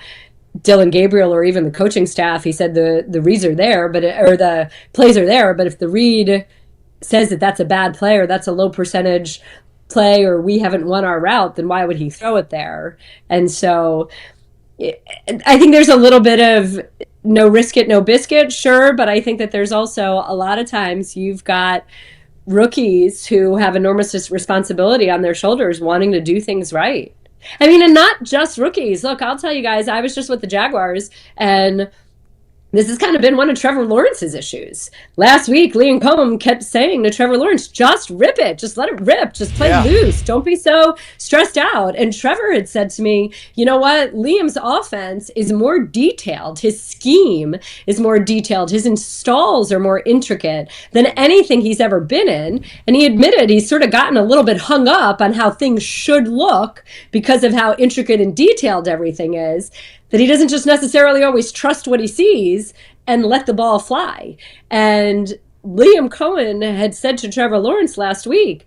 Dylan Gabriel or even the coaching staff. He said the reads are there, the plays are there, but if the read says that that's a bad play or that's a low percentage play or we haven't won our route, then why would he throw it there? And so I think there's a little bit of no risk it, no biscuit, sure, but I think that there's also a lot of times you've got rookies who have enormous responsibility on their shoulders wanting to do things right. I mean, and not just rookies. Look, I'll tell you guys, I was just with the Jaguars, and this has kind of been one of Trevor Lawrence's issues. Last week, Liam Cohen kept saying to Trevor Lawrence, just rip it. Just let it rip. Just play loose. Don't be so stressed out. And Trevor had said to me, you know what? Liam's offense is more detailed. His scheme is more detailed. His installs are more intricate than anything he's ever been in. And he admitted he's sort of gotten a little bit hung up on how things should look because of how intricate and detailed everything is, that he doesn't just necessarily always trust what he sees and let the ball fly. And Liam Cohen had said to Trevor Lawrence last week,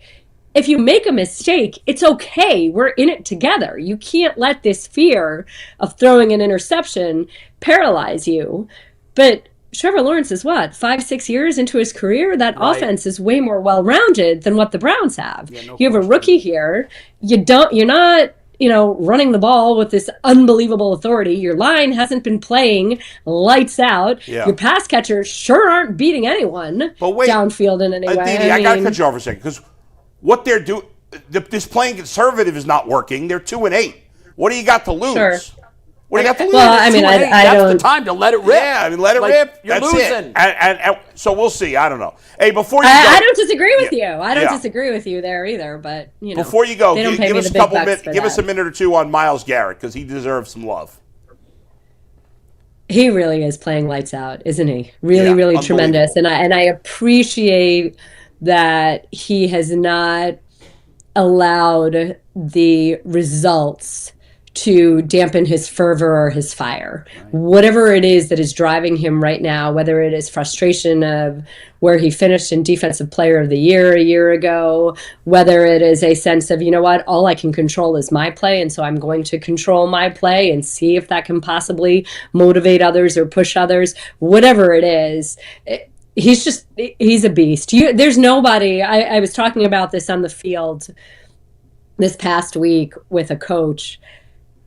if you make a mistake, it's okay. We're in it together. You can't let this fear of throwing an interception paralyze you. But Trevor Lawrence is 5-6 years into his career? That offense is way more well-rounded than what the Browns have. You have a rookie here. You're not running the ball with this unbelievable authority. Your line hasn't been playing lights out. Yeah. Your pass catchers sure aren't beating anyone downfield in any way. Didi, I got to cut you off for a second, because what they're doing, this playing conservative is not working. They're 2-8. What do you got to lose? Sure. What do you got to lose? Well, I mean, that's the time to let it rip. Yeah, let it rip. You're That's losing. it. And so we'll see. I don't know. Hey, before you go, I don't disagree with you. I don't disagree with you there either. But before you go, give us a couple minutes. Give us a minute or two on Myles Garrett, because he deserves some love. He really is playing lights out, isn't he? Really tremendous. And I appreciate that he has not allowed the results to dampen his fervor or his fire. Right. Whatever it is that is driving him right now, whether it is frustration of where he finished in Defensive Player of the Year a year ago, whether it is a sense of, you know what, all I can control is my play, and so I'm going to control my play and see if that can possibly motivate others or push others, whatever it is. He's a beast. There's nobody, I was talking about this on the field this past week with a coach.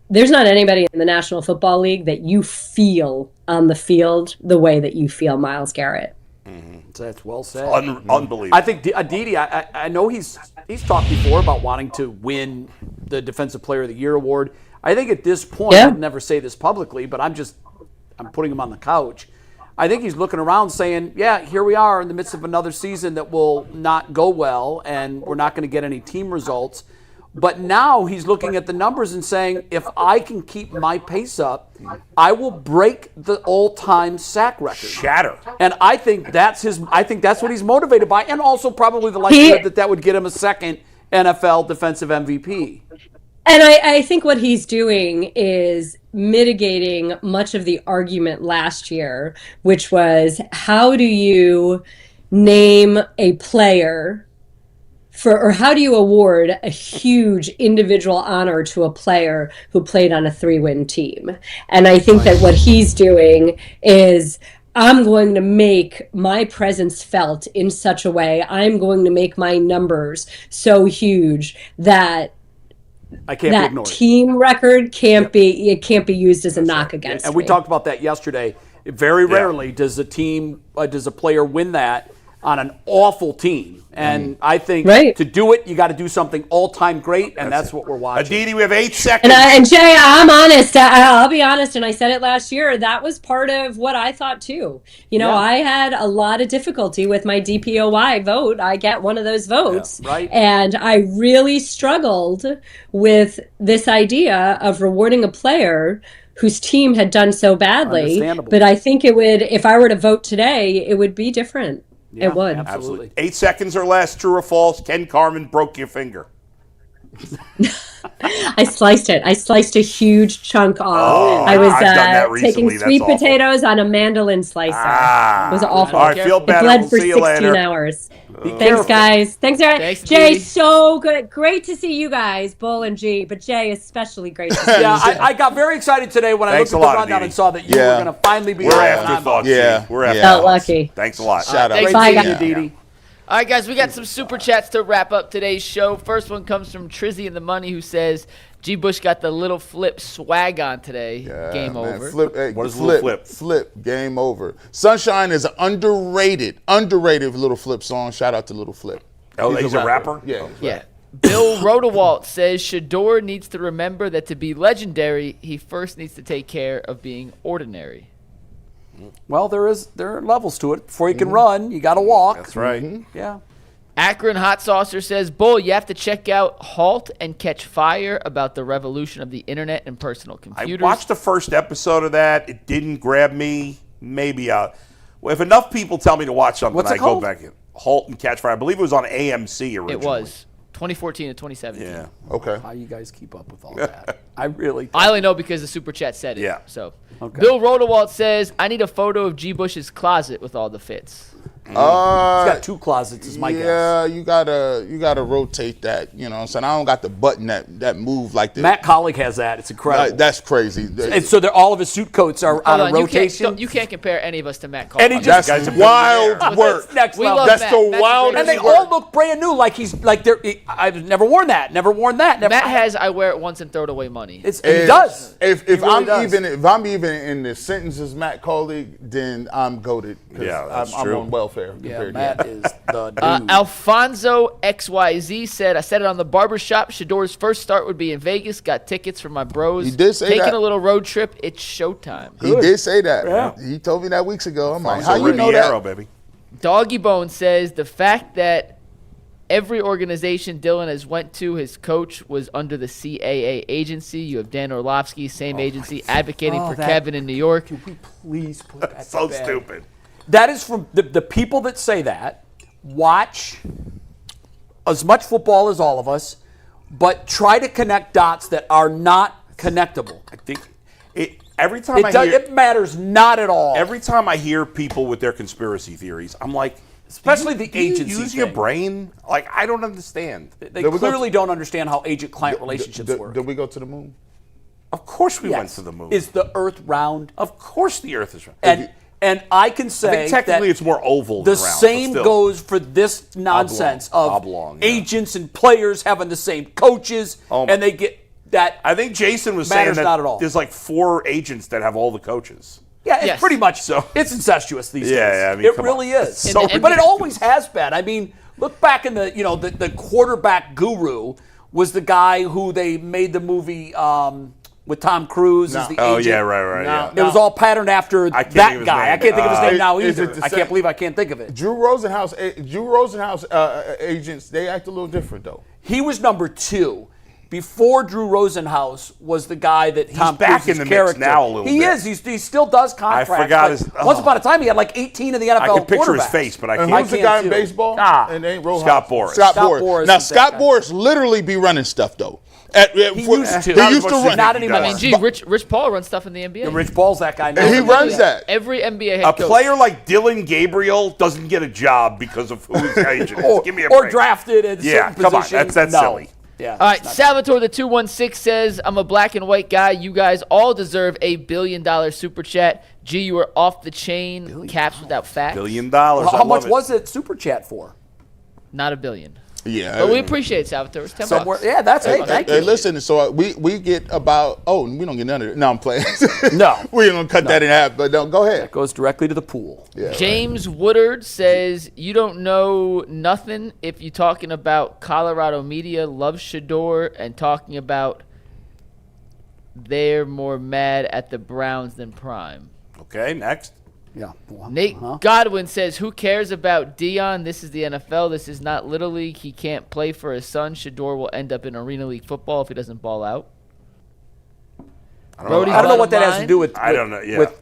There's not anybody in the National Football League that you feel on the field the way that you feel Myles Garrett. Mm-hmm. That's well said. Unbelievable. I think Aditi, I know he's talked before about wanting to win the Defensive Player of the Year award. I think at this point, I'd never say this publicly, but I'm putting him on the couch. I think he's looking around saying, yeah, here we are in the midst of another season that will not go well, and we're not going to get any team results. But now he's looking at the numbers and saying, if I can keep my pace up, I will break the all-time sack record. Shatter. And I think that's what he's motivated by, and also probably the likelihood that would get him a second NFL defensive MVP. And I think what he's doing is mitigating much of the argument last year, which was, how do you name a player or how do you award a huge individual honor to a player who played on a 3-win team? And I think that what he's doing is, I'm going to make my presence felt in such a way, I'm going to make my numbers so huge that that team record can't be used as a knock against me. And we talked about that yesterday. Very rarely does a player win that on an awful team. And I think to do it, you got to do something all-time great, and that's what we're watching. Aditi, we have 8 seconds. And Jay, I'm honest. I'll be honest, and I said it last year. That was part of what I thought, too. I had a lot of difficulty with my DPOY vote. I get one of those votes. Yeah, right. And I really struggled with this idea of rewarding a player whose team had done so badly. But I think it would, if I were to vote today, it would be different. Yeah, it would. Absolutely. 8 seconds or less, true or false, Ken Carman broke your finger. I sliced it. I sliced a huge chunk off. I was taking sweet potatoes on a mandolin slicer. It was awful. All right, feel better. It bled for 16 hours. Thanks, guys. Thanks, Aaron. Thanks, Jay, Dee. so good. Great to see you guys, Bull and G, but Jay, especially great to see you. I got very excited today when I looked at the rundown and saw that you were going to finally be We're afterthoughts. Yeah. We're afterthoughts. Felt lucky. Thanks a lot. Shout out. Thanks, Bye, Dee. guys. Didi. All right, guys, we got some super chats to wrap up today's show. First one comes from Trizzy and the Money, who says, G. Bush got the little flip swag on today. Game over. What is little flip? Flip, game over. Sunshine is an underrated little flip song. Shout out to Little Flip. Oh, he's a rapper? Yeah. Bill Rodewalt says Shedeur needs to remember that to be legendary, he first needs to take care of being ordinary. Well, there are levels to it. Before you can run, you got to walk. That's right. Yeah. Akron Hot Saucer says, Bull, you have to check out Halt and Catch Fire about the revolution of the internet and personal computers. I watched the first episode of that. It didn't grab me. Maybe if enough people tell me to watch something, What's it go called? back in. Halt and Catch Fire. I believe it was on AMC originally. It was 2014 to 2017. Yeah. Okay. How you guys keep up with all that? I only know because the super chat said it. Yeah. So Okay. Bill Rodewalt says, I need a photo of G. Bush's closet with all the fits. He's got 2 closets, is my guess. Yeah, you gotta rotate that. You know what I'm saying? I don't got the button that move like this. Matt Colleague has that. It's incredible. That's crazy. And so all of his suit coats are on a rotation. You can't compare any of us to Matt And he Collins. just That's wild work. That's next We level. love That's Matt. the Matt's wildest And they work. all look brand new, like I've never worn that. Never worn that. Never. Matt has I wear it once and throw it away money. And he does. If He really I'm does. if I'm even in the sentences Matt colleague, then I'm goated. Yeah, that's I'm true. on welfare. Yeah, compared to Matt that. is the dude. Alfonso XYZ said, I said it on the barbershop. Shadeur's first start would be in Vegas. Got tickets for my bros. He did say Taking that. a little road trip. It's showtime. He did say that. Yeah. He told me that weeks ago. I'm like, How how you know Riviera, that? baby. Doggy Bone says the fact that every organization Dylan has went to, his coach was under the CAA agency. You have Dan Orlovsky, same agency, advocating for Kevin in New York. Can we please put that So to bed? stupid. That is from the people that say that watch as much football as all of us, but try to connect dots that are not connectable. I think every time it matters not at all. Every time I hear people with their conspiracy theories, I'm like, especially the agency. Use your brain. Like, I don't understand. They clearly don't understand how agent-client relationships work. Did we go to the moon? Of course we went to the moon. Is the Earth round? Of course the Earth is round. And I can say I think technically that it's more oval the than round. same goes for this nonsense of agents and players having the same coaches, and they get that. I think Jason was saying that not at all. there's like 4 agents that have all the coaches. Yeah, it's pretty much so. It's incestuous these days. Yeah, I mean, it really is. So but it always has been. I mean, look back in the quarterback guru was the guy who they made the movie with Tom Cruise as the agent. Oh, yeah, right. It was all patterned after that guy. I can't think of his name now either. I same? can't believe I can't think of it. Drew Rosenhaus agents, they act a little different, though. He was number 2. Before Drew Rosenhaus was the guy that Tom back Cruise's in the character. mix now a little he bit. is. He still does contracts. I forgot Once upon a time, he had like 18 of the NFL I can picture his quarterbacks. face, but I And can't. who's the guy in baseball? And they ain't Rojas. Scott Boras. Scott Boras Boras. Now, is that Scott guy. Boras literally be running stuff, though. He used to. He used to run. Not anymore. I mean, gee, Rich Paul runs stuff in the NBA. And Rich Paul's that guy now. And he runs that. Every NBA head A coach. player like Dylan Gabriel doesn't get a job because of who his agent is. Give me a break. Or drafted in a certain come on, position. that's No. silly. Yeah. All right, Salvatore the 216 says, I'm a black and white guy. You guys all deserve a $1 billion super chat. G, you are off the chain. Caps without facts. $1 billion. How much was it super chat for? Not $1 billion. Yeah. But we appreciate it, Salvatore. It's $10. Somewhere. Yeah, that's it. Thank you. Hey, listen, so we get about, we don't get none of it. No, I'm playing. No. We ain't going to cut that in half, but no, go ahead. That goes directly to the pool. Yeah, James Woodard says, you don't know nothing if you're talking about Colorado media loves Shedeur and talking about they're more mad at the Browns than Prime. Okay, next. Yeah. Nate Godwin says, who cares about Dion? This is the NFL. This is not Little League. He can't play for his son. Shedeur will end up in Arena League football if he doesn't ball out. I don't know what that has to do with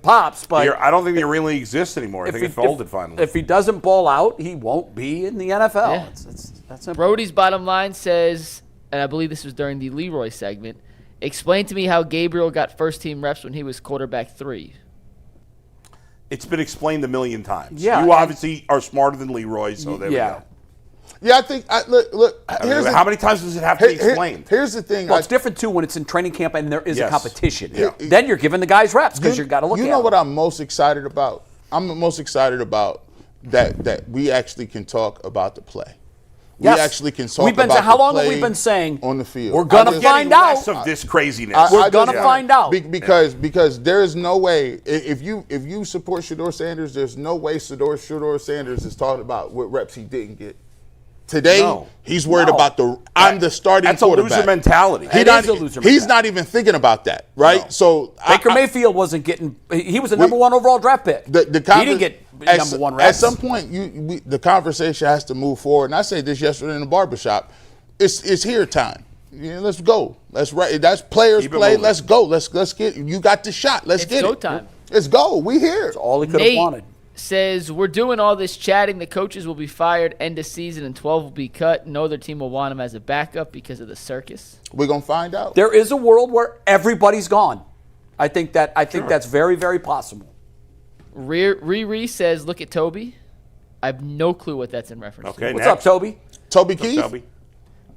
Pops, but I don't think the Arena League exists anymore. I think it folded finally. If he doesn't ball out, he won't be in the NFL. Yeah. That's simple. Brody's bottom line says, and I believe this was during the Leroy segment, explain to me how Gabriel got first-team reps when he was quarterback 3. It's been explained a million times. Yeah, you obviously are smarter than Leroy, so there we go. Yeah, I think, look. How many times does it have to be explained? Here's the thing. Well, it's different, too, when it's in training camp and there is a competition. Yeah. Then you're giving the guys reps because you've got to look at You know what I'm most excited about? I'm most excited about that we actually can talk about the play. Yes. We actually can talk We've been about how the long have play we been saying on the field? We're going to find out. Less of this craziness. We're going to find out. Because there is no way, if you support Shedeur Sanders, there's no way Shedeur Sanders is talking about what reps he didn't get. Today, he's worried about I'm the starting quarterback. That's a loser mentality. He's not even thinking about that, right? No. So Baker Mayfield wasn't getting. He was the number 1 overall draft pick. He didn't get number 1 reps. At some point, the conversation has to move forward. And I said this yesterday in the barbershop. It's here time. Yeah, let's go. That's players play. Let's go. Let's get. You got the shot. Let's get it. It's go time. Let's go. We here. That's all he could have wanted. Says, we're doing all this chatting. The coaches will be fired end of season and 12 will be cut. No other team will want him as a backup because of the circus. We're going to find out. There is a world where everybody's gone. I think that's very, very possible. Riri says, look at Toby. I have no clue what that's in reference to. What's up, Toby? Toby Keith?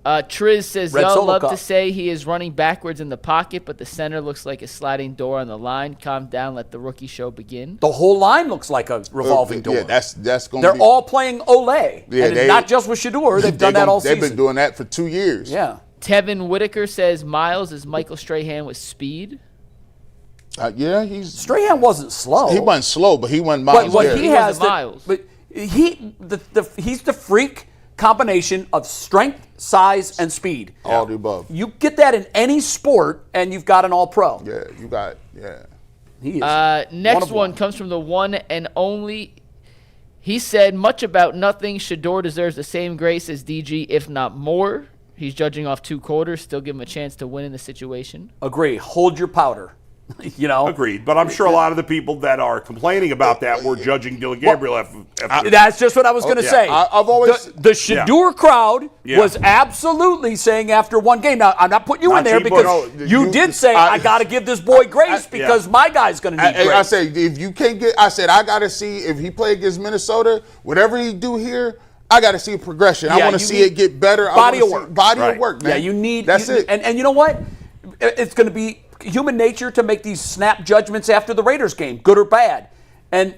Triz says, Red y'all Solo love Cup. to say he is running backwards in the pocket, but the center looks like a sliding door on the line. Calm down, let the rookie show begin. The whole line looks like a revolving door. Yeah, that's going to be. They're all playing Ole. Yeah, and not just with Shedeur. They've done that all season. They've been doing that for 2 years. Yeah. Tevin Whitaker says, Miles is Michael Strahan with speed. Strahan wasn't slow. He wasn't slow, but he wasn't Miles. But what he has, Miles. But he's the freak combination of strength, size, and speed. All the above. You get that in any sport, and you've got an All-Pro. Yeah, you got. Yeah. He is. Next one comes from the one and only. He said, much about nothing. Shedeur deserves the same grace as DG, if not more. He's judging off 2 quarters. Still give him a chance to win in the situation. Agree. Hold your powder. Agreed. But I'm sure a lot of the people that are complaining about that were judging Dylan Gabriel after. That's just what I was going to say. I've always the Shedeur crowd was absolutely saying after one game. Now I'm not putting you in there because you did say I got to give this boy grace because my guy's going to need grace. I say if you can't get, I said I got to see if he play against Minnesota, whatever he do here. I got to see a progression. I want to see it get better. Body of work. Body of work, man. Yeah, you need. That's it. And you know what? It's going to be human nature to make these snap judgments after the Raiders game, good or bad. And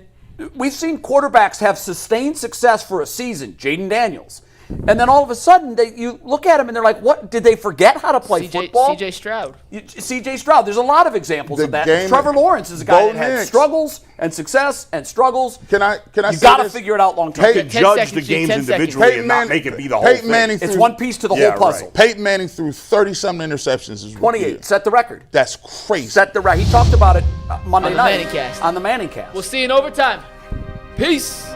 we've seen quarterbacks have sustained success for a season, Jaden Daniels. And then all of a sudden, you look at them and they're like, what? Did they forget how to play football? C.J. Stroud. C.J. Stroud. There's a lot of examples of that. Trevor Lawrence is a guy that had struggles and success and struggles. Can I You got to figure it out long term. You can judge the games individually and not make it be the whole thing. It's one piece to the whole puzzle. Right. Peyton Manning threw 30-something interceptions. 28. Set the record. That's crazy. Set the record. He talked about it Monday night. Manning Cast. On the Manning Cast. We'll see you in overtime. Peace.